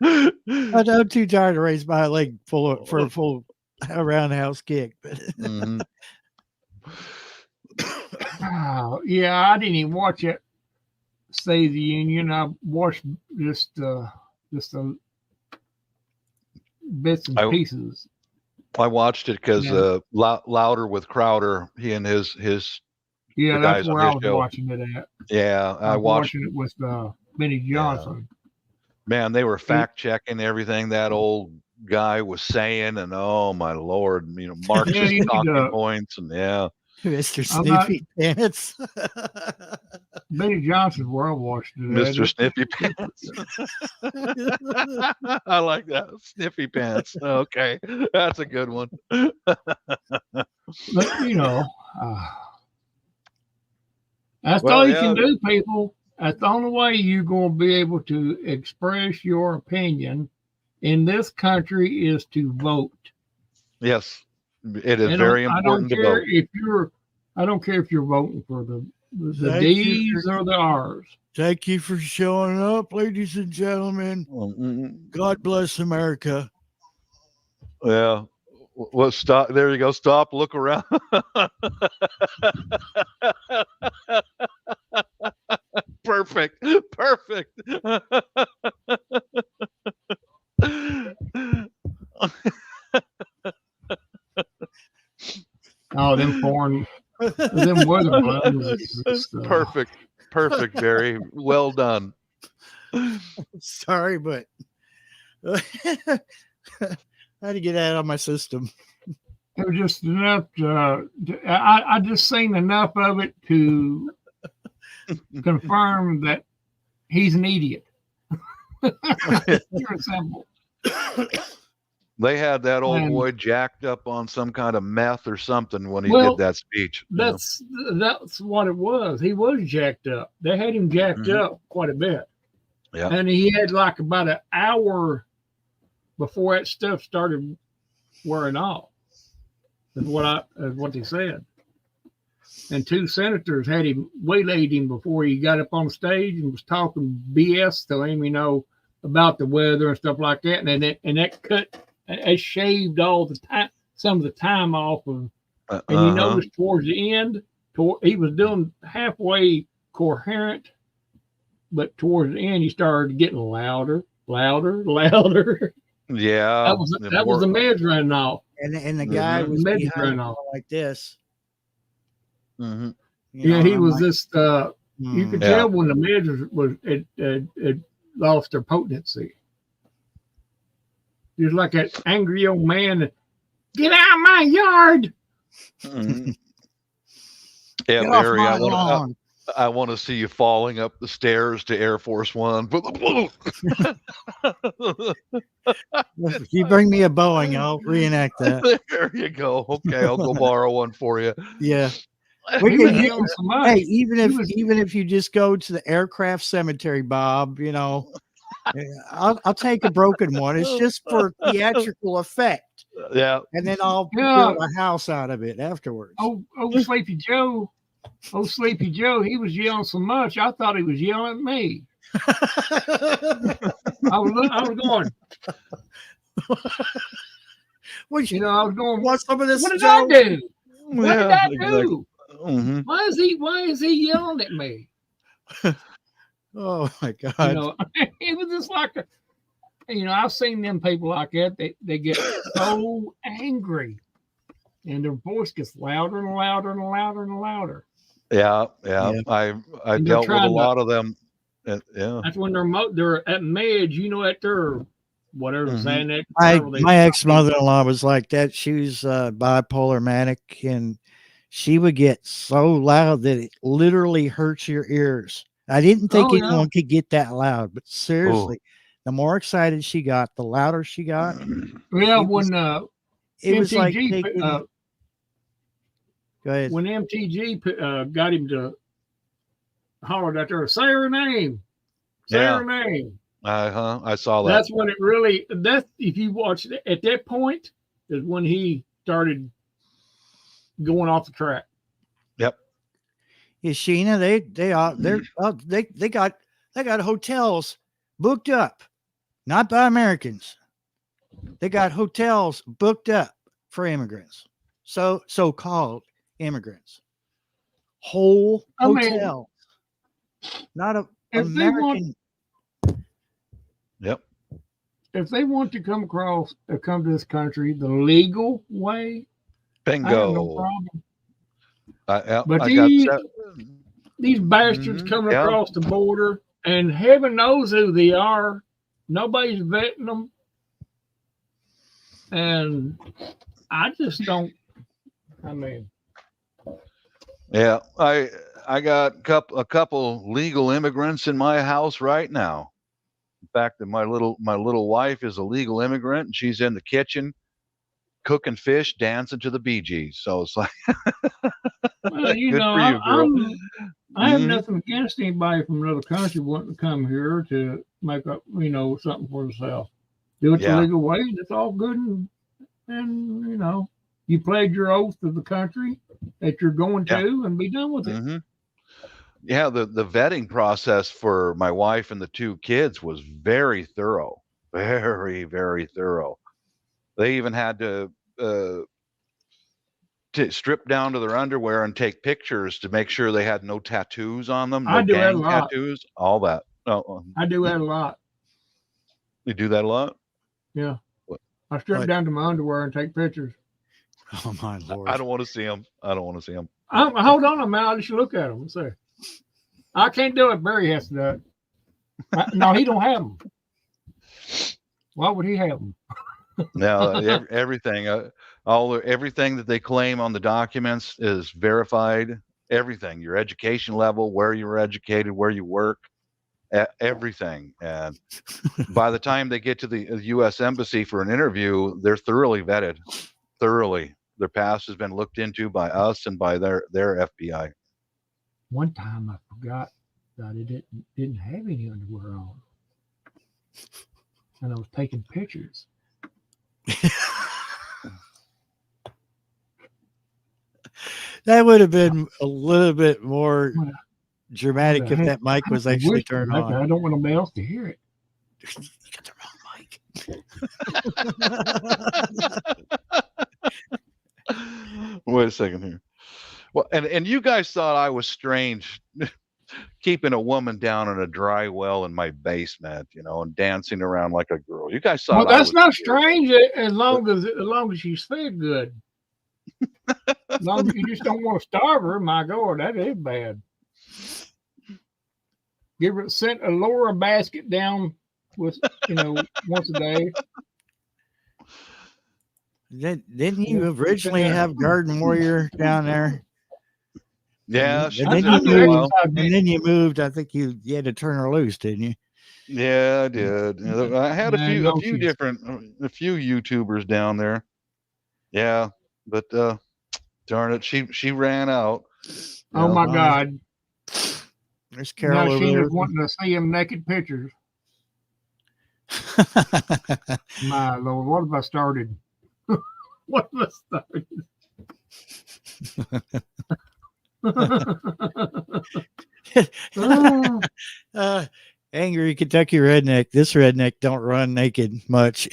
S1: I'm too tired to raise my leg for a full roundhouse kick.
S4: Mhm.
S2: Oh, yeah, I didn't even watch it. State of the Union. I watched just bits and
S4: I-
S2: pieces.
S4: I watched it because
S2: Yeah.
S4: Louder with Crowder, he and his
S2: Yeah,
S4: the
S2: that's
S4: guys on
S2: where I
S4: his
S2: was
S4: show.
S2: watching it at.
S4: yeah,
S2: I
S4: I
S2: was
S4: watched.
S2: watching it with Benny Johnson.
S4: Man, they were fact checking everything that old guy was saying, and oh my lord, Marxist
S2: Yeah, you need
S4: talking
S2: to-
S4: points, and yeah.
S1: Mr.
S2: I'm not-
S1: Snoopy Pants.
S2: Benny Johnson's where I watched it. at.
S4: Mr. Sniffy Pants. I like that. Sniffy Pants. Okay. That's a good one.
S2: But that's
S4: Well,
S2: all you
S4: yeah.
S2: can do, people. That's the only way you're going to be able to express your opinion in this country is to vote.
S4: Yes. It is
S2: And
S4: very important to vote.
S2: I don't care if you're voting for the
S1: Thank you
S2: D's or the R's.
S1: Thank you for showing up, ladies and gentlemen. God bless America.
S4: Yeah. Well, stop. There you go. Stop. Look around. Perfect. Perfect.
S2: Oh, them foreign, them weather balloons.
S4: Perfect. Perfect, Barry. Well done.
S1: Sorry, but I had to get that out of my system.
S2: It was just enough. I just seen enough of it to confirm that he's an idiot. Pure and simple.
S4: They had that old
S2: And-
S4: boy jacked up on some kind of meth or something when he
S2: Well,
S4: did that speech. you know.
S2: That's what it was. He was jacked up. They had him jacked
S4: Mhm.
S2: up quite a bit.
S4: Yeah.
S2: And he had like about an hour before that stuff started wearing off. Is what they said. And two senators had him waylaid him before he got up on stage and was talking BS to him, about the weather and stuff like that. And it shaved all the time, some of the time off of. And you
S4: Uh-huh.
S2: notice towards the end, he was doing halfway coherent, but towards the end, he started getting louder.
S4: Yeah.
S2: That was the meds running off.
S1: And the guy
S4: Mhm.
S1: was
S2: Meds
S1: behind
S2: ran
S1: him
S2: off.
S1: like this.
S4: Mhm.
S1: You
S2: Yeah,
S1: know,
S2: he
S1: I'm
S2: was
S1: like,
S2: just. You could
S4: Yeah.
S2: tell when the meds it lost their potency. Just like that angry old man. Get out of my yard!
S4: Mhm. Yeah,
S1: "Get off
S4: Barry,
S1: my lawn."
S4: I want to see you falling up the stairs to Air Force One.
S1: If you bring me a Boeing, I'll reenact that.
S4: There you go. Okay, I'll go borrow one for you.
S1: Yeah.
S2: He
S1: We
S2: was
S1: can-
S2: yelling so much.
S1: Hey, even
S2: He was-
S1: if you just go to the aircraft cemetery, Bob, I'll take a broken one. It's just for theatrical effect,
S4: Yeah.
S1: and then I'll
S2: Yeah.
S1: build a house out of it afterwards.
S2: Oh, Sleepy Joe. Oh, Sleepy Joe. He was yelling so much, I thought he was yelling at me. I was going,
S1: What you
S2: I was going,
S1: want some of this?
S2: what did
S1: Joe?
S2: I do? What did
S4: Yeah,
S2: I
S4: exactly.
S2: do?
S4: Mhm.
S2: Why is he yelling at me?
S1: Oh my God!
S2: It was just like I've seen them people like that. They get so angry, and their voice gets louder and louder and louder and louder.
S4: Yeah.
S1: Yeah.
S4: I
S2: And they're
S4: dealt with a
S2: trying to-
S4: lot of them. Yeah.
S2: That's when they're at meds. At their whatever
S4: Mhm.
S2: Xanax.
S1: My
S2: whatever they-
S1: my ex mother-in-law was like that. She was bipolar manic, and she would get so loud that it literally hurts your ears. I didn't think
S2: Oh, yeah.
S1: anyone could get that loud, but
S4: Oh.
S1: seriously, the more excited she got, the louder she got.
S2: Yeah,
S1: It was-
S2: when
S1: It was like
S2: MTG
S1: taking.
S2: uh,
S1: Go ahead.
S2: when MTG got him to holler out there, say her name, say
S4: Yeah.
S2: her name.
S4: I saw that.
S2: That's when it really. That's if you watch it, at that point is when he started going off the track.
S1: Yeah, Sheena, they got hotels booked up, not by Americans. They got hotels booked up for immigrants, so-called immigrants. Whole
S2: I mean,
S1: hotel, not a
S2: if they want-
S1: American.
S4: Yep.
S2: If they want to come to this country the legal way, I have no
S4: Bingo.
S2: problem.
S4: I
S2: But
S4: got
S2: these-
S4: that.
S2: These bastards
S4: Mhm,
S2: coming
S4: yeah.
S2: across the border, and heaven knows who they are. Nobody's vetting them, and I just don't. I mean,
S4: Yeah, I got a couple legal immigrants in my house right now. In fact, my little wife is a legal immigrant, and she's in the kitchen cooking fish, dancing to the Bee Gees. So it's like,
S2: well, you
S4: good
S2: know,
S4: for you, girl.
S2: I have
S4: Mhm.
S2: nothing against anybody from another country wanting to come here to make up, something for themselves. Do it
S4: Yeah.
S2: the legal way, and it's all good. And you pledge your oath to the country that you're going
S4: Yeah.
S2: to, and be done with it.
S4: Mhm. Yeah, the vetting process for my wife and the two kids was very thorough, very, very thorough. They even had to strip down to their underwear and take pictures to make sure they had no tattoos on them,
S2: I
S4: no
S2: do that a
S4: gang
S2: lot.
S4: tattoos, all that. Oh,
S2: I do that a lot.
S4: you do that a lot?
S2: Yeah.
S4: What?
S2: I strip
S1: What?
S2: down to my underwear and take pictures.
S1: Oh my lord!
S4: I don't want to see them. I don't want to see them.
S2: Hold on a minute. I'll just look at them and say, I can't do it. Barry has to do it. No, he don't have them. Why would he have them?
S4: Now everything, everything that they claim on the documents is verified. Everything, your education level, where you were educated, where you work, everything. And by the time they get to the U.S. Embassy for an interview, they're thoroughly vetted. Thoroughly, their past has been looked into by us and by their FBI.
S2: One time I forgot that I didn't have any underwear on, and I was taking pictures.
S1: That would have been a little bit more dramatic
S2: What
S1: if
S2: the
S1: that mic was actually turned on.
S2: I don't want nobody else to hear it.
S1: You got the wrong mic.
S4: Wait a second here. Well, and you guys thought I was strange keeping a woman down in a dry well in my basement, and dancing around like a girl. You guys thought
S2: Well,
S4: I
S2: that's
S4: was
S2: not
S4: weird.
S2: strange as long as she's fed good. As long as you just don't want to starve her, my God, that is bad. Lower a basket down with once a day.
S1: Didn't you originally have Garden Warrior down there?
S4: Yeah,
S1: And
S4: she
S1: then
S4: did
S1: you
S4: it for a
S1: moved-
S4: while.
S1: And then you moved. I think you had to turn her loose, didn't you?
S4: Yeah, I did. I had a
S2: Man,
S4: few
S2: no,
S4: different, a few YouTubers down there. Yeah, but darn it, she ran out.
S2: Oh my
S1: Well,
S2: God!
S1: There's
S2: Now
S1: Carol over
S2: Sheena's wanting to see him naked pictures.
S1: there.
S2: My Lord, what have I started? What have I started?
S1: Angry Kentucky redneck. This redneck don't run naked much.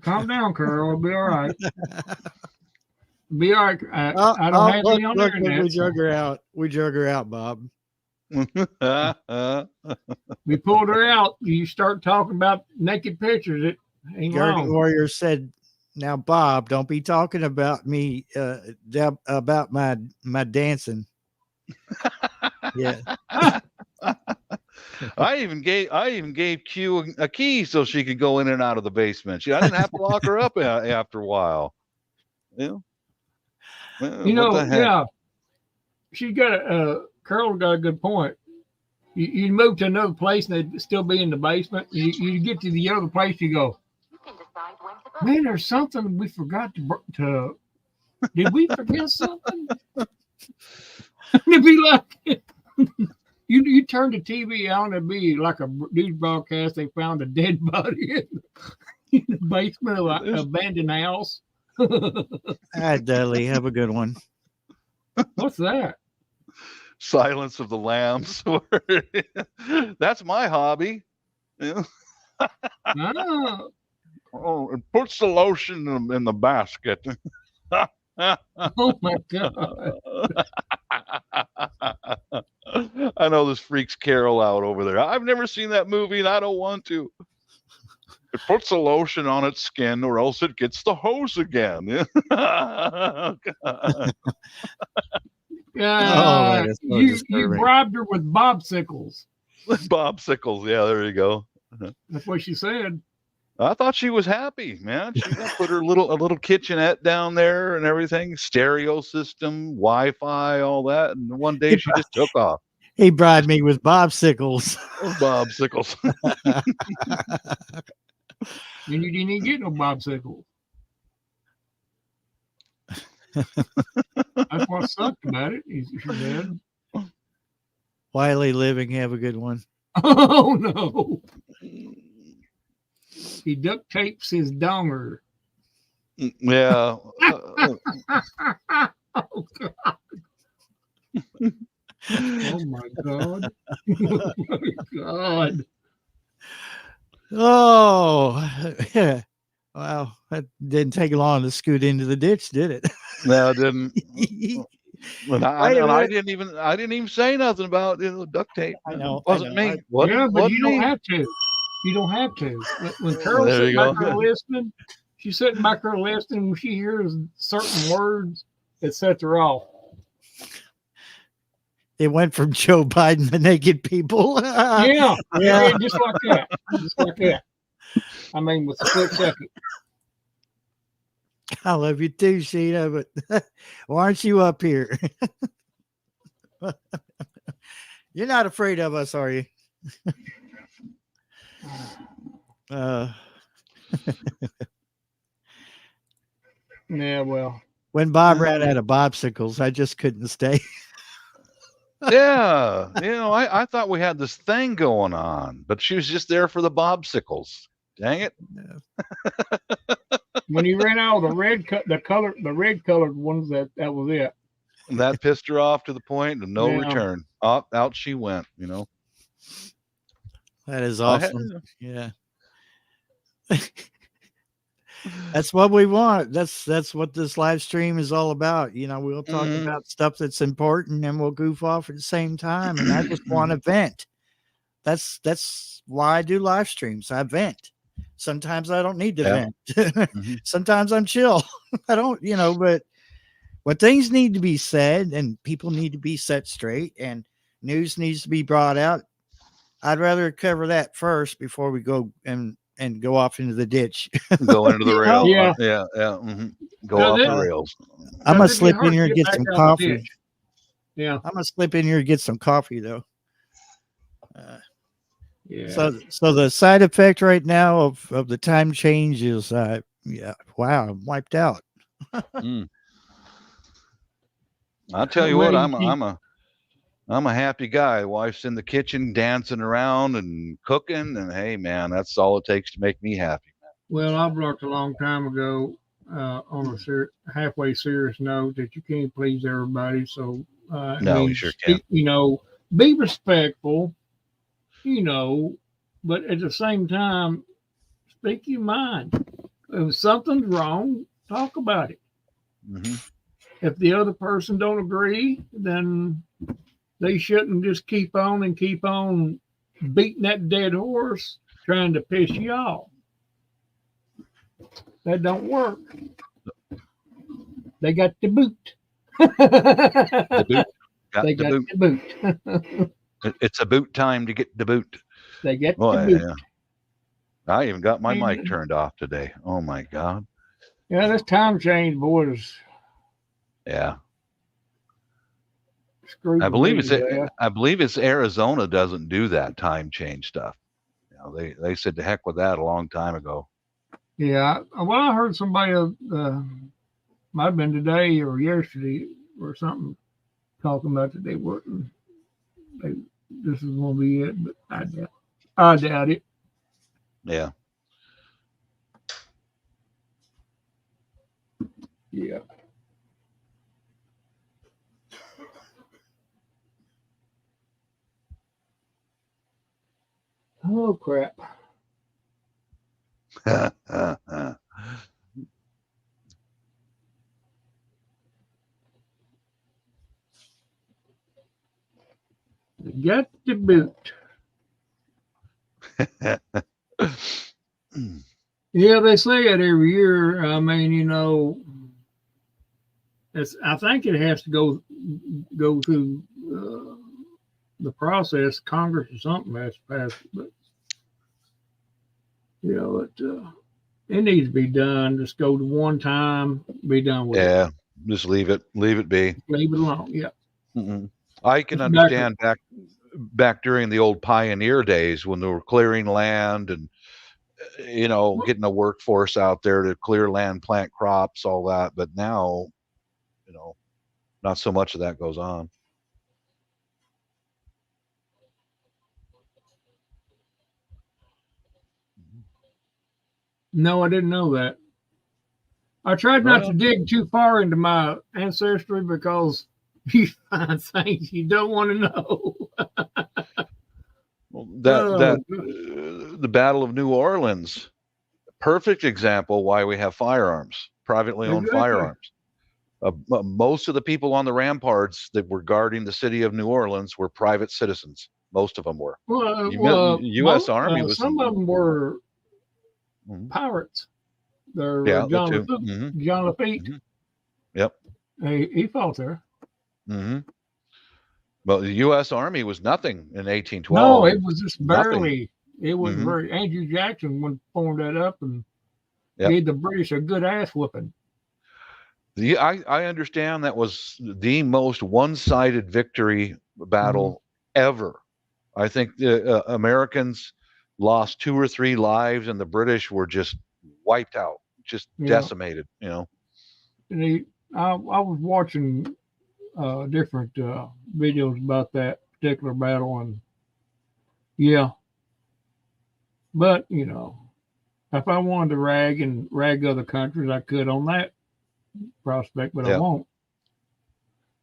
S2: Calm down, Carl. It'll be all right. Be all right. I don't
S1: Oh,
S2: have
S1: look,
S2: any on
S1: look,
S2: the
S1: look,
S2: internet.
S1: we drug her out. We drug her out, Bob.
S2: We pulled her out. You start talking about naked pictures. It ain't
S1: Garden
S2: wrong.
S1: Warrior said, "Now, Bob, don't be talking about me about my dancing." Yeah.
S4: I even gave Q a key so she could go in and out of the basement. I didn't have to lock her up after a while. Yeah. Well,
S2: You
S4: what
S2: know,
S4: the heck?
S2: yeah. She got Carol got a good point. You move to another place and they'd still be in the basement. You get to the other place, you go, man, there's something we forgot to did we forget something? It'd be like you turn the TV on, it'd be like a news broadcast. They found a dead body in the basement of an abandoned house.
S1: All right, Dudley, have a good one.
S2: What's that?
S4: Silence of the Lambs. That's my hobby. Yeah.
S2: Oh,
S4: Oh, and puts the lotion in the basket.
S2: oh my God.
S4: I know this freaks Carol out over there. I've never seen that movie and I don't want to. It puts the lotion on its skin or else it gets the hose again.
S1: that is so
S2: you
S1: disturbing.
S2: bribed her with bobsicles.
S4: Bobsicles. Yeah, there you go.
S2: That's what she said.
S4: I thought she was happy, man. She put her a little kitchenette down there and everything, stereo system, Wi-Fi, all that. And one day she just took off.
S1: He bribed me with bobsicles.
S4: Bobsicles.
S2: And you didn't even get no bobsicle. That's what sucked about it. She said,
S1: Wiley Living, have a good one.
S2: oh no. He duct tapes his donger.
S4: Yeah.
S2: Oh God. Oh my God. Oh my God.
S1: Oh, yeah. Wow. That didn't take long to scoot into the ditch, did it?
S4: No, it didn't. And I
S1: Wait a
S4: didn't even say nothing about duct tape.
S1: I know,
S4: It wasn't
S1: I know.
S4: me. Wasn't,
S2: Yeah, but
S4: wasn't
S2: you don't
S4: me.
S2: have to. You don't have to. When Carol's
S4: There
S2: sitting
S4: you
S2: back
S4: go.
S2: there listening, she's sitting back there listening. When she hears certain words, it sets her off.
S1: It went from Joe Biden to naked people.
S2: Yeah,
S1: Yeah.
S2: just like that. Just like that. I mean, with a split second.
S1: I love you too, Sheena, but why aren't you up here? You're not afraid of us, are you?
S2: Yeah, well.
S1: When Bob ran out of bobsicles, I just couldn't stay.
S4: Yeah. I thought we had this thing going on, but she was just there for the bobsicles. Dang it.
S2: When you ran out of the red colored ones, that was it.
S4: That pissed her off to the point of no
S2: Yeah.
S4: return. Out she went,
S1: That is
S4: I had-
S1: awesome. Yeah. That's what we want. That's what this live stream is all about. We'll talk
S4: Mhm.
S1: about stuff that's important and we'll goof off at the same time. And I just want to vent. That's why I do live streams. I vent. Sometimes I don't need to
S4: Yeah.
S1: vent.
S4: Mhm.
S1: Sometimes I'm chill. I don't, but when things need to be said and people need to be set straight and news needs to be brought out, I'd rather cover that first before we go and go off into the ditch.
S4: Go into the rail.
S2: Yeah.
S4: Yeah. Mhm. Go
S2: Now
S4: off
S2: this-
S4: the rails.
S1: I'm gonna
S2: It'd be
S1: slip
S2: hard
S1: in
S2: to
S1: here and get
S2: back
S1: some
S2: out the
S1: coffee.
S2: ditch. Yeah.
S1: I'm gonna slip in here and get some coffee though.
S2: Yeah.
S1: So the side effect right now of the time change is wow, I'm wiped out.
S4: I'll tell you what,
S2: Well,
S4: I'm a happy guy. Wife's in the kitchen dancing around and cooking, and hey man, that's all it takes to make me happy.
S2: Well, I blocked a long time ago on a halfway serious note that you can't please everybody. So,
S4: No, you sure can't.
S2: Be respectful, but at the same time, speak your mind. If something's wrong, talk about it.
S4: Mm-hmm.
S2: If the other person don't agree, then they shouldn't just keep on beating that dead horse trying to piss you off. That don't work. They got the boot.
S4: The boot. Got
S2: They
S4: the
S2: got
S4: boot.
S2: the boot.
S4: It's a boot time to get the boot.
S2: They get the
S4: Boy,
S2: boot.
S4: yeah. I even got my mic
S2: And,
S4: turned off today. Oh my God.
S2: yeah, this time change, boy, is
S4: Yeah.
S2: screwed
S4: I
S2: with
S4: believe
S2: me today.
S4: I believe it's Arizona doesn't do that time change stuff. You know, they said to heck with that a long time ago.
S2: Yeah, well, I heard somebody might have been today or yesterday or something talking about that they wouldn't. This is going to be it, but I doubt it.
S4: Yeah.
S2: Yeah. Oh crap! They got the boot. Yeah, they say it every year. I mean, it's. I think it has to go through the process. Congress or something has to pass it, but it needs to be done. Just go to one time, be done with it.
S4: Yeah. Just leave it be.
S2: Leave it alone. Yeah.
S4: Mm-mm. I can
S2: It's
S4: understand back during the old pioneer days when they were clearing land and getting a workforce out there to clear land, plant crops, all that. But now, not so much of that goes on.
S2: No, I didn't know that. I tried not to dig too far into my ancestry because you find things you don't want to know.
S4: Well, the Battle of New Orleans, perfect example why we have firearms, privately owned firearms. Most of the people on the ramparts that were guarding the city of New Orleans were private citizens. Most of them were. U.S. Army was.
S2: Some of them were pirates. They're John Lafitte.
S4: Mm-hmm.
S2: John Lafitte.
S4: Mm-hmm. Yep.
S2: He fought there.
S4: Mm-hmm. But the U.S. Army was nothing in 1812.
S2: No, it was just barely.
S4: Nothing.
S2: It was very. Andrew Jackson formed that up and gave the British a good ass whooping.
S4: I understand that was the most one-sided victory battle ever. I think the Americans lost 2 or 3 lives, and the British were just wiped out, just decimated. And
S2: I was watching different videos about that particular battle, and but if I wanted to rag other countries, I could on that prospect, but I won't.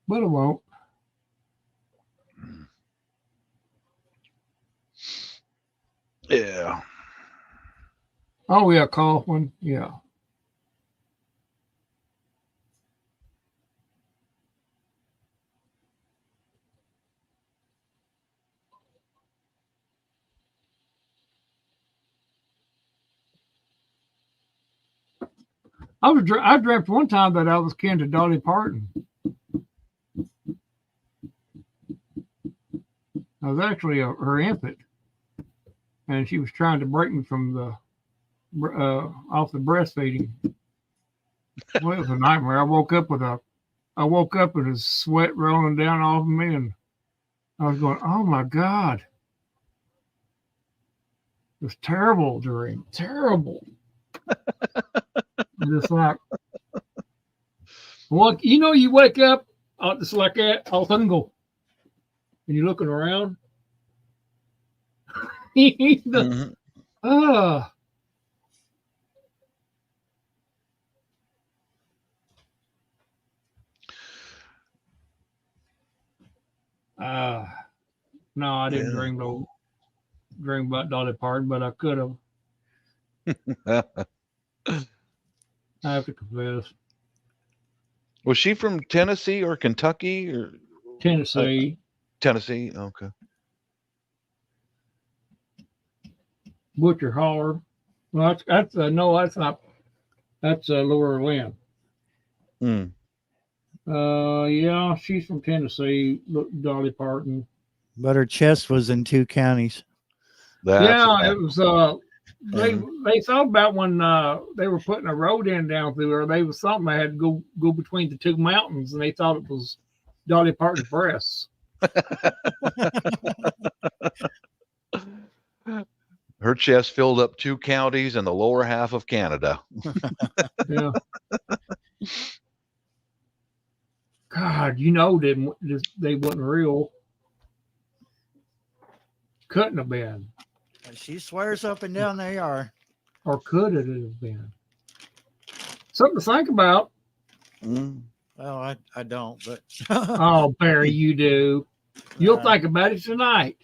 S2: But I won't.
S4: Yeah.
S2: Oh yeah, Kaufman. Yeah. I dreamt one time that I was kin to Dolly Parton. I was actually her infant, and she was trying to break me from the off the breastfeeding. Well, it was a nightmare. I woke up with a sweat rolling down off of me, and I was going, "Oh my God!" It was terrible dream, terrible. Just like, well, you wake up just like that, all single, and you're looking around. No, I didn't dream about Dolly Parton, but I could have. I have to confess.
S4: Was she from Tennessee or Kentucky or
S2: Tennessee?
S4: Tennessee. Okay.
S2: Butcher Holler. Well, that's not. That's Laura Lynn. Yeah, she's from Tennessee. Look, Dolly Parton.
S1: But her chest was in 2 counties.
S2: Yeah, it was. They thought about when they were putting a road in down through there. They was something that had to go between the 2 mountains, and they thought it was Dolly Parton's breasts.
S4: Her chest filled up 2 counties and the lower half of Canada.
S2: Yeah. God, you know, they wasn't real. Couldn't have been,
S1: She swears up and down they are.
S2: or could it have been? Something to think about.
S4: Mm.
S1: Well, I don't, but
S2: Oh, Barry, you do. You'll
S1: Uh,
S2: think about it tonight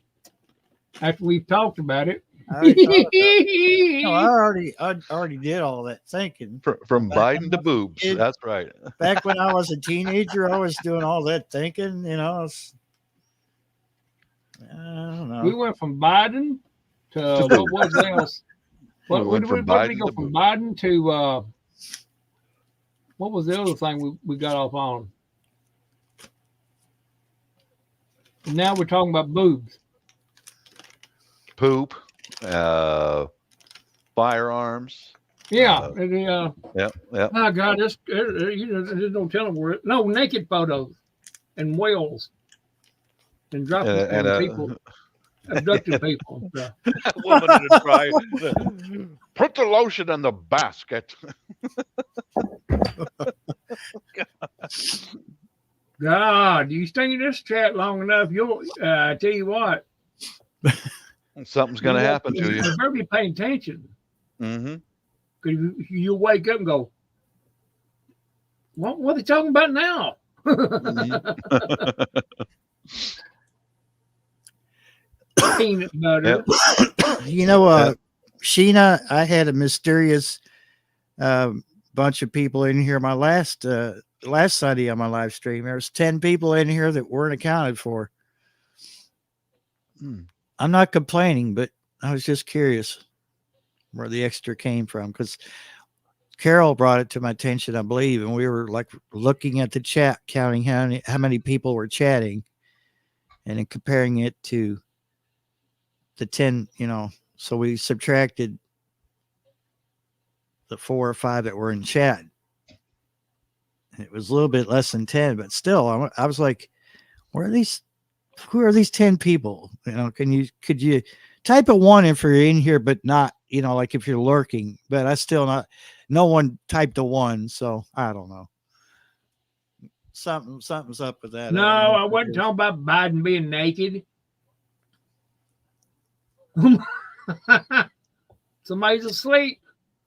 S2: after we've talked about it.
S1: I already thought about it. No, I already did all that thinking.
S4: From
S1: Back
S4: Biden to boobs.
S1: kid.
S4: That's right.
S1: Back when I was a teenager, I was doing all that thinking, you know. I don't know.
S2: We went from Biden to what was else?
S4: We
S2: What
S4: went
S2: did
S4: from
S2: what did we
S4: Biden
S2: go
S4: to
S2: from
S4: boobs.
S2: Biden to what was the other thing we got off on? And now we're talking about boobs.
S4: Poop. Firearms.
S2: Yeah.
S4: Yep. Yep.
S2: Oh God, this there's no telling where. No, naked photos and whales and dropping
S4: And
S2: people, abducting people. And stuff.
S4: woman in a dry. Put the lotion in the basket.
S2: God, you stay in this chat long enough, you'll tell you what.
S4: Something's going to happen to you.
S2: You better be paying attention.
S4: Mm-hmm.
S2: Because you'll wake up and go, what are they talking about now? Peanut butter.
S1: You know, Sheena, I had a mysterious bunch of people in here. My last Sunday on my live stream, there was 10 people in here that weren't accounted for. I'm not complaining, but I was just curious where the extra came from, because Carol brought it to my attention, I believe, and we were like looking at the chat, counting how many people were chatting, and then comparing it to the 10, you know. So we subtracted the 4 or 5 that were in chat. It was a little bit less than 10, but still, I was like, who are these 10 people? You know, could you type a 1 if you're in here, but not, you know, like if you're lurking, but no one typed a 1. So I don't know. Something's up with that.
S2: No, I wasn't talking about Biden being naked. Somebody's asleep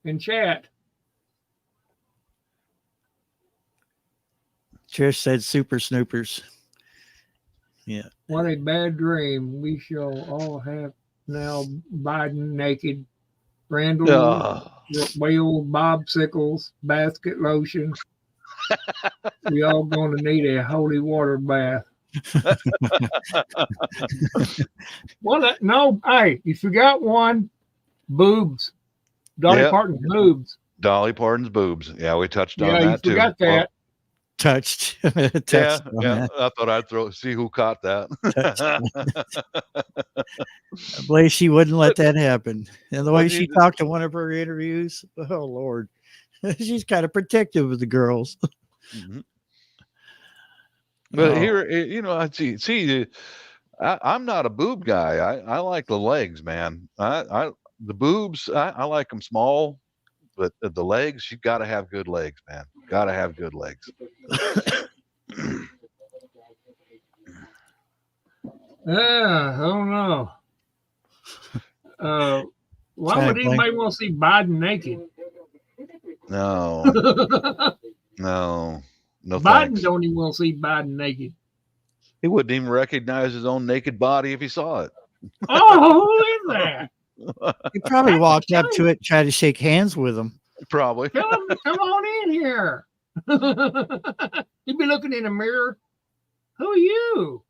S2: in chat.
S1: Trish said super snoopers. Yeah.
S2: What a bad dream. We shall all have now Biden naked. Randall, whale, bobsicles, basket lotion. We all going to need a holy water bath. No, hey, you forgot one. Boobs. Dolly Parton's boobs.
S4: Dolly Parton's boobs. Yeah, we touched on that
S2: you
S4: too.
S2: Forgot that.
S1: Touched.
S4: Yeah. I thought I'd see who caught that.
S1: I believe she wouldn't let that happen. And the way she talked to one of her interviews, oh Lord, she's kind of protective of the girls.
S4: Mm-hmm. But here, you know, I see. I'm not a boob guy. I like the legs, man. The boobs, I like them small, but the legs, you got to have good legs, man. Got to have good legs.
S2: I don't know. Why would anybody want to see Biden naked?
S4: No. No.
S2: Biden
S4: Thanks.
S2: don't even want to see Biden naked.
S4: He wouldn't even recognize his own naked body if he saw it.
S2: Oh, who is that?
S1: He probably walked up to it and tried to shake hands with him.
S4: Probably.
S2: Tell him to come on in here. He'd be looking in the mirror. Who are you?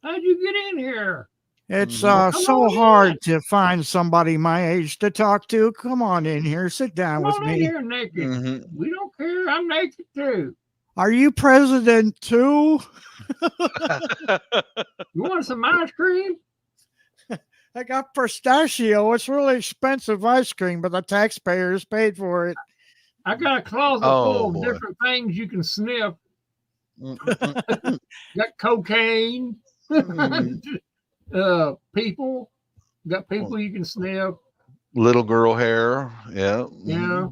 S2: How'd you get in here?
S1: It's so hard to find somebody my age to talk to. Come on in here. Sit down
S2: Come
S1: with
S2: on
S1: me.
S2: in here naked.
S4: Mm-hmm.
S2: We don't care. I'm naked too.
S1: Are you president too?
S2: You want some ice cream?
S1: I got pistachio. It's really expensive ice cream, but the taxpayers paid for it.
S2: I got a closet
S4: Oh,
S2: full of
S4: boy.
S2: different things you can sniff.
S4: Mm.
S2: Got cocaine. People. Got people you can sniff.
S4: Little girl hair. Yeah.
S2: Yeah.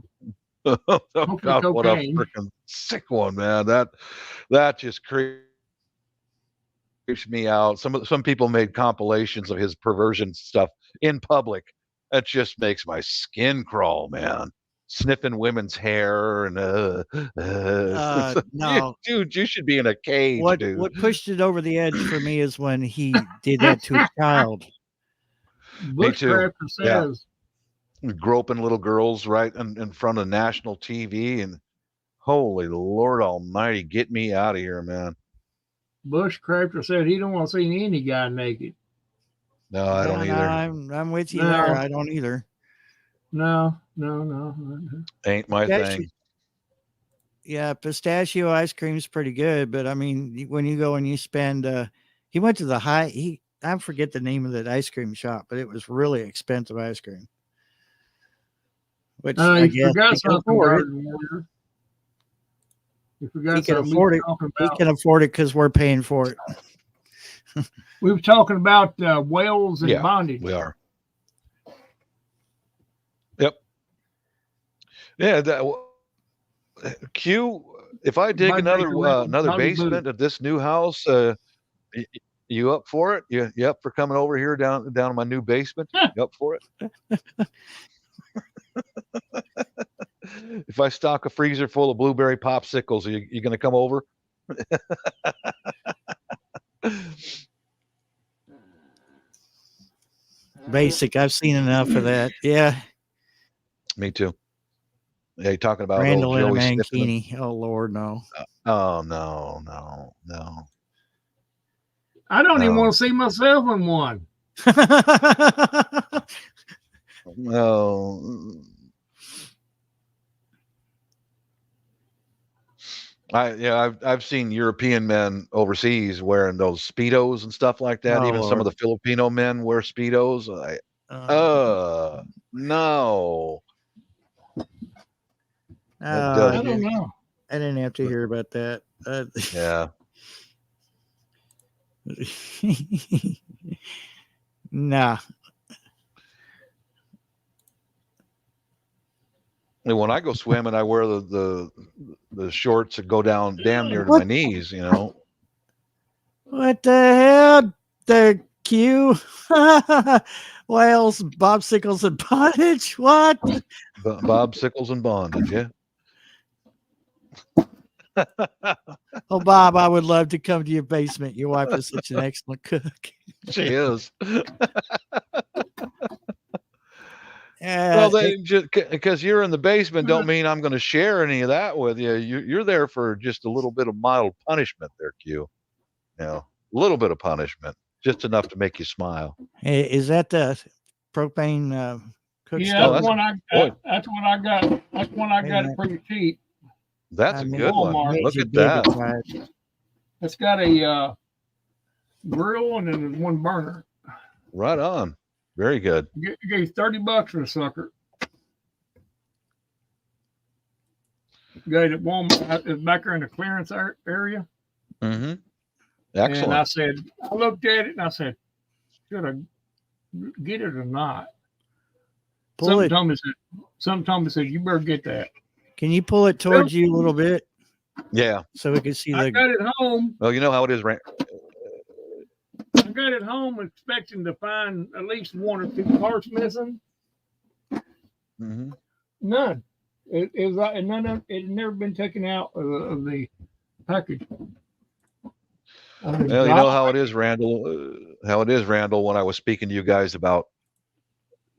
S4: Oh, God, what a
S2: cocaine.
S4: freaking sick one, man. That just creeps me out. Some people made compilations of his perversion stuff in public. That just makes my skin crawl, man. Sniffing women's hair and
S1: No.
S4: dude, you should be in a cage, dude.
S1: What pushed it over the edge for me is when he did that to a child.
S2: Bushcraft
S4: Yeah.
S2: says
S4: Groping little girls right in front of national TV, and holy Lord Almighty, get me out of here, man.
S2: Bushcrafter said he don't want to see any guy naked.
S4: No, I don't
S1: Yeah,
S4: either.
S1: I'm with you
S2: No.
S1: there. I don't either.
S2: No.
S4: Ain't my
S1: Pistachio-
S4: thing.
S1: Yeah, pistachio ice cream is pretty good, but I mean, when you go and you spend, he went to the I forget the name of that ice cream shop, but it was really expensive ice cream. Which I
S2: You
S1: guess
S2: forgot
S1: he can
S2: something,
S1: afford it.
S2: Garden Warrior. You forgot
S1: He can
S2: something.
S1: afford
S2: we
S1: it.
S2: were talking
S1: He
S2: about.
S1: can afford it because we're paying for it.
S2: We were talking about whales and
S4: Yeah,
S2: bondage.
S4: We are. Yep. Yeah. Q. If I dig another basement of this new house, you up for it? You up for coming over here down in my new basement? You up for it? If I stock a freezer full of blueberry popsicles, are you going to come over?
S1: Basic. I've seen enough of that. Yeah.
S4: Me too. Yeah, you talking about
S1: Randall
S4: old
S1: and a
S4: Joey sniffing them?
S1: mankini. Oh Lord, no.
S4: Oh no.
S2: I don't even
S4: No.
S2: want to see myself in one.
S4: No. I've seen European men overseas wearing those Speedos and stuff like that.
S1: Oh,
S4: Even some of
S1: Lord.
S4: the Filipino men wear Speedos. No. does
S2: I don't know.
S1: I didn't have to hear about that.
S4: Yeah.
S1: Nah.
S4: And when I go swimming, I wear the shorts that go down damn near to my knees, you know.
S1: What the hell? The Q? Whales, bobsicles, and bondage? What?
S4: Bob Sickles and bondage, yeah.
S1: Oh, Bob, I would love to come to your basement. Your wife is such an excellent cook.
S4: She is.
S1: Yeah,
S4: Well, because you're in the basement, don't mean I'm going to share any of that with you. You're there for just a little bit of mild punishment, there, Q. You know, a little bit of punishment, just enough to make you smile.
S1: hey, is that the propane cook
S2: Yeah,
S1: stove?
S2: that's
S4: that's
S2: one I
S4: good.
S2: got. That's one I got. That's one I got
S1: Amen.
S2: it pretty cheap.
S4: That's
S1: I
S4: a
S1: mean,
S4: good one.
S2: Walmart.
S4: Look
S1: Major
S4: at that.
S1: David tried.
S2: It's got a grill and then there's one burner.
S4: Right on. Very good.
S2: You gave $30 for the sucker. Got it at Walmart. It's back there in the clearance area.
S4: Mm-hmm.
S2: And I
S4: Excellent.
S2: said, I looked at it and I said, should I get it or not?
S1: Pull
S2: Something
S1: it.
S2: told me, said, you better get that.
S1: Can you pull it towards you a little bit
S4: Yeah.
S1: so we can see
S2: I
S1: the?
S2: got it home.
S4: Well, you know how it is, right?
S2: I got it home expecting to find at least one or two parts missing.
S4: Mm-hmm.
S2: None. None of it had never been taken out of the package.
S4: Well, you know how it is, Randall. When I was speaking to you guys about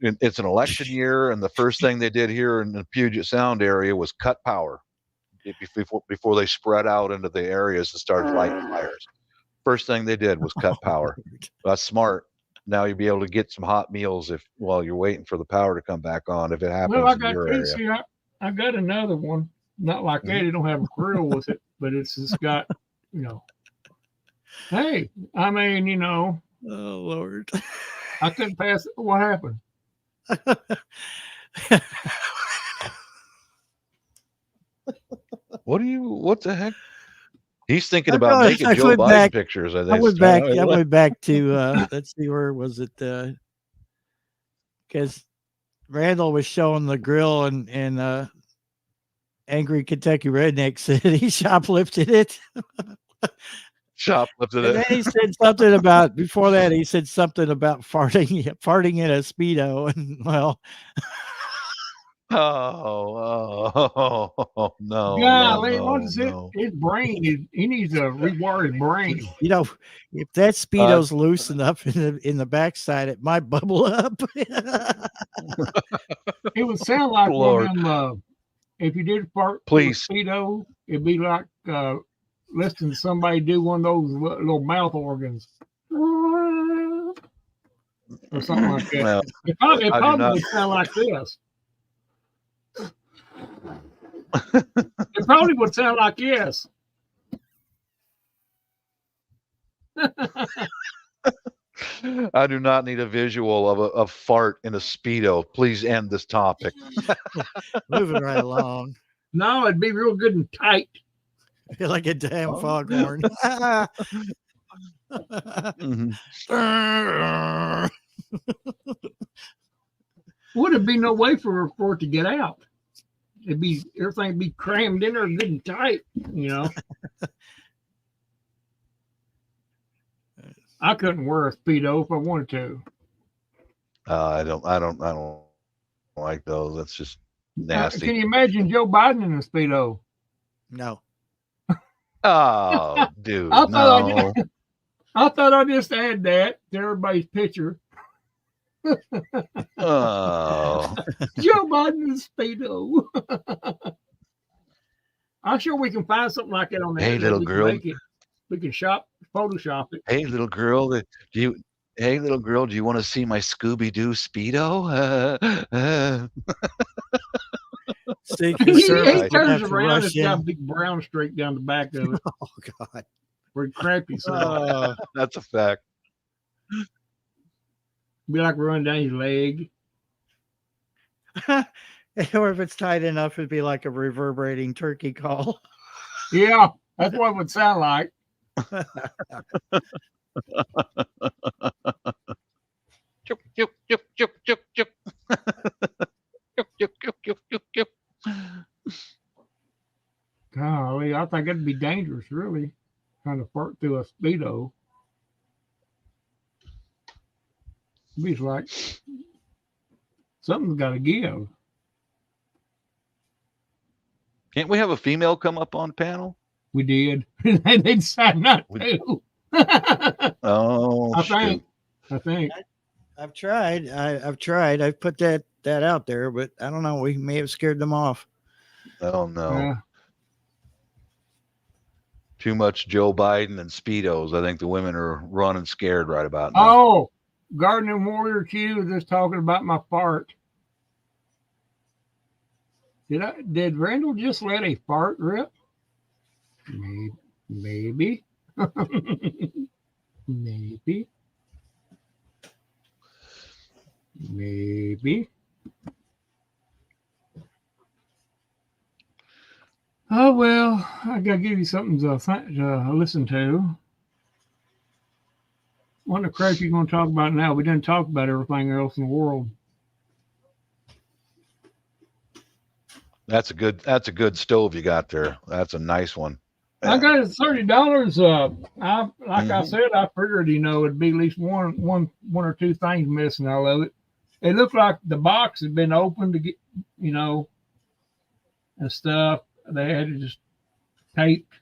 S4: it's an election year, and the first thing they did here in the Puget Sound area was cut power before they spread out into the areas and started lighting fires. First thing they did was cut power. That's smart. Now you'll be able to get some hot meals while you're waiting for the power to come back on if it happens
S2: Well, I
S4: in
S2: got
S4: your
S2: two.
S4: area.
S2: See, I got another one. not like that. It don't have a grill with it, but it's just got, Hey, I mean,
S1: Oh Lord.
S2: I couldn't pass it. What happened?
S4: What the heck? He's thinking
S1: I
S4: about
S1: realized
S4: making
S1: I
S4: Joe
S1: went
S4: Biden
S1: back-
S4: pictures. I
S1: I
S4: think.
S1: went back. I went back to let's see, where was it? Because Randall was showing the grill and Angry Kentucky Redneck said he shoplifted it.
S4: Shoplifted
S1: And then
S4: it.
S1: he said something about before that. He said something about farting in a Speedo, and well,
S4: Oh no!
S2: Golly,
S4: no,
S2: what is it?
S4: no.
S2: His brain he needs to rewire his brain.
S1: if that Speedo's loose enough in the backside, it might bubble up.
S2: It would sound like
S4: Lord.
S2: one of them. If you did fart
S4: Please.
S2: with Speedo, it'd be like listening to somebody do one of those little mouth organs. Or something like that.
S4: Well,
S2: It probably
S4: not.
S2: would sound like this. It probably would sound like this.
S4: I do not need a visual of a fart in a Speedo. Please end this topic.
S1: Moving right along.
S2: No, it'd be real good and tight.
S1: Like a damn
S4: Oh.
S1: foghorn.
S4: Mhm.
S2: Would be no way for it to get out. Everything be crammed in there good and tight, I couldn't wear a Speedo if I wanted to.
S4: I don't like those. That's just nasty.
S2: Can you imagine Joe Biden in a Speedo?
S1: No.
S4: Oh, dude,
S2: I thought
S4: no.
S2: I thought I just add that to everybody's picture.
S4: Oh,
S2: Joe Biden in a Speedo. I'm sure we can find something like that on the
S4: Hey,
S2: internet.
S4: little
S2: We can
S4: girl.
S2: make it. We can Photoshop it.
S4: hey, little girl, do you want to see my Scooby-Doo Speedo?
S1: Secret
S2: He
S1: Service would have
S2: turns
S1: to
S2: around,
S1: rush
S2: it's got a
S1: in.
S2: big brown streak down the back of it.
S1: Oh God.
S2: Where crappy so
S4: That's a fact.
S2: be like running down his leg.
S1: Or if it's tight enough, it'd be like a reverberating turkey call.
S2: Yeah, that's what it would sound like.
S4: Chup, chup, chup, chup, chup, chup. Chup, chup, chup, chup, chup, chup.
S2: Golly, I think it'd be dangerous, really, trying to fart through a Speedo. It'd be like something's got to give.
S4: Can't we have a female come up on panel?
S2: We did. They decided not to.
S4: Oh,
S2: I think.
S1: I've tried. I've tried. I've put that out there, but I don't know. We may have scared them off.
S4: Oh no.
S2: Yeah.
S4: Too much Joe Biden and Speedos. I think the women are running scared right about now.
S2: Oh, Gardening Warrior Q was just talking about my fart. Did Randall just let a fart rip? Maybe. Maybe. Oh well, I gotta give you something to listen to. What the crap you gonna talk about now? We didn't talk about everything else in the world.
S4: That's a good stove you got there. That's a nice one.
S2: I got it $30. I said, I figured it'd be at least one or two things missing out of it. It looked like the box had been opened to get, and stuff. They had it just taped,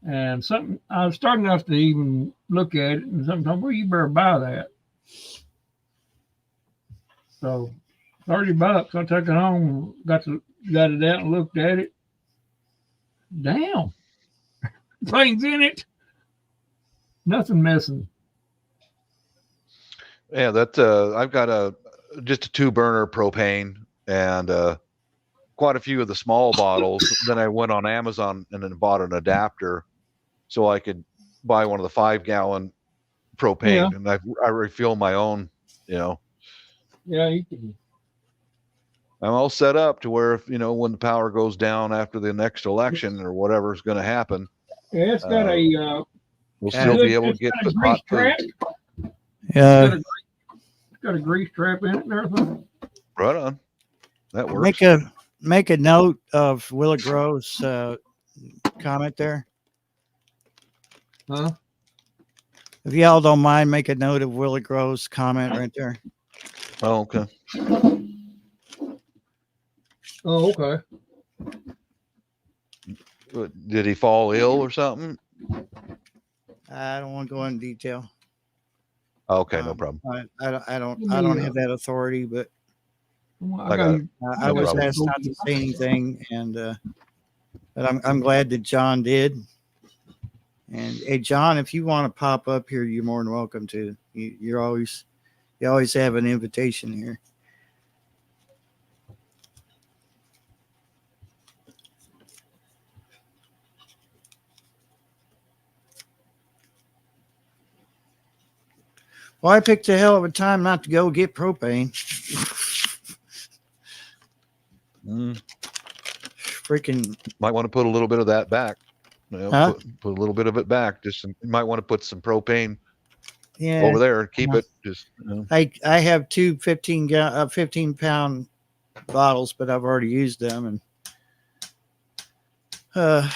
S2: and something. I was starting enough to even look at it, and something told me, well, you better buy that. So, $30. I took it home, got it out and looked at it. Damn, things in it, nothing missing.
S4: Yeah, that I've got just a 2-burner propane, and of quite a few of the small bottles. Then I went on Amazon and then bought an adapter so I could buy one of the 5-gallon propane, and I refill my own. You know,
S2: Yeah, you can.
S4: I'm all set up to where if when the power goes down after the next election or whatever's going to happen,
S2: Yeah, it's got a
S4: we'll still be able to get
S2: got a
S4: the
S2: grease
S4: hot food.
S2: trap.
S1: Yeah.
S2: It's got a grease trap in it and everything.
S4: Right on. That works.
S1: Make a note of Willa Grove's comment there.
S2: Huh?
S1: If y'all don't mind, make a note of Willa Grove's comment right there.
S4: Oh, okay.
S2: Oh, okay.
S4: Did he fall ill or something?
S1: I don't want to go into detail.
S4: Okay, no problem.
S1: I don't have that authority, but
S2: I got you.
S1: I
S4: No
S1: was
S4: problem.
S1: asked not to say anything, and but I'm glad that John did. And hey, John, if you want to pop up here, you're more than welcome to. You always have an invitation here. Well, I picked a hell of a time not to go get propane. Freaking
S4: Might want to put a little bit of that back.
S1: Huh?
S4: Put a little bit of it back. You might want to put some propane
S1: yeah.
S4: over there. Keep it just.
S1: I have two 15-pound bottles, but I've already used them, and I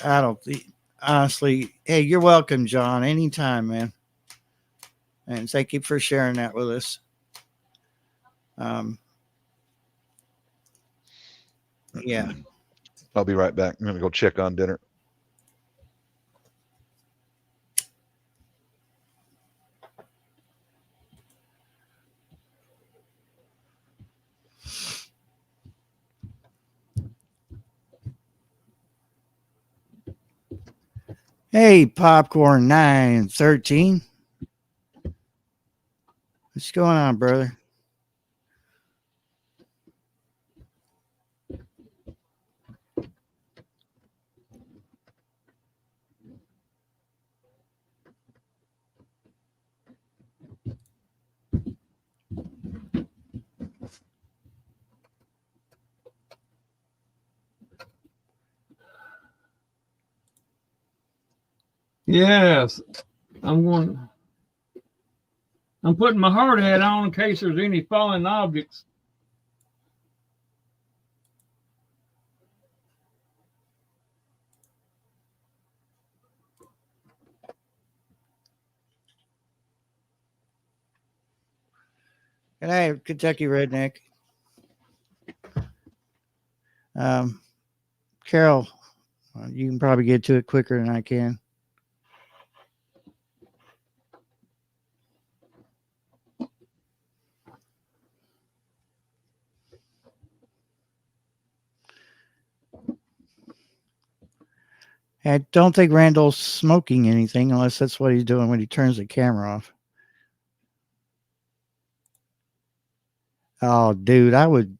S1: don't honestly. Hey, you're welcome, John. Anytime, man. And thank you for sharing that with us. Yeah.
S4: I'll be right back. I'm gonna go check on dinner.
S1: Hey, Popcorn 913. What's going on, brother?
S2: Yes, I'm putting my hard hat on in case there's any falling objects.
S1: Good night, Kentucky Redneck. Carol, you can probably get to it quicker than I can. I don't think Randall's smoking anything unless that's what he's doing when he turns the camera off. Oh, dude, I would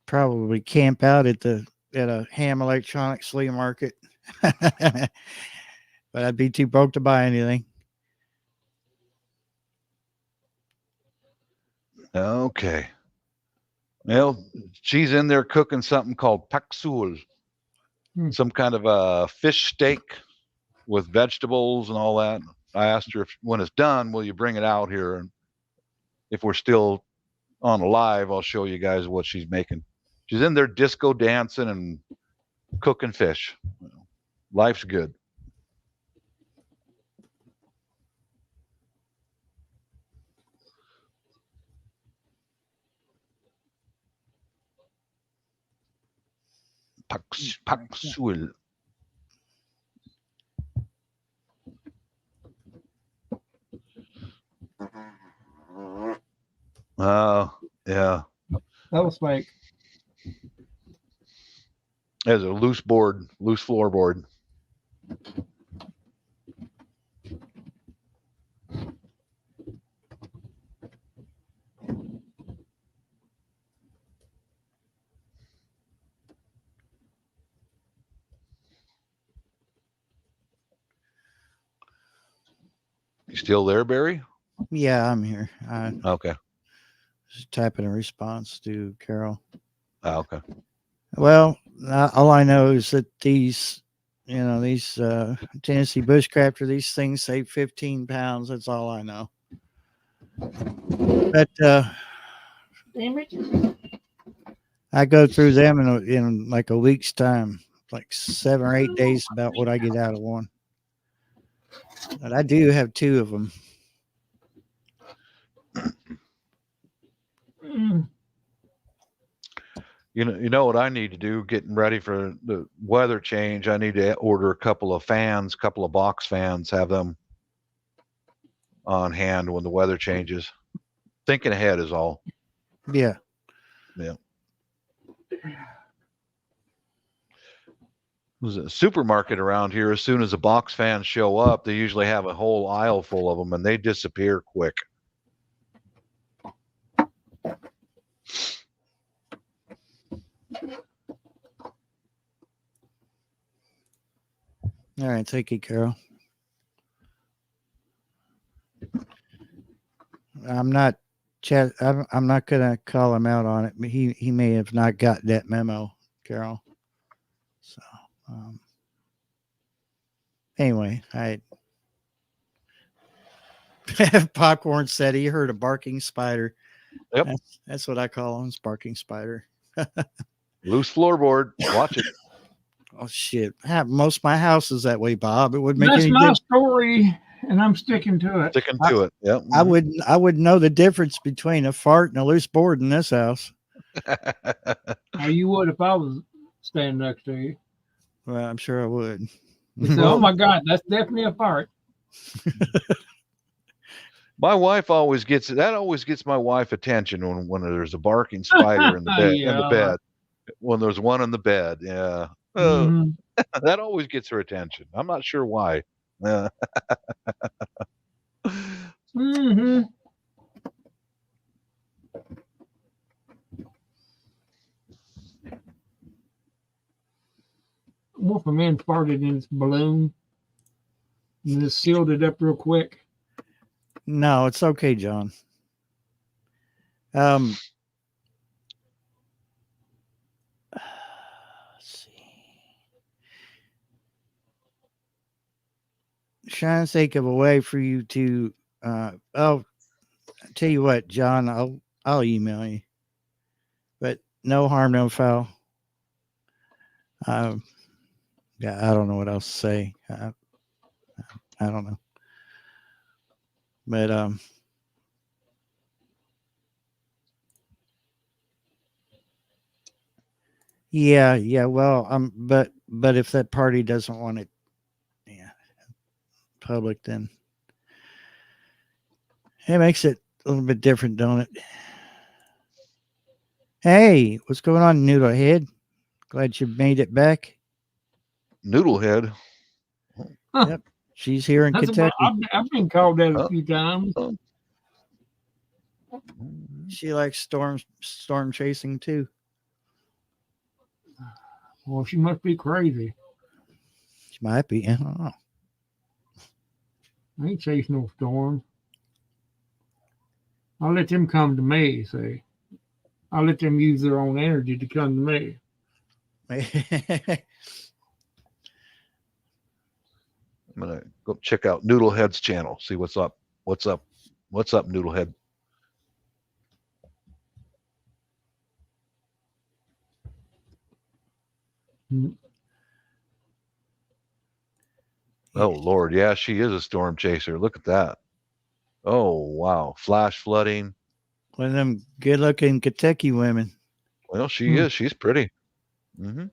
S1: probably camp out at a Ham Electronics flea market, but I'd be too broke to buy anything.
S4: Okay. Well, she's in there cooking something called paksul, some kind of a fish steak with vegetables and all that. I asked her if when it's done, will you bring it out here? And if we're still on live, I'll show you guys what she's making. She's in there disco dancing and cooking fish. Life's good. Paksul. Oh, yeah.
S2: That was fake.
S4: There's a loose floorboard. still there, Barry?
S1: Yeah, I'm here. I
S4: Okay.
S1: was typing a response to Carol.
S4: Okay.
S1: Well, all I know is that these Tennessee bushcrafter, these things say 15 pounds. That's all I know. But
S2: Damn it.
S1: I go through them in like a week's time, like 7 or 8 days, about what I get out of one. But I do have 2 of them.
S2: Mm.
S4: You know what I need to do, getting ready for the weather change. I need to order a couple of fans, couple of box fans, have them on hand when the weather changes. Thinking ahead is all.
S1: Yeah.
S4: Yeah. There's a supermarket around here. As soon as the box fans show up, they usually have a whole aisle full of them, and they disappear quick.
S1: All right. Thank you, Carol. I'm not gonna call him out on it, but he may have not got that memo, Carol. So anyway, Popcorn said he heard a barking spider.
S4: Yep.
S1: That's what I call him, barking spider.
S4: Loose floorboard. Watch it.
S1: Oh shit! Most of my house is that way, Bob. It would make
S2: That's
S1: any
S2: my
S1: difference.
S2: story, and I'm sticking to it.
S4: Sticking to it. Yep.
S1: I wouldn't know the difference between a fart and a loose board in this house.
S2: Now, you would if I was standing next to you.
S1: Well, I'm sure I would.
S2: You say, oh my God, that's definitely a fart.
S4: My wife always gets my wife attention when there's a barking spider in the bed. In the
S2: Yeah.
S4: bed. When there's one in the bed. Yeah.
S2: Mhm.
S4: That always gets her attention. I'm not sure why.
S2: Mhm. Wolfman farted in its balloon and just sealed it up real quick.
S1: No, it's okay, John. Let's see. Trying to think of a way for you to. I'll tell you what, John. I'll email you. But no harm, no foul. Yeah, I don't know what else to say. I don't know. But yeah. Well, but if that party doesn't want it, public, then it makes it a little bit different, don't it? Hey, what's going on, Noodlehead? Glad you made it back.
S4: Noodlehead.
S1: Yep, she's here in Kentucky.
S2: I've been called that a few times.
S1: She likes storm chasing too.
S2: Well, she must be crazy.
S1: She might be. I don't know.
S2: I ain't chasing no storm. I'll let them come to me, see. I'll let them use their own energy to come to me.
S4: I'm gonna go check out Noodlehead's channel. See what's up. What's up, Noodlehead? Oh Lord, yeah, she is a storm chaser. Look at that. Oh wow, flash flooding.
S1: One of them good-looking Kentucky women.
S4: Well, she is. She's pretty. Mm-hmm.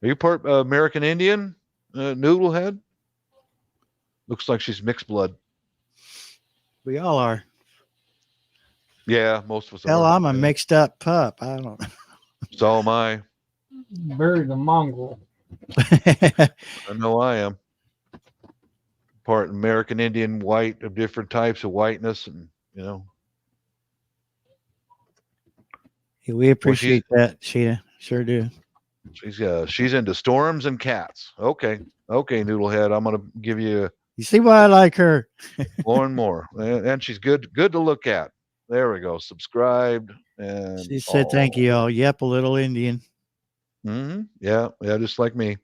S4: Are you part American Indian, Noodlehead? Looks like she's mixed blood.
S1: We all are.
S4: Yeah, most of us
S1: Hell,
S4: are.
S1: I'm a
S4: Yeah.
S1: mixed up pup. I don't know.
S4: So am I.
S2: Bury the mongrel.
S4: I know I am. Part American Indian, white, of different types of whiteness, and
S1: Yeah, we appreciate that, Sheeta. Sure do.
S4: she's into storms and cats. Okay, Noodlehead, I'm gonna give you
S1: You see why I like her?
S4: More and more. And she's good to look at. There we go. Subscribed. And
S1: She said, "Thank you all." Yep, a little Indian.
S4: Yeah, just like me.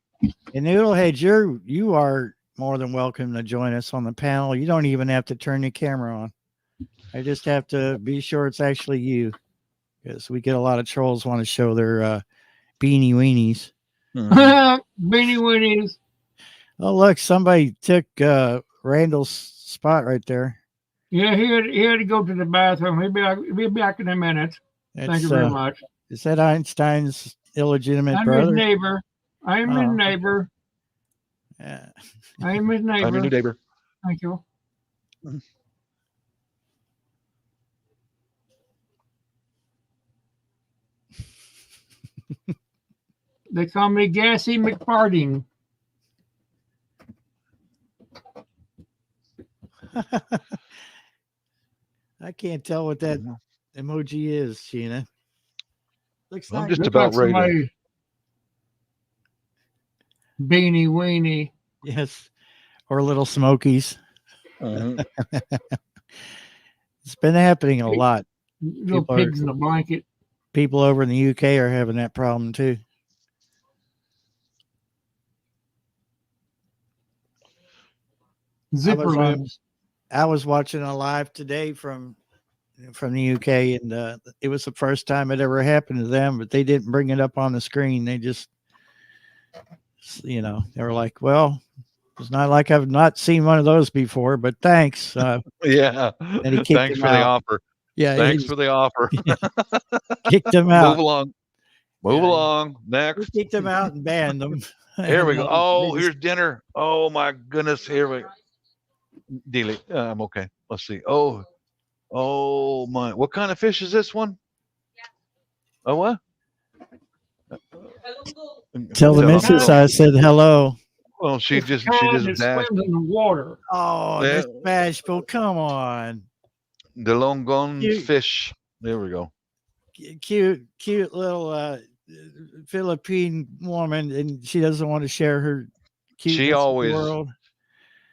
S1: And Noodlehead, you are more than welcome to join us on the panel. You don't even have to turn your camera on. I just have to be sure it's actually you, because we get a lot of trolls want to show their beanie weenies.
S2: Beanie Winnies.
S1: Oh, look, somebody took Randall's spot right there.
S2: Yeah, he had to go to the bathroom. He'll be back in a minute. Thank you very much.
S1: Is that Einstein's illegitimate
S2: I'm
S1: brother?
S2: his neighbor. I'm his
S1: Oh,
S2: neighbor.
S1: Yeah.
S2: I'm his neighbor.
S4: I'm your new neighbor.
S2: Thank you. They call me Gassy McFarting.
S1: I can't tell what that emoji is, Sheena. Looks
S4: I'm
S1: like
S4: just
S2: Look
S4: about
S2: like
S4: ready to.
S2: somebody Beanie Weenie.
S1: yes, or Little Smokies.
S4: Mhm.
S1: It's been happening a lot.
S2: Little
S1: People
S2: pigs in a blanket.
S1: People over in the UK are having that problem too.
S2: Zipper lips.
S1: I was watching a live today from the UK, and it was the first time it ever happened to them, but they didn't bring it up on the screen. They just, they were like, "Well, it's not like I've not seen one of those before, but thanks."
S4: Yeah.
S1: And he kicked
S4: Thanks
S1: him
S4: for the
S1: out.
S4: offer.
S1: Yeah,
S4: Thanks for the offer.
S1: kicked him
S4: Move
S1: out.
S4: along. Move
S1: Yeah.
S4: along.
S1: He
S4: Next.
S1: kicked him out and banned them.
S4: Here we go.
S1: And,
S4: Oh,
S1: they
S4: here's dinner. Oh my goodness. Here we Delete. I'm okay. Let's see. Oh my. What kind of fish is this one? Oh what?
S1: Tell the
S4: Yeah,
S1: missus I said hello.
S4: Well, she
S2: It's
S4: just
S2: kind that
S4: dashed
S2: swims in the water.
S1: Oh,
S4: Yeah.
S1: Miss Bashful, come on.
S4: the long gone
S1: You-
S4: fish. There we go.
S1: Cute little Philippine woman, and she doesn't want to share her cuteness with
S4: always-
S1: the world.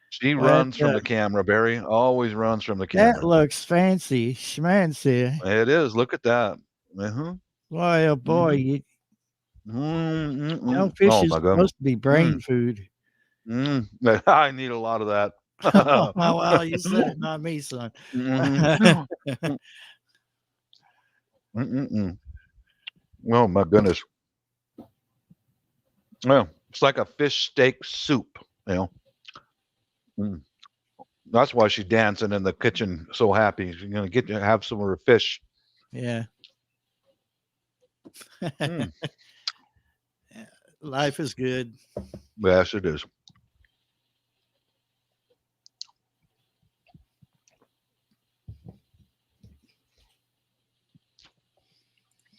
S4: She
S1: But,
S4: runs from the camera, Barry. Always runs from the
S1: That
S4: camera.
S1: looks fancy, schmancy.
S4: It is. Look at that. Uh-huh.
S1: Boy, oh boy, fish
S4: Oh
S1: is
S4: my God.
S1: supposed to be brain food.
S4: I need a lot of that.
S1: Oh, well, you said it, not me, son.
S4: Mhm. Oh my goodness. Well, it's like a fish steak soup, That's why she's dancing in the kitchen so happy. She's gonna get to have some of her fish.
S1: Yeah.
S4: Mm.
S1: Life is good.
S4: Yes, it is.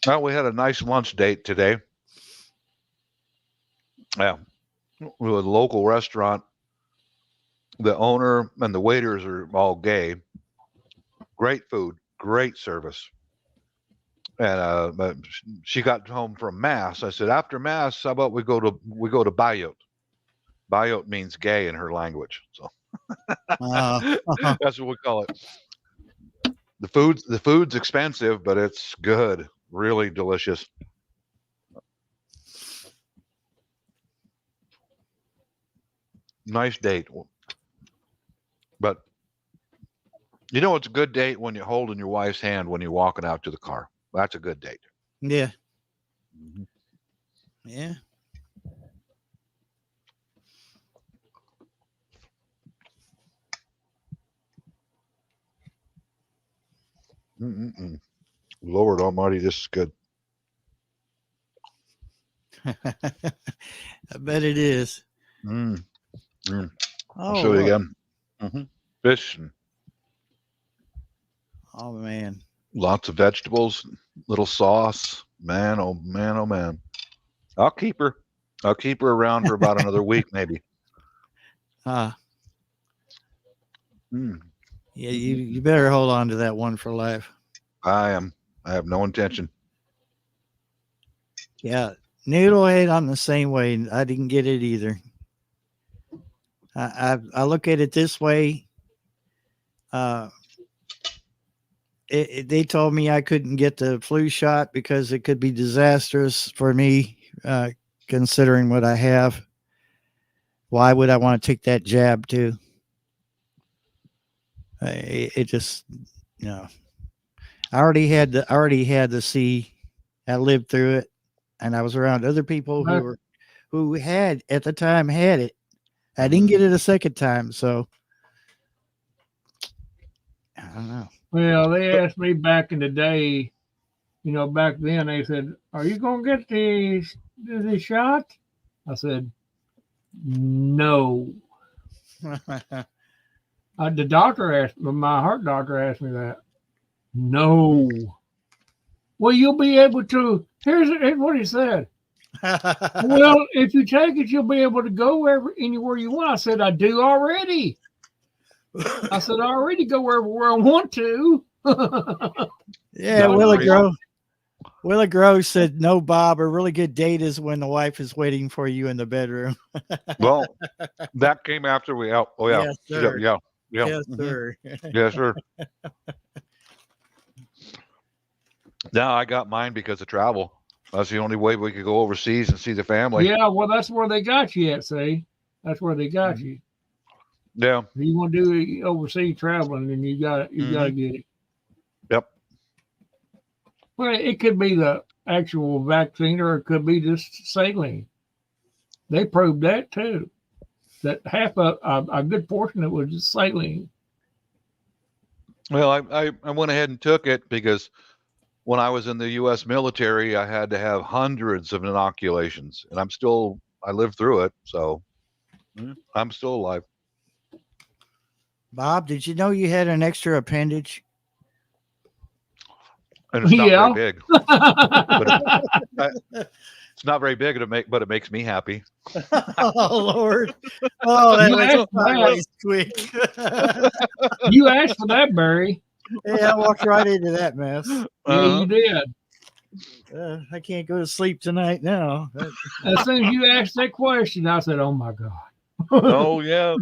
S4: Well, we had a nice lunch date today. Yeah, we were at a local restaurant. The owner and the waiters are all gay. Great food, great service. And but she got home from mass. I said, after mass, how about we go to Bayot? Bayot means gay in her language, so that's what we call it. The food's expensive, but it's good, really delicious. Nice date. But it's a good date when you're holding your wife's hand when you're walking out to the car. That's a good date.
S1: Yeah.
S4: Mhm.
S1: Yeah.
S4: Lord Almighty, this is good.
S1: I bet it is.
S4: I'll
S1: Oh,
S4: show you
S1: look.
S4: again. Fish and
S1: Oh man.
S4: lots of vegetables, little sauce. Man, oh man, oh man. I'll keep her around for about another week, maybe.
S1: Yeah, you better hold on to that one for life.
S4: I have no intention.
S1: Yeah. Noodlehead, I'm the same way. I didn't get it either. I look at it this way. They told me I couldn't get the flu shot because it could be disastrous for me, considering what I have. Why would I want to take that jab too? It just, you know, I already had the C. I lived through it, and I was around other people who had at the time had it. I didn't get it a second time, so I don't know.
S2: Well, they asked me back in the day, back then they said, "Are you going to get the shot?" I said, "No." The doctor asked me, my heart doctor asked me that. No. Well, you'll be able to. Here's what he said. Well, if you take it, you'll be able to go anywhere you want. I said, I do already. I said, I already go wherever I want to.
S1: Yeah, Willie Grove said, "No, Bob, a really good date is when the wife is waiting for you in the bedroom."
S4: Well, that came after we out. Oh yeah,
S1: Yes, sir.
S4: yeah.
S1: Yes,
S4: Mhm.
S1: sir.
S4: Yes, sir. Now I got mine because of travel. That's the only way we could go overseas and see the family.
S2: Yeah, well, that's where they got you at, see? That's where they got you.
S4: Yeah.
S2: If you want to do overseas traveling, then you got to get it.
S4: Yep.
S2: Well, it could be the actual vaccine or it could be just saline. They proved that too. That half a good portion of it was just saline.
S4: Well, I went ahead and took it because when I was in the U.S. military, I had to have hundreds of inoculations, and I lived through it, so I'm still alive.
S1: Bob, did you know you had an extra appendage?
S4: And it's not
S2: Yeah.
S4: very big. But it's not very big, but it makes me happy.
S1: Oh Lord! Oh, that
S2: You
S1: was
S2: asked
S1: sideways quick.
S2: You asked for that, Barry.
S1: Yeah, I walked right into that mess.
S2: Yeah, you did.
S1: I can't go to sleep tonight now.
S2: As soon as you asked that question, I said, "Oh my God."
S4: Oh yeah,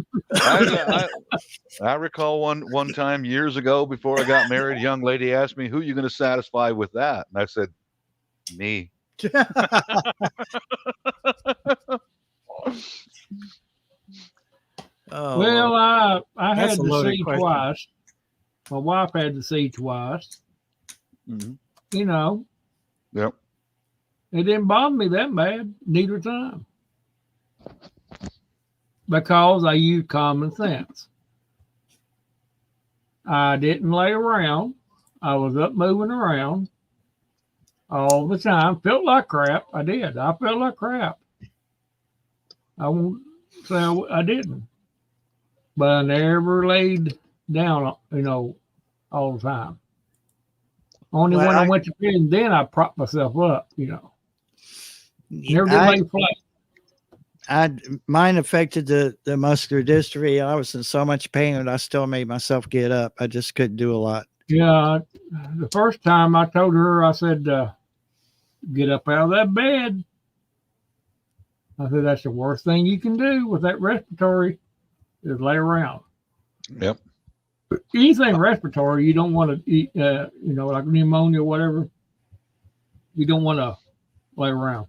S4: I recall one time years ago before I got married, a young lady asked me, "Who are you going to satisfy with that?" And I said, "Me."
S1: Oh,
S2: Well, I
S1: That's
S2: had
S1: a
S2: the
S1: loaded
S2: C
S1: question.
S2: twice. My wife had the C twice.
S4: Mhm.
S2: It
S4: Yep.
S2: didn't bother me that bad neither time because I used common sense. I didn't lay around. I was up moving around all the time. Felt like crap. I did. I felt like crap. I won't say I didn't, but I never laid down, all the time. Only
S1: Well,
S2: when I went to prison, then I propped myself up, Never did
S1: I,
S2: lay flat.
S1: mine affected the muscular dystrophy. I was in so much pain that I still made myself get up. I just couldn't do a lot.
S2: Yeah, the first time I told her, I said, get up out of that bed. I said, that's the worst thing you can do with that respiratory is lay around.
S4: Yep.
S2: Anything respiratory, you don't want to eat, like pneumonia or whatever. You don't want to lay around.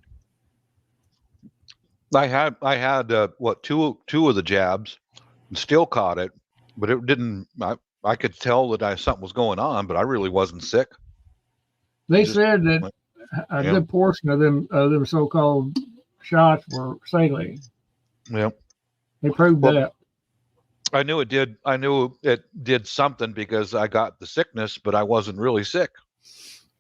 S4: I had two of the jabs and still caught it, but it didn't. I could tell that something was going on, but I really wasn't sick.
S2: They
S4: Just
S2: said that a good portion of them so-called shots were saline.
S4: Yep.
S2: They proved that.
S4: I knew it did. I knew it did something because I got the sickness, but I wasn't really sick.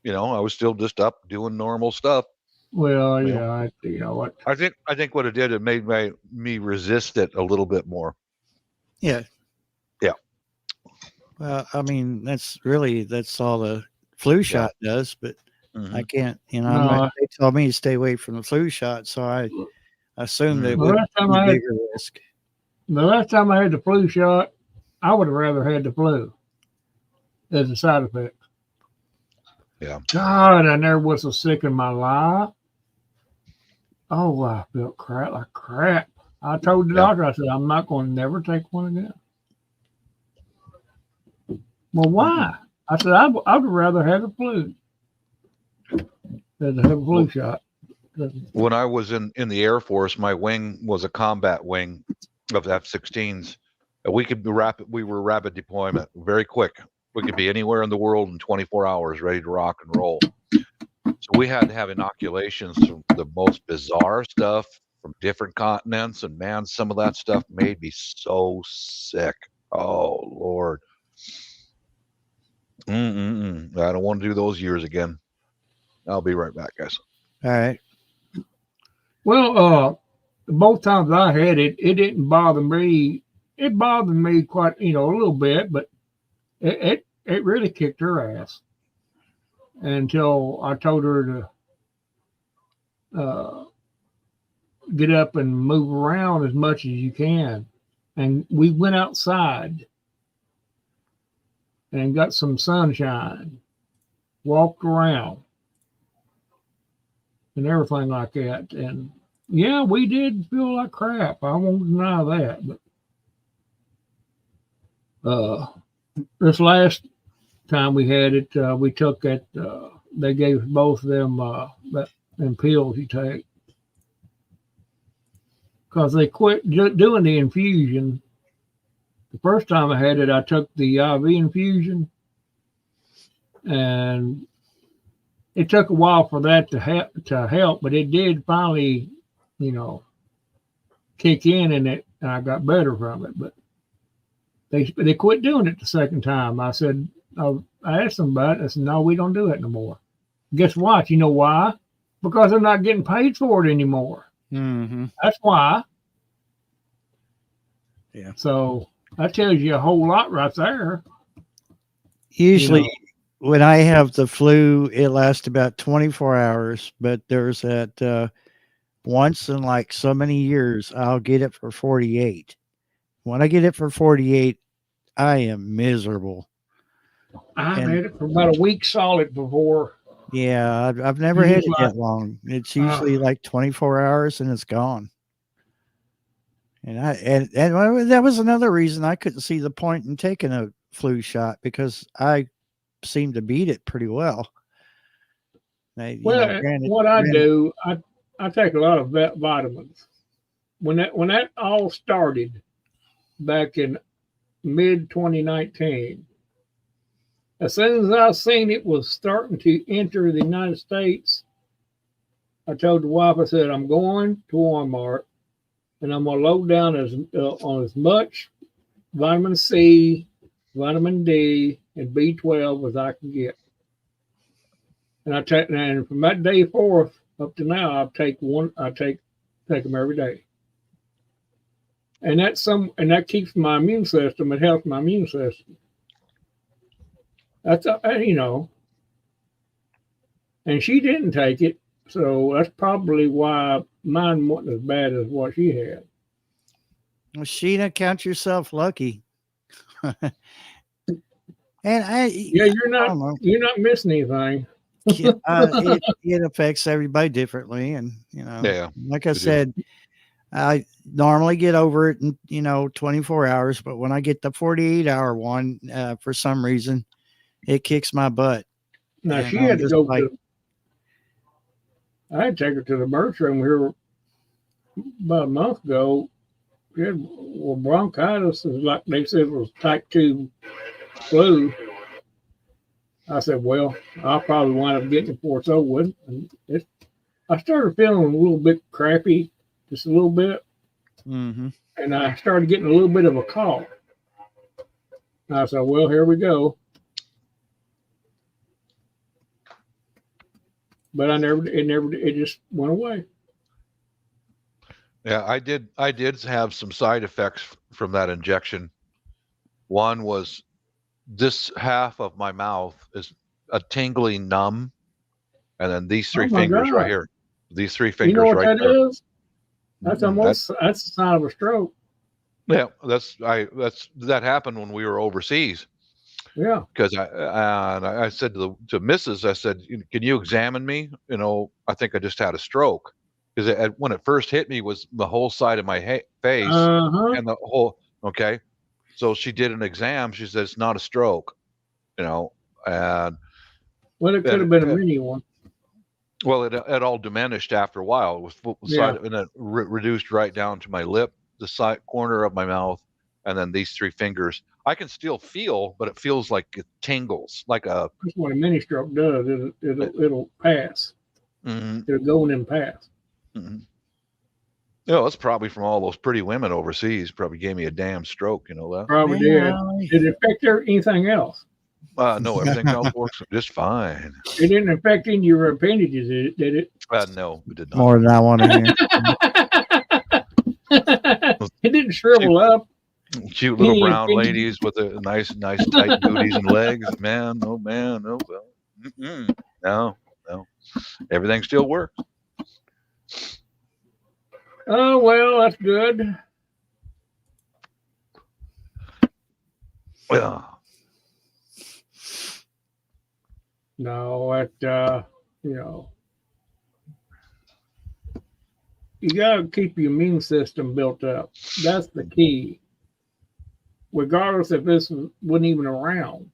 S4: I was still just up doing normal stuff.
S2: Well,
S4: Yeah.
S2: yeah, what?
S4: I think what it did, it made me resist it a little bit more.
S1: Yeah.
S4: Yeah.
S1: Well, I mean, that's all the flu shot does, but I can't, they told me to stay away from the flu shot. So I assumed it would be a bigger risk.
S2: The last time I had the flu shot, I would have rather had the flu as a side effect.
S4: Yeah.
S2: God, I never was so sick in my life. Oh, I felt like crap. I told the
S4: Yeah.
S2: doctor, I said, I'm not going to never take one again. Well, why? I said, I'd rather have the flu than to have a flu shot.
S4: When I was in the Air Force, my wing was a combat wing of F-16s. We were rapid deployment, very quick. We could be anywhere in the world in 24 hours, ready to rock and roll. So we had to have inoculations from the most bizarre stuff from different continents, and man, some of that stuff made me so sick. Oh Lord. I don't want to do those years again. I'll be right back, guys.
S1: All right.
S2: Well, both times I had it, it didn't bother me. It bothered me quite, a little bit, but it really kicked her ass until I told her to get up and move around as much as you can. And we went outside and got some sunshine, walked around, and everything like that. And yeah, we did feel like crap. I won't deny that. But this last time we had it, we took it. They gave both of them them pills you take because they quit doing the infusion. The first time I had it, I took the IV infusion, and it took a while for that to help, but it did finally, kick in, and I got better from it. But they quit doing it the second time. I said, I asked them about it. I said, no, we don't do it no more. Guess what? You know why? Because they're not getting paid for it anymore.
S1: Mm-hmm.
S2: That's why.
S1: Yeah.
S2: So that tells you a whole lot right there.
S1: Usually, when I have the flu, it lasts about 24 hours, but there's that once in like so many years, I'll get it for 48. When I get it for 48, I am miserable.
S2: I've had it for about a week solid before.
S1: Yeah, I've never had it that long. It's usually like 24 hours and it's gone. And that was another reason I couldn't see the point in taking a flu shot, because I seem to beat it pretty well.
S2: What I do, I take a lot of vitamins. When that all started back in mid 2019, as soon as I seen it was starting to enter the United States, I told the wife, I said, I'm going to Walmart and I'm going to load down on as much vitamin C, vitamin D, and B12 as I can get. And from that day forth up to now, I take them every day. And that keeps my immune system. It helps my immune system. That's and she didn't take it, so that's probably why mine wasn't as bad as what she had.
S1: Well, Sheena, count yourself lucky. And
S2: you're not missing anything.
S1: it affects everybody differently, and like I said, I normally get over it in 24 hours, but when I get the 48-hour one, for some reason, it kicks my butt.
S2: Now she had to go. I had to take her to the emergency room here about a month ago. She had bronchitis, like they said, was type 2 flu. I said, well, I'll probably wind up getting it before it's over with. And I started feeling a little bit crappy, just a little bit.
S1: Mm-hmm.
S2: And I started getting a little bit of a cough. And I said, well, here we go. But it just went away.
S4: Yeah, I did have some side effects from that injection. One was this half of my mouth is a tingly numb, and then these three fingers right here. These three fingers right there. You know what
S2: that is? That's the sign of a stroke.
S4: Yeah, that happened when we were overseas.
S2: Yeah.
S4: Because I said to Mrs., I said, can you examine me? I think I just had a stroke. because when it first hit me was the whole side of my face and the whole. Okay, so she did an exam. She said it's not a stroke, and
S2: Well, it could have been a mini one.
S4: well, it all diminished after a while. It was and it reduced right down to my lip, the side corner of my mouth, and then these 3 fingers. I can still feel, but it feels like it tingles, like a.
S2: That's what a mini stroke does. It'll pass.
S4: Mm-hmm.
S2: It'll go and pass.
S4: Mm-hmm. It's probably from all those pretty women overseas. Probably gave me a damn stroke. You know that?
S2: Probably did. Did it affect anything else?
S4: No, everything else works just fine.
S2: It didn't affect any of your appendages, did it?
S4: No, it did not.
S1: More than I want to hear.
S2: It didn't shrivel up.
S4: Cute little brown ladies with a nice tight booties and legs. Man, no, well, no. Everything still works.
S2: Oh, well, that's good.
S4: Well,
S2: no, you got to keep your immune system built up. That's the key. Regardless if this wasn't even around,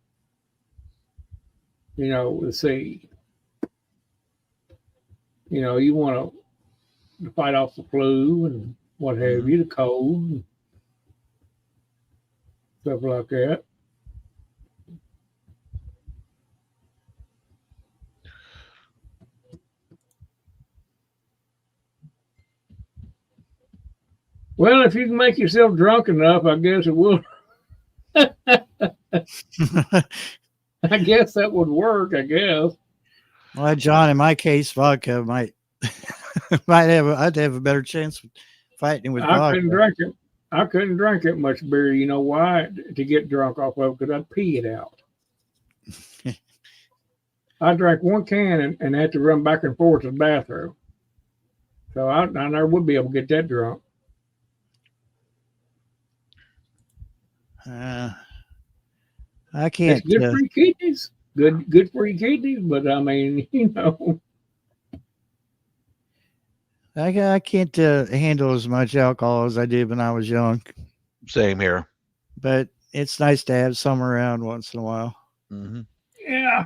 S2: the seed. You want to fight off the flu and what have you, the cold, and stuff like that. Well, if you can make yourself drunk enough, I guess it will. I guess that would work, I guess.
S1: Well, John, in my case, vodka might I'd have a better chance of fighting with vodka.
S2: I couldn't drink it much beer. You know why? To get drunk off of, because I'd pee it out. I drank 1 can and had to run back and forth to the bathroom. So I never would be able to get that drunk.
S1: I can't.
S2: It's good for your kidneys. Good for your kidneys, but I mean,
S1: I can't handle as much alcohol as I did when I was young.
S4: Same here.
S1: But it's nice to have some around once in a while.
S4: Mm-hmm.
S2: Yeah.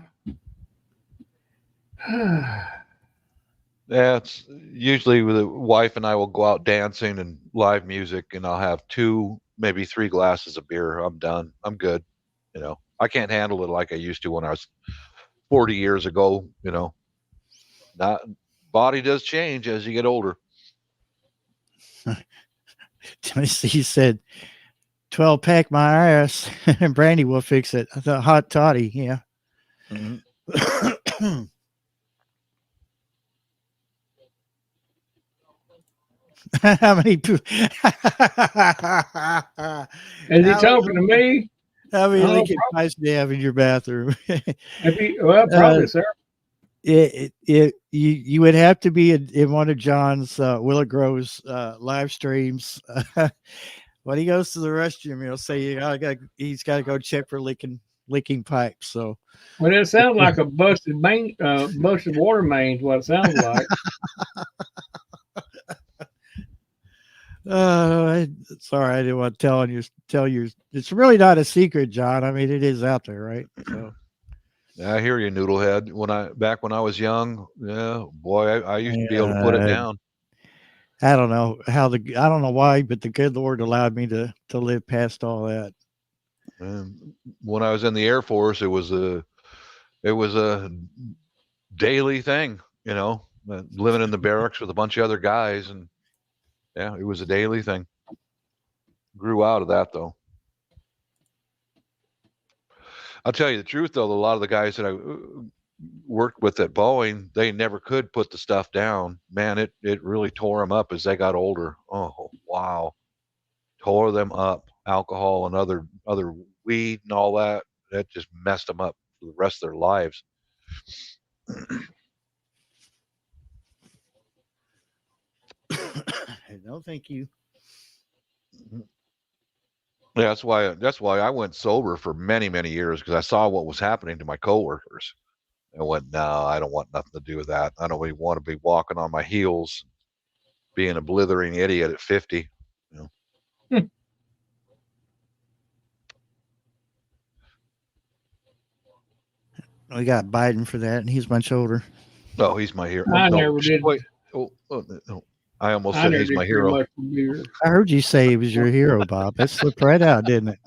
S4: Yeah, it's usually with the wife and I will go out dancing and live music, and I'll have 2, maybe 3 glasses of beer. I'm done. I'm good. I can't handle it like I used to when I was 40 years ago. Not body does change as you get older.
S1: Tennessee said, 12-pack my ass and Brandy will fix it. I thought hot toddy. Yeah.
S4: Mm-hmm.
S1: How many people?
S2: Is he talking to me?
S1: How many Lincoln Pipes do you have in your bathroom?
S2: Well, probably, sir.
S1: You would have to be in one of John's Willow Grove's live streams. When he goes to the restroom, he'll say he's got to go check for leaking pipes. So,
S2: well, it sounds like a busted water main. Is what it sounds like.
S1: Sorry, I didn't want to tell you. It's really not a secret, John. I mean, it is out there, right? So.
S4: I hear you, Noodlehead. Back when I was young, yeah, boy, I used to be able to put it down.
S1: I don't know I don't know why, but the good Lord allowed me to live past all that.
S4: When I was in the Air Force, it was a daily thing, living in the barracks with a bunch of other guys, and yeah, it was a daily thing. Grew out of that, though. I'll tell you the truth, though. A lot of the guys that I worked with at Boeing, they never could put the stuff down. Man, it really tore them up as they got older. Oh, wow. Tore them up. Alcohol and other weed and all that. That just messed them up for the rest of their lives.
S1: No, thank you.
S4: Yeah, that's why I went sober for many, many years, because I saw what was happening to my coworkers. I went, no, I don't want nothing to do with that. I don't even want to be walking on my heels, being a blithering idiot at 50.
S1: We got Biden for that, and he's much older.
S4: Oh, he's my hero.
S2: I
S4: No,
S2: never did.
S4: Wait. No. I almost
S2: I
S4: said
S2: never
S4: he's
S2: did
S4: my
S2: care
S4: hero.
S2: much for beer.
S1: I heard you say he was your hero, Bob. That slipped right out, didn't it?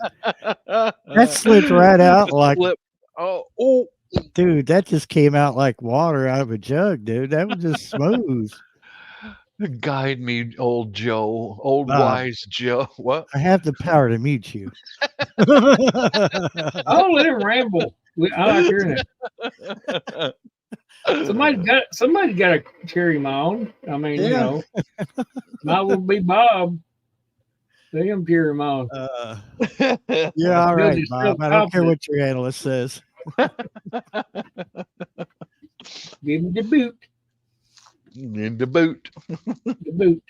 S1: That slipped right out like,
S4: Slip. Oh.
S1: dude, that just came out like water out of a jug, dude. That was just smooth.
S4: Guide me, old Joe, old
S1: Bob.
S4: wise Joe. What?
S1: I have the power to mute you.
S2: Oh, let him ramble. I like hearing it. Somebody got to carry him on. I mean, you
S1: Yeah.
S2: know, might well be Bob. Let him carry him on.
S1: You're all
S2: He'll
S1: right,
S2: just
S1: Bob.
S2: feel
S1: I don't care
S2: confident.
S1: what your analyst says.
S2: Give him the boot.
S4: In the boot.
S2: The boot.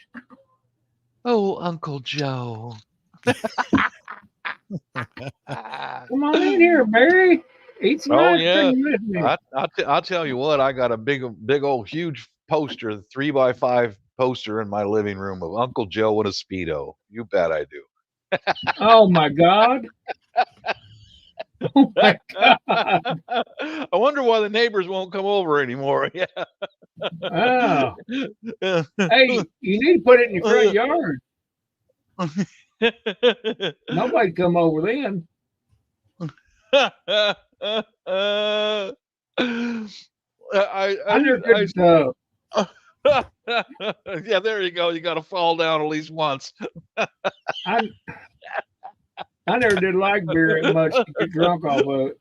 S4: Oh, Uncle Joe.
S2: Come on in here, Barry. Eat some
S4: Oh,
S2: ice
S4: yeah.
S2: cream with me.
S4: I'll tell you what, I got a big old huge poster, 3x5 poster in my living room of Uncle Joe in a Speedo. You bet I do.
S2: Oh my God. Oh my God.
S4: I wonder why the neighbors won't come over anymore. Yeah.
S2: Oh. Hey, you need to put it in your front yard. Nobody come over then. I never could.
S4: Yeah, there you go. You got to fall down at least once.
S2: I never did like beer that much to get drunk off of it.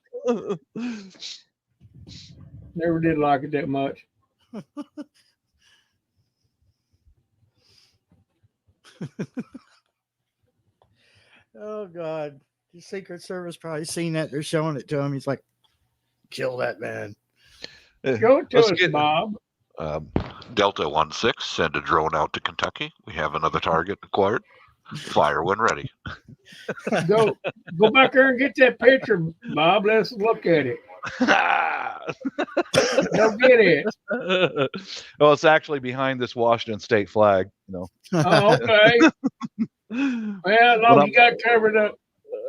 S2: Never did like it that much.
S1: Oh God, the Secret Service probably seen that. They're showing it to him. He's like, "Kill that man."
S2: Go to
S4: Let's
S2: us,
S4: get-
S2: Bob.
S7: Delta 1-6, send a drone out to Kentucky. We have another target acquired. Fire when ready.
S2: Go back there and get that picture, Bob. Let's look at it. Go get it.
S4: Well, it's actually behind this Washington state flag.
S2: Oh, okay. Well, as long as you got it covered up.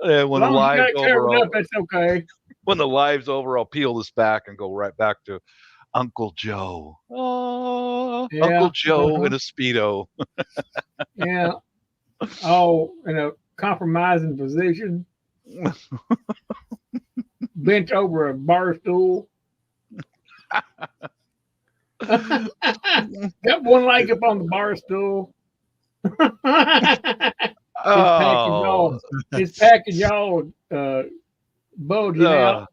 S4: When
S2: As
S4: the
S2: long as you got
S4: live's
S2: it covered
S4: over,
S2: up, that's okay.
S4: when the live's over, I'll peel this back and go right back to Uncle Joe. Oh,
S2: Yeah,
S4: Uncle Joe
S2: uh-huh.
S4: in a Speedo.
S2: Yeah. Oh, in a compromising position. Bent over a bar stool. Got one leg up on the bar stool.
S4: Oh,
S2: His package all bulging out.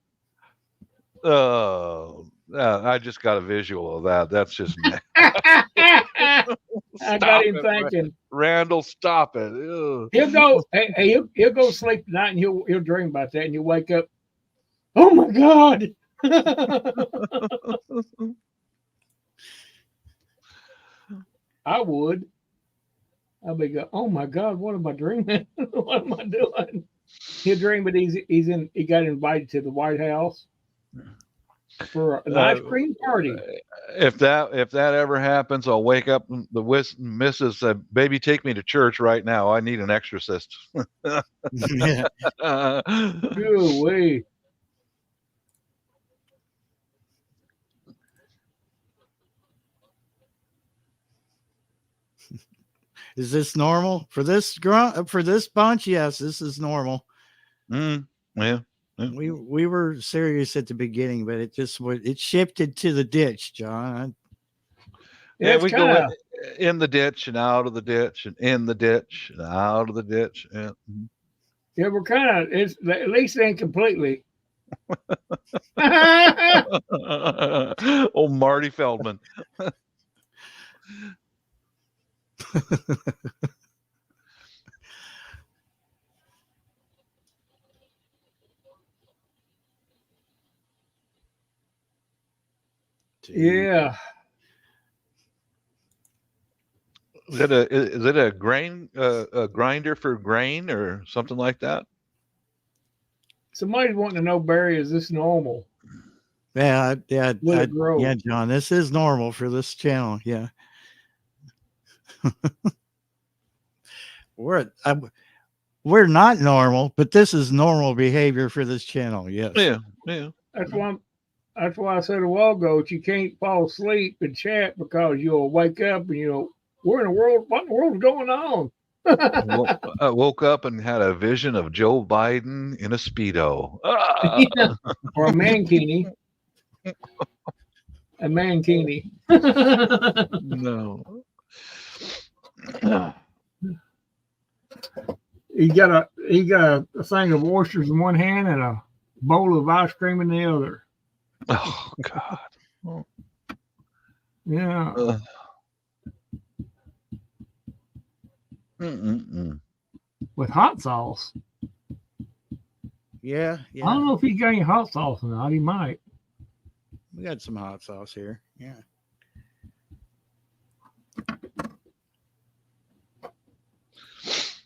S4: I just got a visual of that. That's just me.
S2: I got him
S4: it,
S2: thinking.
S4: Randall, stop it. Ew.
S2: He'll go. He'll go sleep tonight, and he'll dream about that, and he'll wake up. Oh my God! I would. I'd be go. Oh my God! What am I dreaming? What am I doing? He'll dream, but he got invited to the White House for an ice cream party.
S4: If that ever happens, I'll wake up and the missus said, "Baby, take me to church right now. I need an exorcist."
S1: Yeah.
S2: Good way.
S1: Is this normal for this for this bunch? Yes, this is normal.
S4: Yeah.
S1: We were serious at the beginning, but it shifted to the ditch, John.
S4: Yeah,
S2: It's
S4: we
S2: kinda-
S4: go in the ditch and out of the ditch and in the ditch and out of the ditch. Yeah.
S2: Yeah, we're kind of. It's at least it ain't completely.
S4: Oh, Marty Feldman.
S2: Yeah.
S4: Is it a grain a grinder for grain or something like that?
S2: Somebody's wanting to know, Barry, is this normal?
S1: Yeah,
S2: Will it grow?
S1: yeah, John. This is normal for this channel. Yeah. We're not normal, but this is normal behavior for this channel. Yes.
S4: Yeah, yeah.
S2: That's why I said a while ago that you can't fall asleep and chat because you'll wake up and we're in a world. What in the world's going on?
S4: I woke up and had a vision of Joe Biden in a Speedo. Ah!
S2: Yeah. Or a mankini. A mankini.
S4: No.
S2: He got a thing of oysters in one hand and a bowl of ice cream in the other.
S4: Oh, God.
S2: Yeah.
S4: Mm-mm-mm.
S2: With hot sauce.
S1: Yeah.
S2: I don't know if he got any hot sauce or not. He might.
S1: We got some hot sauce here. Yeah.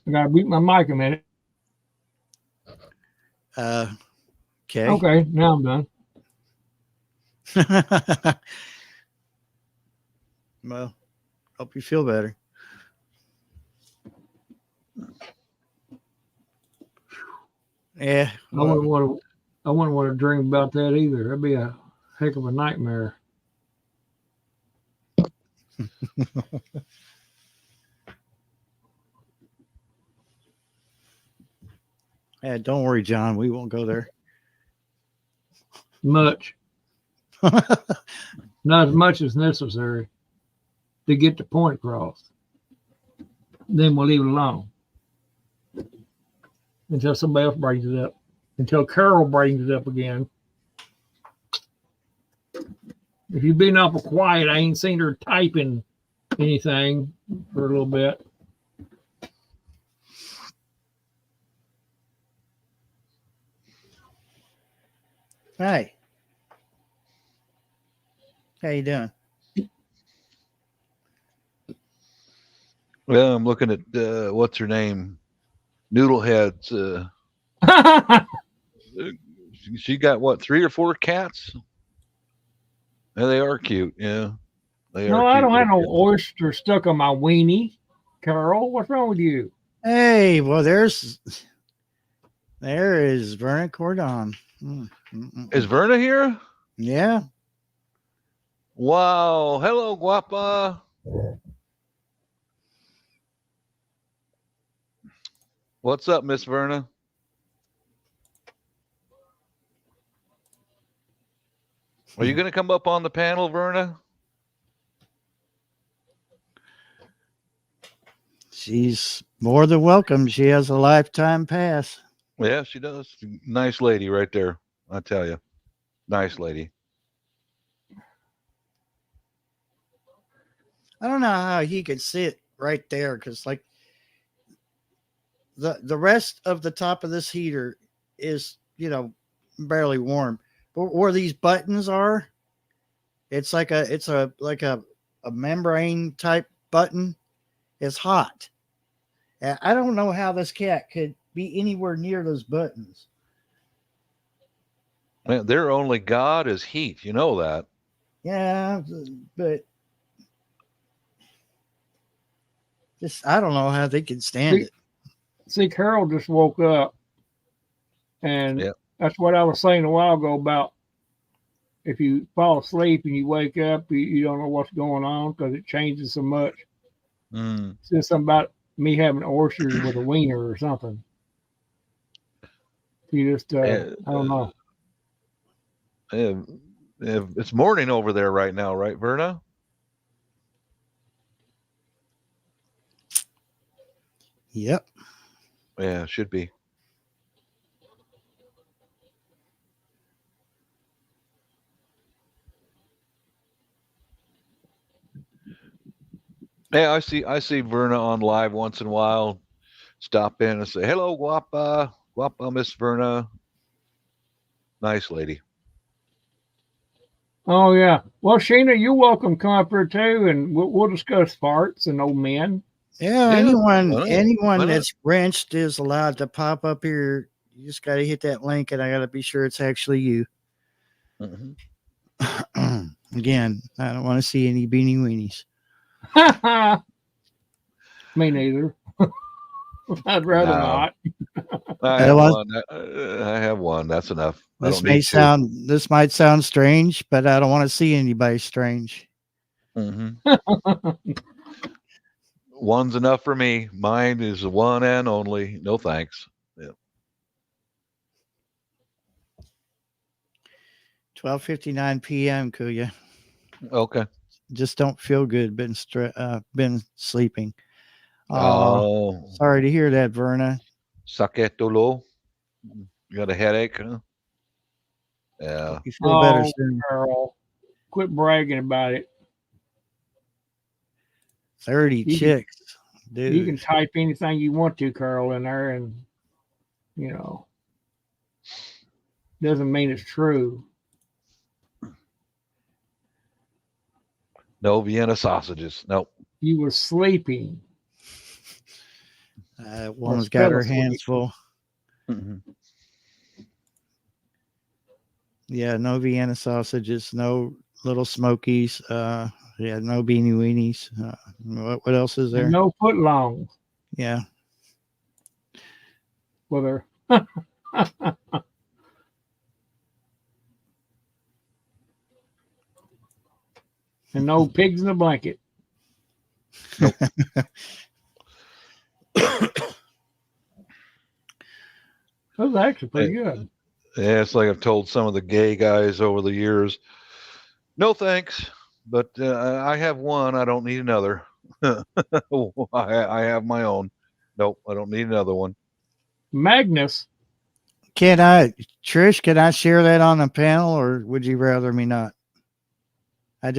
S2: I gotta beat my mic a minute.
S1: Okay.
S2: Okay, now I'm done.
S1: Well, hope you feel better. Yeah.
S2: I wouldn't want to dream about that either. That'd be a heck of a nightmare.
S1: Yeah, don't worry, John. We won't go there.
S2: Much. Not as much as necessary to get the point across. Then we'll leave it alone until somebody else brings it up. Until Carol brings it up again. If you've been awful quiet, I ain't seen her typing anything for a little bit.
S1: Hey. How you doing?
S4: Well, I'm looking at what's her name, Noodlehead's. She got what, 3 or 4 cats? Yeah, they are cute. Yeah, they
S2: No,
S4: are.
S2: I
S4: cute
S2: don't have no
S4: little
S2: oyster stuck on my weenie. Carol, what's wrong with you?
S1: Hey, well, there is Vernon Cordon.
S4: cats. Is Verna here?
S1: Yeah.
S4: Wow. Hello, guapa. What's up, Miss Verna? Are you going to come up on the panel, Verna?
S1: She's more than welcome. She has a lifetime pass.
S4: Yeah, she does. Nice lady right there. I tell you. Nice lady.
S1: I don't know how he could sit right there because, like, the rest of the top of this heater is, barely warm. But where these buttons are, it's like a membrane type button. It's hot. And I don't know how this cat could be anywhere near those buttons.
S4: Man, their only god is heat. You know that.
S1: Yeah, but just I don't know how they can stand it.
S2: See, Carol just woke up, and
S4: Yep.
S2: That's what I was saying a while ago about if you fall asleep and you wake up, you don't know what's going on because it changes so much.
S4: Mm.
S2: Said something about me having oysters with a wiener or something. You just, I don't know.
S4: It's morning over there right now, right, Verna?
S1: Yep.
S4: Yeah, it should be. Yeah, I see Verna on live once in a while. Stop in and say, hello, guapa, Miss Verna. Nice lady.
S2: Oh, yeah. Well, Sheena, you're welcome to come up here too, and we'll discuss farts and old men.
S1: Yeah,
S4: why not?
S1: anyone
S4: Why not?
S1: that's wrenched is allowed to pop up here. You just got to hit that link, and I got to be sure it's actually you.
S4: Mm-hmm.
S1: Again, I don't want to see any beanie weenies.
S2: Me neither. I'd rather
S4: No.
S2: not.
S4: I have one. I have one. That's enough. I
S1: This
S4: don't
S1: may
S4: need two.
S1: this might sound strange, but I don't want to see anybody strange.
S4: One's enough for me. Mine is the one and only. No thanks.
S1: 12:59 p.m. Kuya.
S4: Okay.
S1: Just don't feel good. Been sleeping.
S4: Oh,
S1: Sorry to hear that, Verna.
S4: Saketolo. You got a headache, huh? Yeah.
S1: Hope you feel better
S2: Oh,
S1: soon.
S2: Carl, quit bragging about it.
S1: 30
S2: You can-
S1: chicks,
S2: You
S1: dude.
S2: can type anything you want to, Carl, in there, and doesn't mean it's true.
S4: No Vienna sausages. Nope.
S2: You were sleeping.
S1: Woman's
S2: Or
S1: got her
S2: fell
S1: hands full.
S4: Mhm.
S1: Yeah, no Vienna sausages, no little smokies. No beanie weenies. What else is there?
S2: And no foot long.
S1: Yeah.
S2: Whether and no pigs in a blanket. That was actually pretty good.
S4: Yeah, it's like I've told some of the gay guys over the years. No thanks, but I have one. I don't need another. I have my own. Nope, I don't need another one.
S2: Magnus,
S1: Trish, can I share that on the panel, or would you rather me not? I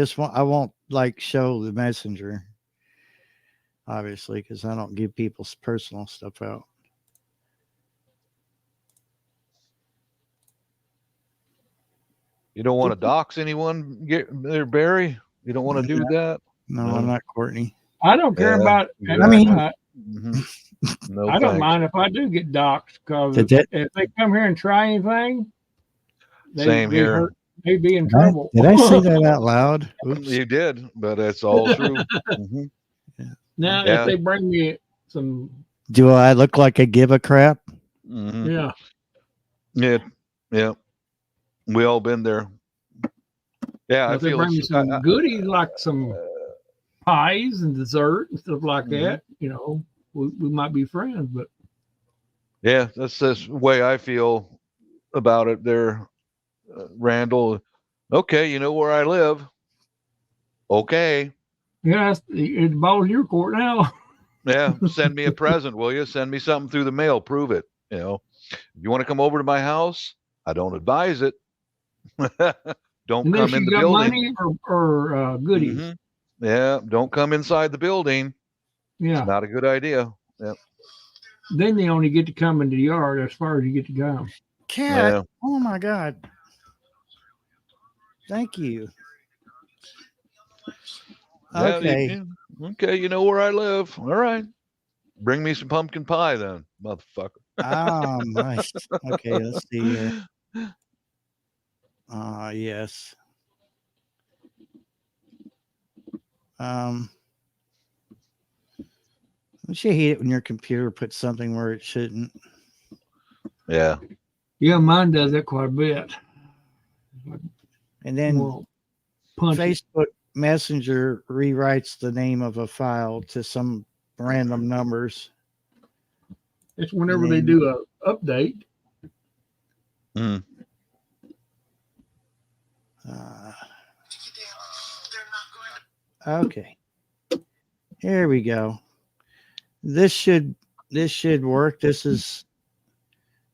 S1: won't show the messenger, obviously, because I don't give people's personal stuff out.
S4: You don't want to dox anyone, there, Barry? You don't want to do that?
S1: No,
S4: No.
S1: I'm not Courtney.
S2: I don't care
S4: Yeah,
S2: about.
S4: you're
S1: I mean-
S4: Mhm. No
S2: I don't
S4: thanks.
S2: mind if I do get doxxed because
S1: Did that-
S2: if they come here and try anything,
S4: Same here.
S2: They'd be in
S1: Did I-
S2: trouble.
S1: Did I say that out loud? Oops.
S4: You did, but it's all true. Mhm.
S2: Now,
S4: Yeah.
S2: if they bring me some,
S1: Do I look like I give a crap?
S4: Mhm.
S2: yeah,
S4: Yeah. We all been there. Yeah, I
S2: if they
S4: feel
S2: bring me
S4: it's-
S2: some
S4: I-
S2: goodies like some pies and dessert and stuff like
S4: Mhm.
S2: that, we might be friends. But
S4: yeah, that's the way I feel about it there, Randall. Okay, you know where I live. Okay.
S2: yeah, it's ball's in your court now.
S4: Yeah, send me a present, will you? Send me something through the mail. Prove it. If you want to come over to my house, I don't advise it. Don't
S2: Unless
S4: come in
S2: you
S4: the
S2: got
S4: building.
S2: money or goodies.
S4: Mhm. Yeah, don't come inside the building.
S2: Yeah,
S4: It's not a good idea. Yeah.
S2: then they only get to come into the yard as far as you get to come.
S1: Cat.
S4: Yeah.
S1: Oh my God. Thank you.
S4: Yeah,
S1: Okay.
S4: Okay, you know where I live. All right. Bring me some pumpkin pie then, motherfucker.
S1: Nice. Okay, let's see here. Yes. Don't you hate it when your computer puts something where it shouldn't?
S4: Yeah.
S2: Yeah, mine does that quite a bit.
S1: And then
S2: Well, punch it.
S1: Facebook Messenger rewrites the name of a file to some random numbers.
S2: It's whenever
S1: and
S2: they
S1: then-
S2: do a update.
S4: Mm.
S1: Okay. Here we go. This should work. This is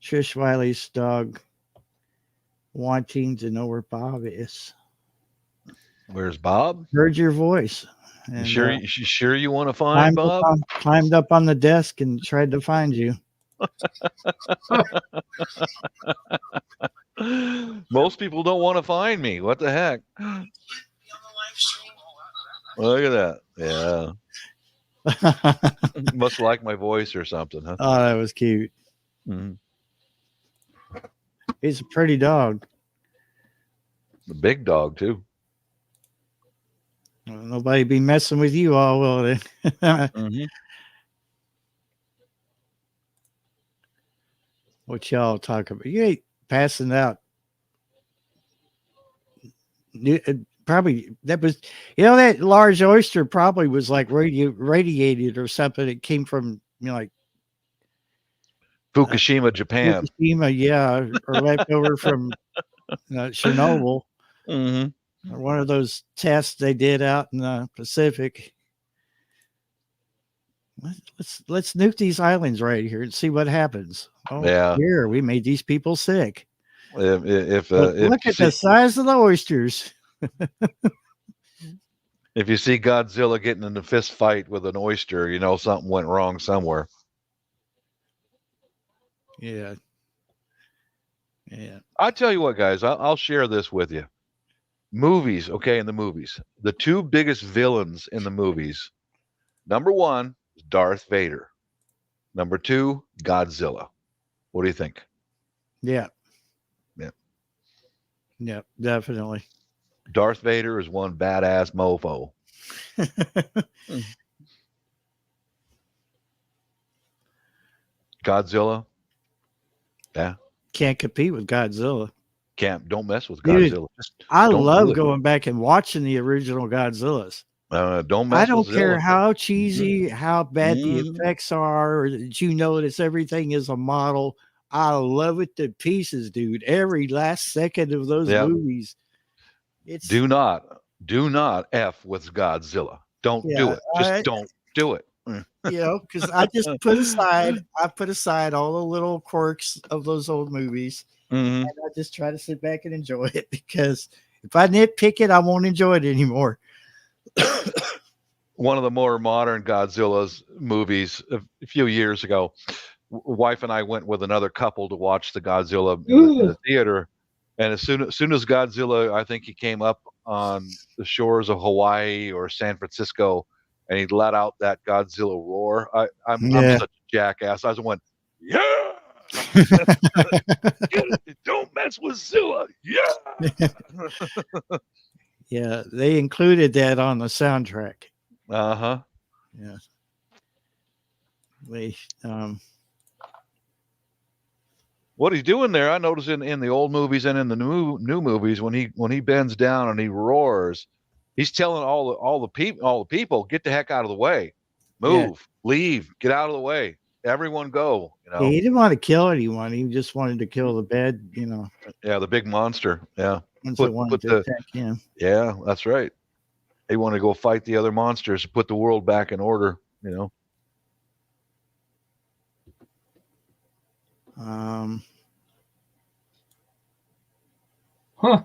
S1: Trish Wiley's dog wanting to know where Bob is.
S4: Where's Bob?
S1: Heard your voice.
S4: You
S1: And,
S4: sure you want to find Bob?
S1: climbed up on the desk and tried to find you.
S4: Most people don't want to find me. What the heck? Look at that. Yeah. Must like my voice or something, huh?
S1: Oh, that was cute.
S4: Mhm.
S1: He's a pretty dog.
S4: The big dog too.
S1: Well, nobody be messing with you all, will they?
S4: Mhm.
S1: What y'all talk about? You ain't passing out. Probably that was, that large oyster probably was like radiated or something. It came from, like
S4: Fukushima, Japan.
S1: Fukushima, yeah, or left over from Chernobyl,
S4: Mm-hmm.
S1: or one of those tests they did out in the Pacific. Let's nuke these islands right here and see what happens. Oh,
S4: Yeah.
S1: here we made these people sick.
S4: If
S1: Look at the size of the oysters.
S4: If you see Godzilla getting in a fist fight with an oyster, you know something went wrong somewhere.
S1: Yeah.
S4: I tell you what, guys, I'll share this with you. Movies, okay, in the movies, the two biggest villains in the movies, number one is Darth Vader. Number two, Godzilla. What do you think?
S1: Yeah.
S4: Yeah.
S1: Yeah, definitely.
S4: Darth Vader is one badass mofo. Godzilla, yeah,
S1: Can't compete with Godzilla.
S4: don't mess with
S1: Dude,
S4: Godzilla.
S1: I
S4: don't
S1: love
S4: do it.
S1: going back and watching the original Godzillas.
S4: Don't mess
S1: I don't
S4: with
S1: care
S4: Zilla.
S1: how cheesy, how bad the
S4: Mhm.
S1: effects are, or that notice everything is a model. I love it to pieces, dude. Every last second of those
S4: Yep.
S1: movies. It's
S4: Do not F with Godzilla. Don't do it. Just don't do it.
S1: because I just put aside all the little quirks of those old movies.
S4: Mhm.
S1: And I just try to sit back and enjoy it, because if I nitpick it, I won't enjoy it anymore.
S4: One of the more modern Godzilla's movies a few years ago, wife and I went with another couple to watch the Godzilla in the theater. And as soon as Godzilla, I think he came up on the shores of Hawaii or San Francisco, and he let out that Godzilla roar. I'm such a jackass. I just went, yeah. Don't mess with Zilla. Yeah.
S1: Yeah, they included that on the soundtrack.
S4: Uh-huh.
S1: Yeah. They
S4: What he's doing there, I notice in the old movies and in the new movies, when he bends down and he roars, he's telling all the people, get the heck out of the way, move, leave, get out of the way, everyone go.
S1: he didn't want to kill anyone. He just wanted to kill the bad,
S4: Yeah, the big monster. Yeah,
S1: ones that wanted to attack him.
S4: Yeah, that's right. He wanted to go fight the other monsters, put the world back in order.
S2: Huh.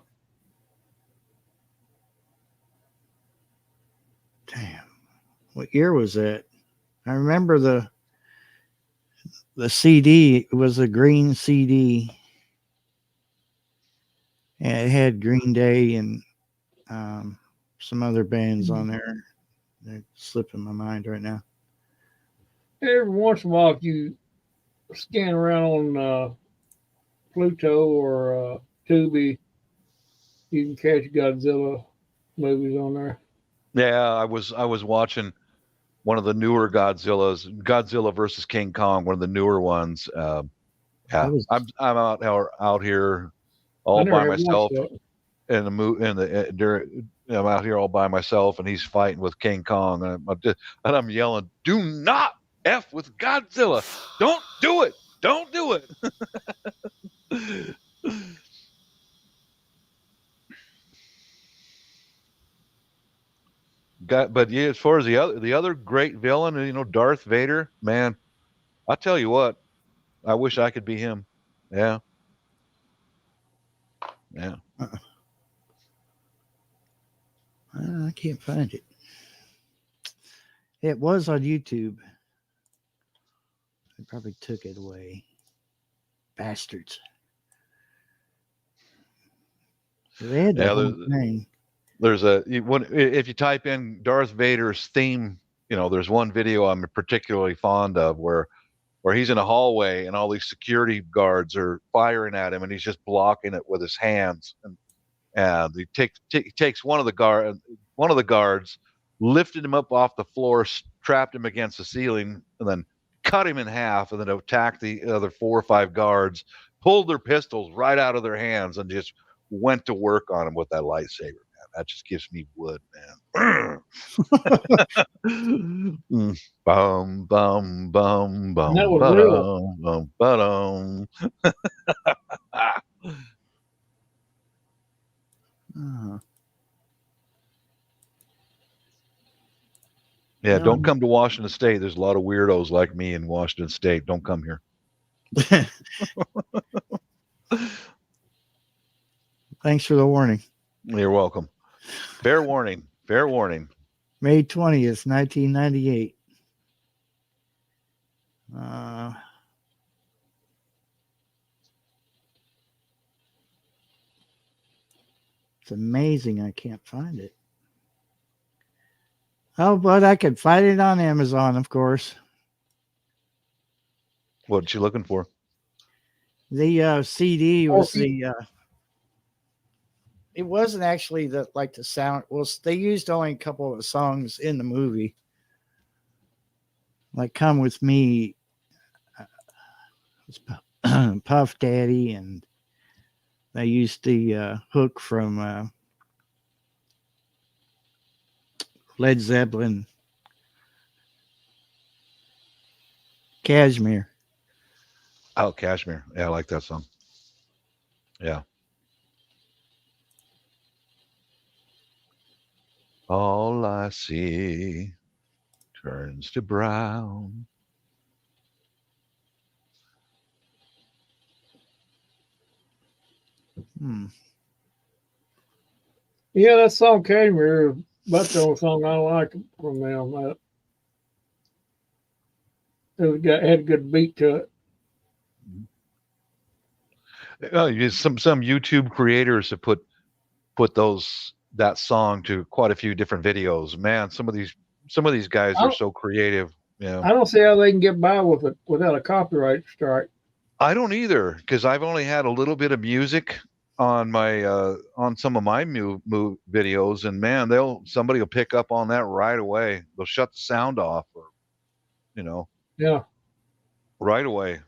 S1: Damn. What year was that? I remember the CD. It was a green CD. And it had Green Day and some other bands on there. They're slipping my mind right now.
S2: Every once in a while, if you scan around on Pluto or Tubi, you can catch Godzilla movies on there.
S4: Yeah, I was watching one of the newer Godzillas, Godzilla versus King Kong, one of the newer ones. Yeah, I'm out here all by myself I'm out here all by myself, and he's fighting with King Kong, and I'm yelling, "Do not F with Godzilla! Don't do it! Don't do it!" But yeah, as far as the other great villain, Darth Vader, man, I tell you what, I wish I could be him. Yeah.
S1: I can't find it. It was on YouTube. They probably took it away. Bastards. They had that whole thing.
S4: There's if you type in Darth Vader's theme, there's one video I'm particularly fond of where he's in a hallway and all these security guards are firing at him and he's just blocking it with his hands, and he takes one of the guards, lifted him up off the floor, trapped him against the ceiling, and then cut him in half, and then attacked the other 4 or 5 guards, pulled their pistols right out of their hands, and just went to work on him with that lightsaber. Man, that just gives me wood, man. Bum bum bum bum
S2: that was real.
S4: bum bum. Yeah,
S1: No.
S4: don't come to Washington State. There's a lot of weirdos like me in Washington State. Don't come here.
S1: Thanks for the warning.
S4: You're welcome. Fair warning. Fair warning.
S1: May 20th, 1998. It's amazing I can't find it. Oh, but I could find it on Amazon, of course.
S4: What you looking for?
S1: The CD was
S2: Okay.
S1: it wasn't actually the sound. Well, they used only a couple of songs in the movie, like "Come with Me," Puff Daddy, and they used the hook from Led Zeppelin, Kashmir.
S4: Oh, Kashmir. Yeah, I like that song. Yeah. All I see turns to brown.
S2: Yeah, that song Kashmir, that's the only song I like from them. It had a good beat to it.
S4: Some YouTube creators have put that song to quite a few different videos. Man, some of these guys are so creative. Yeah,
S2: I don't see how they can get by with it without a copyright strike.
S4: I don't either, because I've only had a little bit of music on my on some of my videos, and man, somebody will pick up on that right away. They'll shut the sound off, or
S2: Yeah.
S4: right away.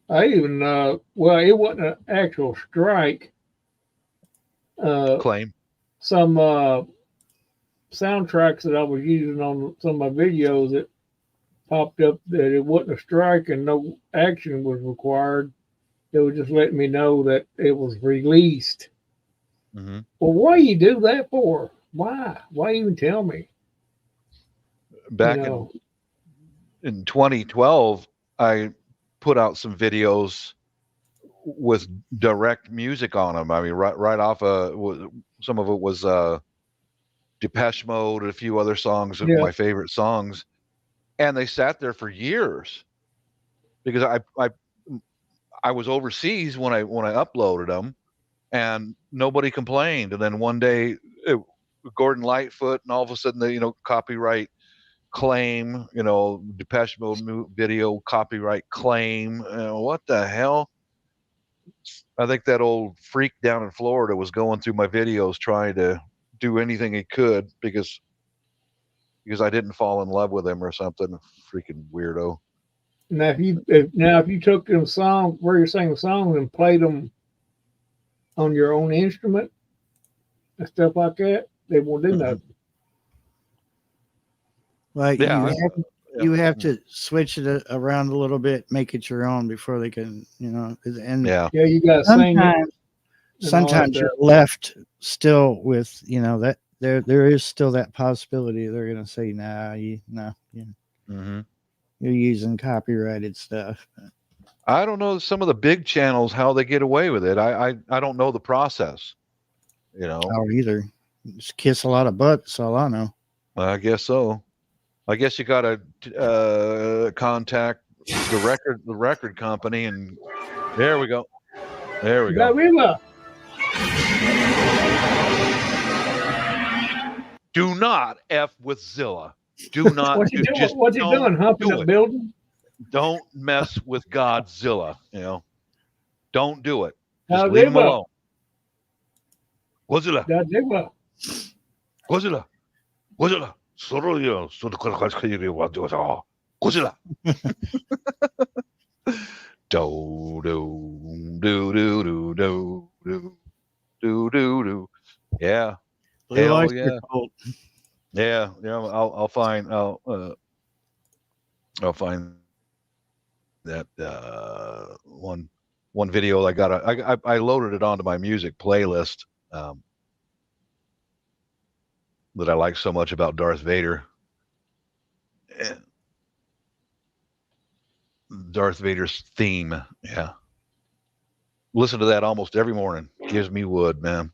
S2: I even well, it wasn't an actual strike.
S4: Claim.
S2: Some soundtracks that I was using on some of my videos, it popped up that it wasn't a strike and no action was required. It was just letting me know that it was released.
S4: Mm-hmm.
S2: Well, why you do that for? Why? Why even tell me?
S4: Back in 2012, I put out some videos with direct music on them. I mean, right off some of it was Depeche Mode and a few other songs of my favorite songs, and they sat there for years because I was overseas when I uploaded them, and nobody complained. And then one day, Gordon Lightfoot, and all of a sudden, the copyright claim, Depeche Mode video copyright claim. What the hell? I think that old freak down in Florida was going through my videos trying to do anything he could because I didn't fall in love with him or something. Freaking weirdo.
S2: Now, if you took them songs where you're singing songs and played them on your own instrument and stuff like that, they won't do nothing.
S1: Like you have to switch it around a little bit, make it your own before they can, and
S2: you got to sing it.
S1: Sometimes you're left still with, that there is still that possibility they're going to say,
S4: Mm-hmm.
S1: You're using copyrighted stuff.
S4: I don't know some of the big channels how they get away with it. I don't know the process.
S1: Oh, either. Just kiss a lot of butt. That's all I know.
S4: I guess so. I guess you got to contact the record company, and there we go. There we go. Do not F with Zilla. Do not.
S2: What you doing? Humping a building?
S4: Don't mess with Godzilla. Don't do it. Just
S2: Now,
S4: leave him alone. Godzilla.
S2: Godzilla.
S4: Godzilla. Godzilla. Sorolio. Godzilla. Do do do do do do do do do do. Yeah.
S1: Blue
S4: Hell
S1: oyster
S4: yeah.
S1: cult.
S4: Yeah. I'll find that one video I loaded it onto my music playlist that I like so much about Darth Vader. And Darth Vader's theme. Yeah. Listen to that almost every morning. Gives me wood, man.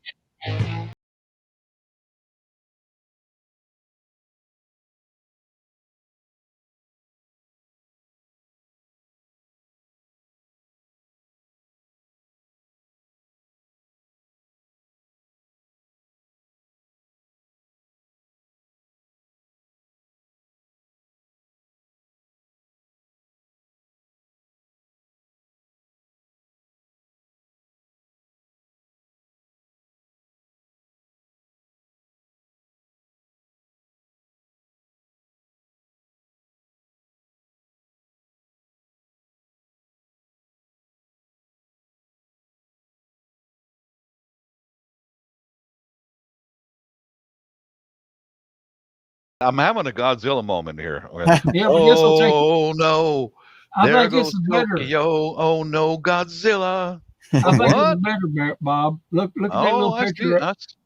S4: I'm having a Godzilla moment here.
S2: Yeah, but this will take.
S4: Oh no.
S2: I
S4: There
S2: think this
S4: goes
S2: is better.
S4: Tokyo. Oh no, Godzilla.
S2: I think this
S4: What?
S2: is better, Bob. Look at that
S4: Oh,
S2: little
S4: I see.
S2: picture.
S4: I see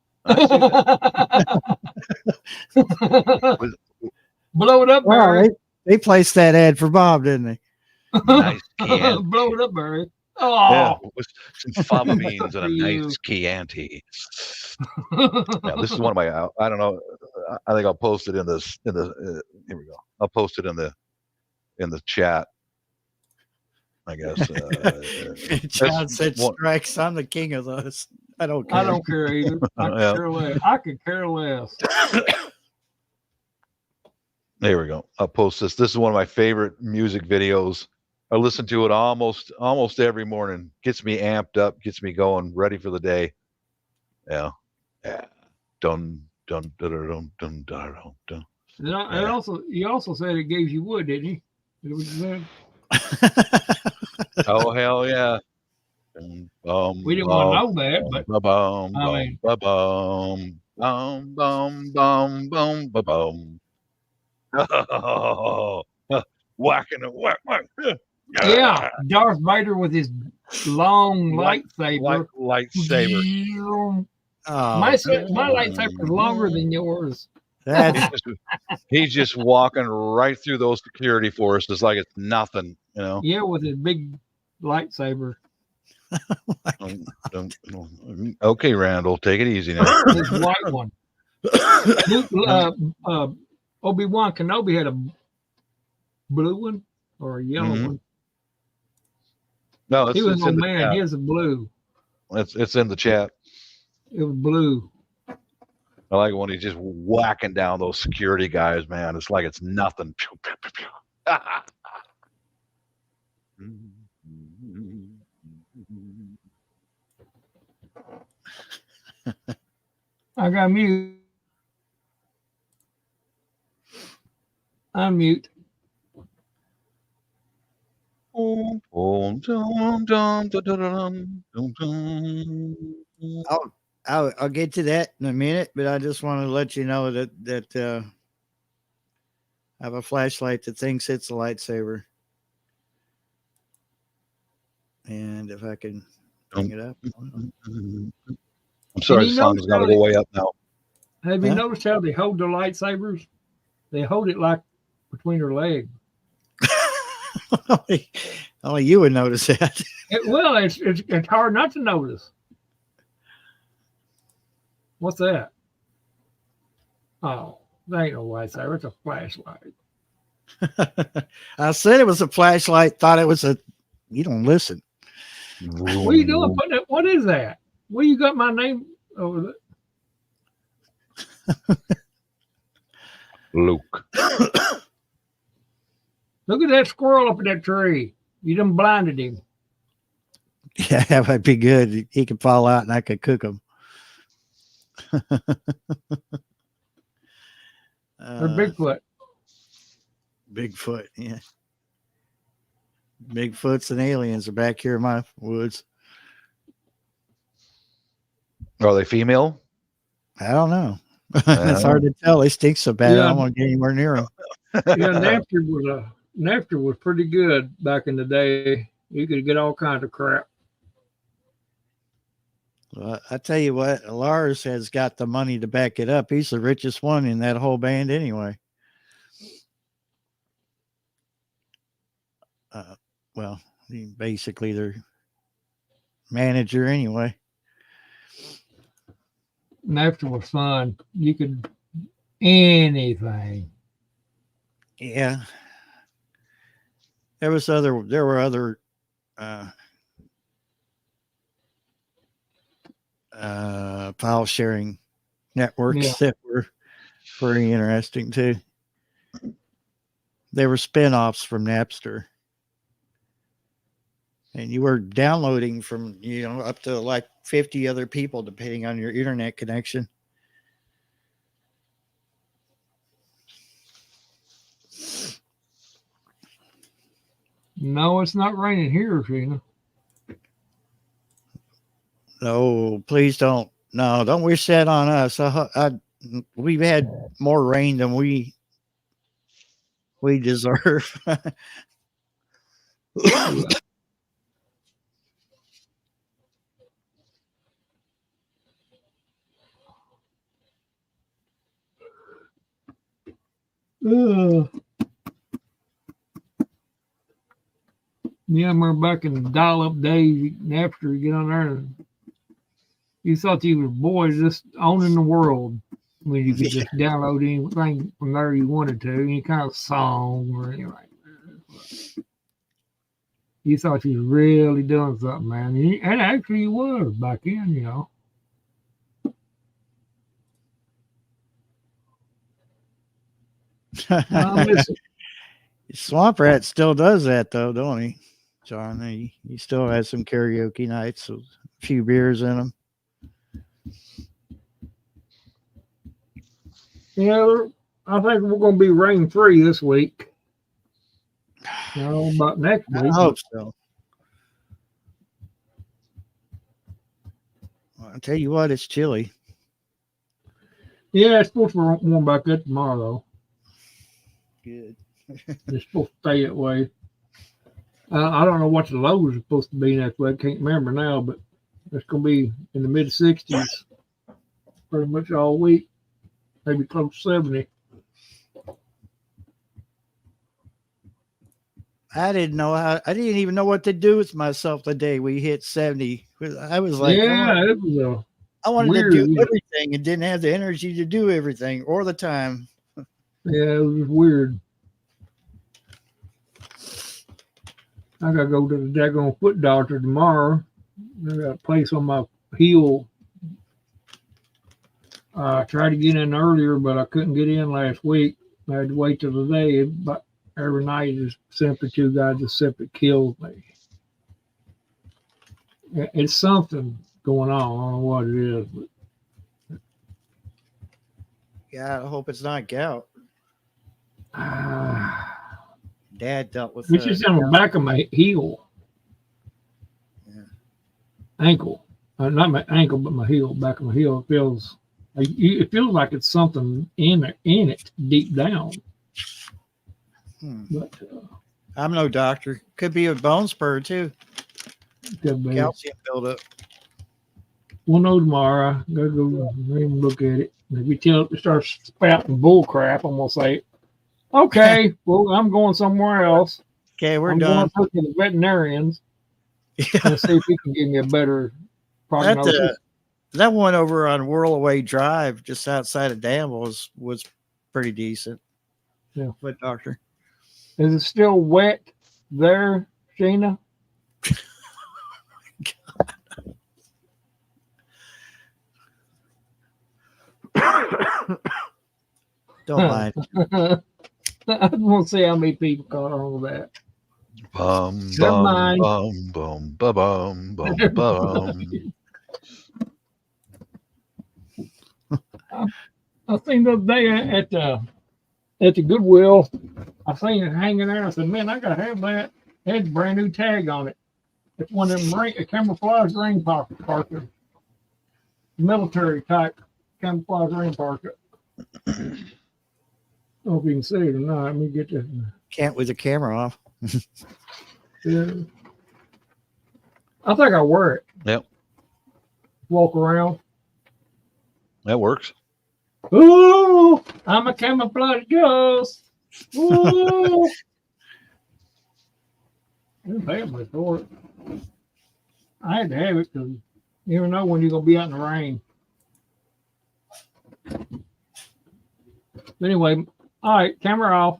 S4: that.
S2: Blow it up,
S1: Wow,
S2: Barry.
S1: they placed that ad for Bob, didn't they?
S4: Nice Chianti.
S2: Blow it up, Barry.
S4: Yeah,
S2: Oh,
S4: with some fava beans and a
S2: You.
S4: nice Chianti. Yeah, this is one of my. I don't know. I think I'll post it in this. In the here we go. I'll post it in the chat. I guess.
S1: John said
S4: one-
S1: strikes. I'm the king of those. I don't care.
S2: I don't care either. I could
S4: Yeah.
S2: care less. I could care less.
S4: There we go. I'll post this. This is one of my favorite music videos. I listen to it almost every morning. Gets me amped up, gets me going, ready for the day. Yeah. Yeah. Dun dun dun dun dun dun dun.
S2: And also, you also said it gave you wood, didn't he? Is that what you said?
S4: Oh hell yeah.
S2: We didn't want to know that, but
S4: Bum,
S2: I mean-
S4: bum, bum, bum, bum, bum, bum, bum. Whacking it, whack, whack.
S2: yeah, Darth Vader with his long lightsaber.
S4: Lightsaber.
S1: Oh,
S2: My lightsaber is longer than yours.
S1: that's
S4: He's just walking right through those security forces like it's nothing, you know.
S2: Yeah, with his big lightsaber.
S4: Okay, Randall, take it easy now.
S2: This white one. Obi-Wan Kenobi had a blue one or a yellow
S4: Mhm.
S2: one.
S4: No,
S2: He was
S4: it's
S2: an
S4: in
S2: old
S4: the
S2: man.
S4: chat.
S2: His is blue.
S4: It's in the chat.
S2: It was blue.
S4: I like it when he's just whacking down those security guys, man. It's like it's nothing. Pew, pew, pew, pew.
S2: I got mute. Unmute.
S1: I'll get to that in a minute, but I just want to let you know that I have a flashlight that thinks it's a lightsaber. And if I can bring it up.
S4: I'm sorry,
S2: you
S4: the song's
S2: notice
S4: got to
S2: how
S4: go way up now.
S2: Have you
S1: Huh?
S2: noticed how they hold their lightsabers? They hold it like between their legs.
S1: Only you would notice that.
S2: It's hard not to notice. What's that? Oh, that ain't no lightsaber. It's a flashlight.
S1: I said it was a flashlight, thought it was a. You don't listen.
S2: What are you doing? Putting it, what is that? Where you got my name over there?
S4: Luke.
S2: Look at that squirrel up in that tree. You done blinded him.
S1: Yeah, that might be good. He could fall out and I could cook him.
S2: Or Bigfoot.
S1: Bigfoot, yeah. Bigfoots and aliens are back here in my woods.
S4: Are they female?
S1: I don't know. It's hard to tell. They stink so bad. I
S2: Yeah.
S1: don't want to get anywhere near them.
S2: Yeah, Napster was pretty good back in the day. You could get all kinds of crap.
S1: Well, I tell you what, Lars has got the money to back it up. He's the richest one in that whole band anyway. Well, basically their manager anyway.
S2: Napster was fun. You could anything.
S1: Yeah. There were other file sharing networks that were pretty interesting too. They were spin-offs from Napster. And you were downloading from, up to like 50 other people, depending on your internet connection.
S2: No, it's not raining here, Sheena.
S1: No, please don't. No, don't wish that on us. We've had more rain than we deserve.
S2: Yeah, I remember back in the dial-up days, Napster, you get on there and you thought you were boys just owning the world when you could just download anything from there you wanted to, any kind of song or anything like that. You thought you was really doing something, man. And actually you was back then, Listen,
S1: Swamp Rat still does that though, don't he, John? He still has some karaoke nights with a few beers in them.
S2: I think we're going to be rain-free this week. About next week.
S1: I hope so. Well, I'll tell you what, it's chilly.
S2: Yeah, it's supposed to warm back up tomorrow, though.
S1: Good.
S2: It's supposed to stay that way. I don't know what the lows are supposed to be next week. I can't remember now, but it's going to be in the mid-60s pretty much all week. Maybe close to 70.
S1: I didn't even know what to do with myself the day we hit 70. I was like,
S2: it was
S1: I wanted
S2: weird,
S1: to do everything and didn't have the energy to do everything or the time.
S2: it was weird. I got to go to the daggone foot doctor tomorrow. I got a place on my heel. I tried to get in earlier, but I couldn't get in last week. I had to wait till the day, but every night is simply two guys just simply killed me. It's something going on. I don't know what it is. But
S1: Yeah, I hope it's not gout. Dad dealt with
S2: it's just on the back of my heel.
S1: Yeah.
S2: Ankle. Not my ankle, but my heel, back of my heel. It feels like it's something in it deep down. But
S1: I'm no doctor. Could be a bone spur too.
S2: could be.
S1: Calcium buildup.
S2: We'll know tomorrow. Gotta go look at it. If it starts spouting bull crap, I'm gonna say, okay, well, I'm going somewhere else.
S1: Okay, we're
S2: I'm
S1: done.
S2: going to the veterinarians and see if he can give me a better prognosis.
S1: That one over on Whirlaway Drive, just outside of Danville, was pretty decent.
S2: Yeah.
S1: Foot doctor.
S2: Is it still wet there, Sheena?
S1: Don't mind.
S2: I want to see how many people caught on with that.
S4: Bum,
S2: Never
S4: bum,
S2: mind.
S4: bum, bum, ba, bum, bum, bum.
S2: I think the other day at the at the Goodwill. I seen it hanging there. I said, man, I gotta have that. It had a brand new tag on it. It's one of them camouflage rain parkas. Military type camouflage rain parka. I don't know if you can see it or not. Let me get this.
S1: Can't with the camera off.
S2: Yeah. I think I wear it.
S4: Yep.
S2: Walk around.
S4: That works.
S2: Ooh, I'm a camouflage ghost. Ooh. Didn't pay much for it. I had to have it because you never know when you're gonna be out in the rain. But anyway, all right, camera off.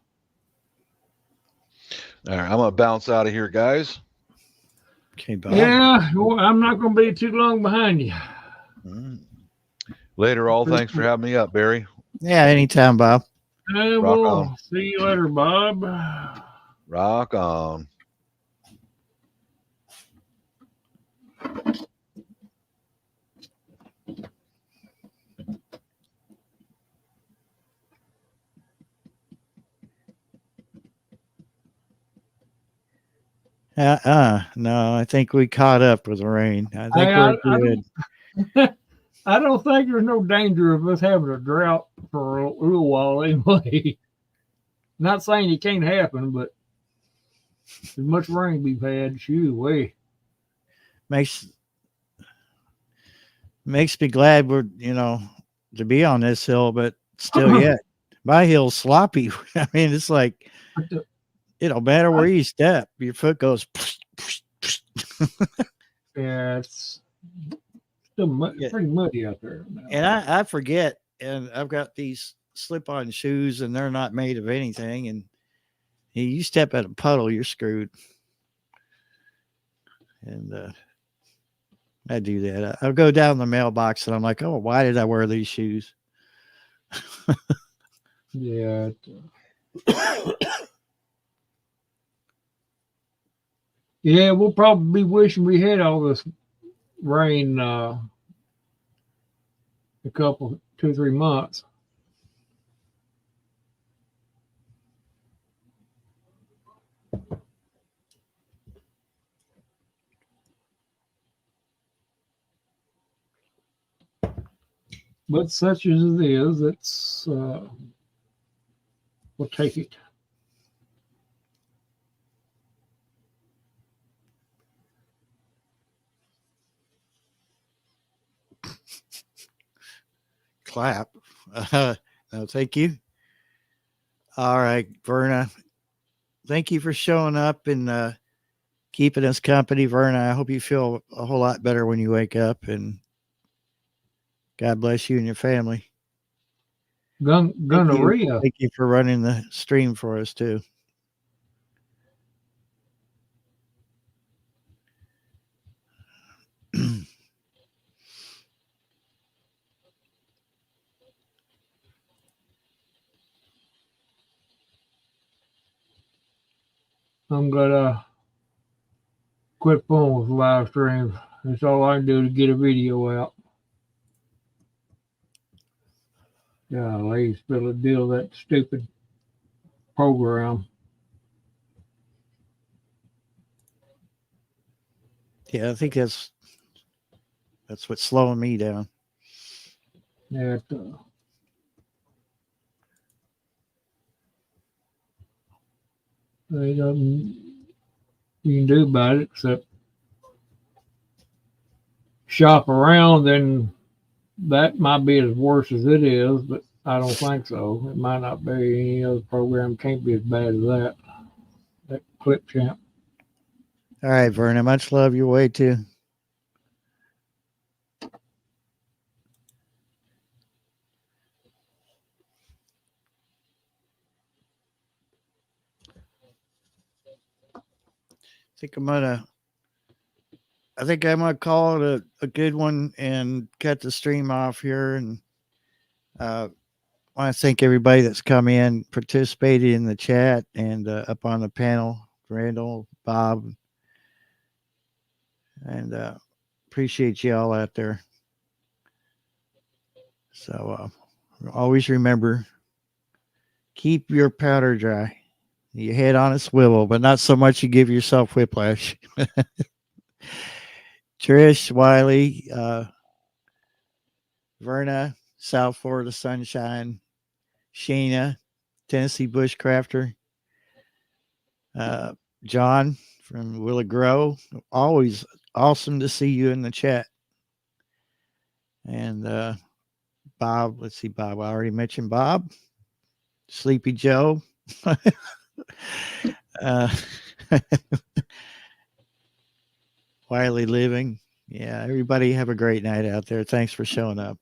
S4: All right, I'm gonna bounce out of here, guys.
S1: Okay, Bob.
S2: Yeah, well, I'm not gonna be too long behind you.
S4: Later, all. Thanks for having me up, Barry.
S1: Yeah, anytime, Bob.
S2: I
S4: Rock
S2: will
S4: on.
S2: see you later, Bob.
S4: Rock on.
S1: No, I think we caught up with the rain. I think
S2: I
S1: we're good.
S2: I don't think there's no danger of us having a drought for a little while anyway. Not saying it can't happen, but as much rain we've had, shoo way.
S1: Makes me glad we're to be on this hill, but still yet my hill's sloppy. I mean, it's like it don't matter where you step, your foot goes.
S2: Yeah, it's still pretty muddy out there now.
S1: And I forget, and I've got these slip-on shoes, and they're not made of anything. And you step in a puddle, you're screwed. And I do that. I'll go down the mailbox, and I'm like, oh, why did I wear these shoes?
S2: Yeah. Yeah, we'll probably be wishing we had all this rain a couple, 2-3 months. But such as it is, it's we'll take it.
S1: Clap. No, thank you. All right, Verna. Thank you for showing up and keeping us company, Verna. I hope you feel a whole lot better when you wake up, and God bless you and your family.
S2: Gonorrhea.
S1: Thank you for running the stream for us too.
S2: I'm gonna quit fooling with live streams. That's all I can do to get a video out. Golly, still a deal with that stupid program.
S1: Yeah, I think that's what's slowing me down.
S2: Yeah, there's nothing you can do about it except shop around, then that might be as worse as it is, but I don't think so. It might not be. Any other program can't be as bad as that. That Clip Champ.
S1: All right, Verna, much love your way too. I think I'm gonna call it a good one and cut the stream off here. And I want to thank everybody that's come in, participated in the chat, and up on the panel, Randall, Bob, and appreciate you all out there. So always remember, Keep your powder dry. Your head on a swivel, but not so much you give yourself whiplash. Trish, Wiley, Verna, South Florida Sunshine, Sheena, Tennessee Bushcrafter, John from Willow Grove. Always awesome to see you in the chat. And Bob, let's see, Bob. I already mentioned Bob. Sleepy Joe. Wiley Living. Yeah, everybody have a great night out there. Thanks for showing up.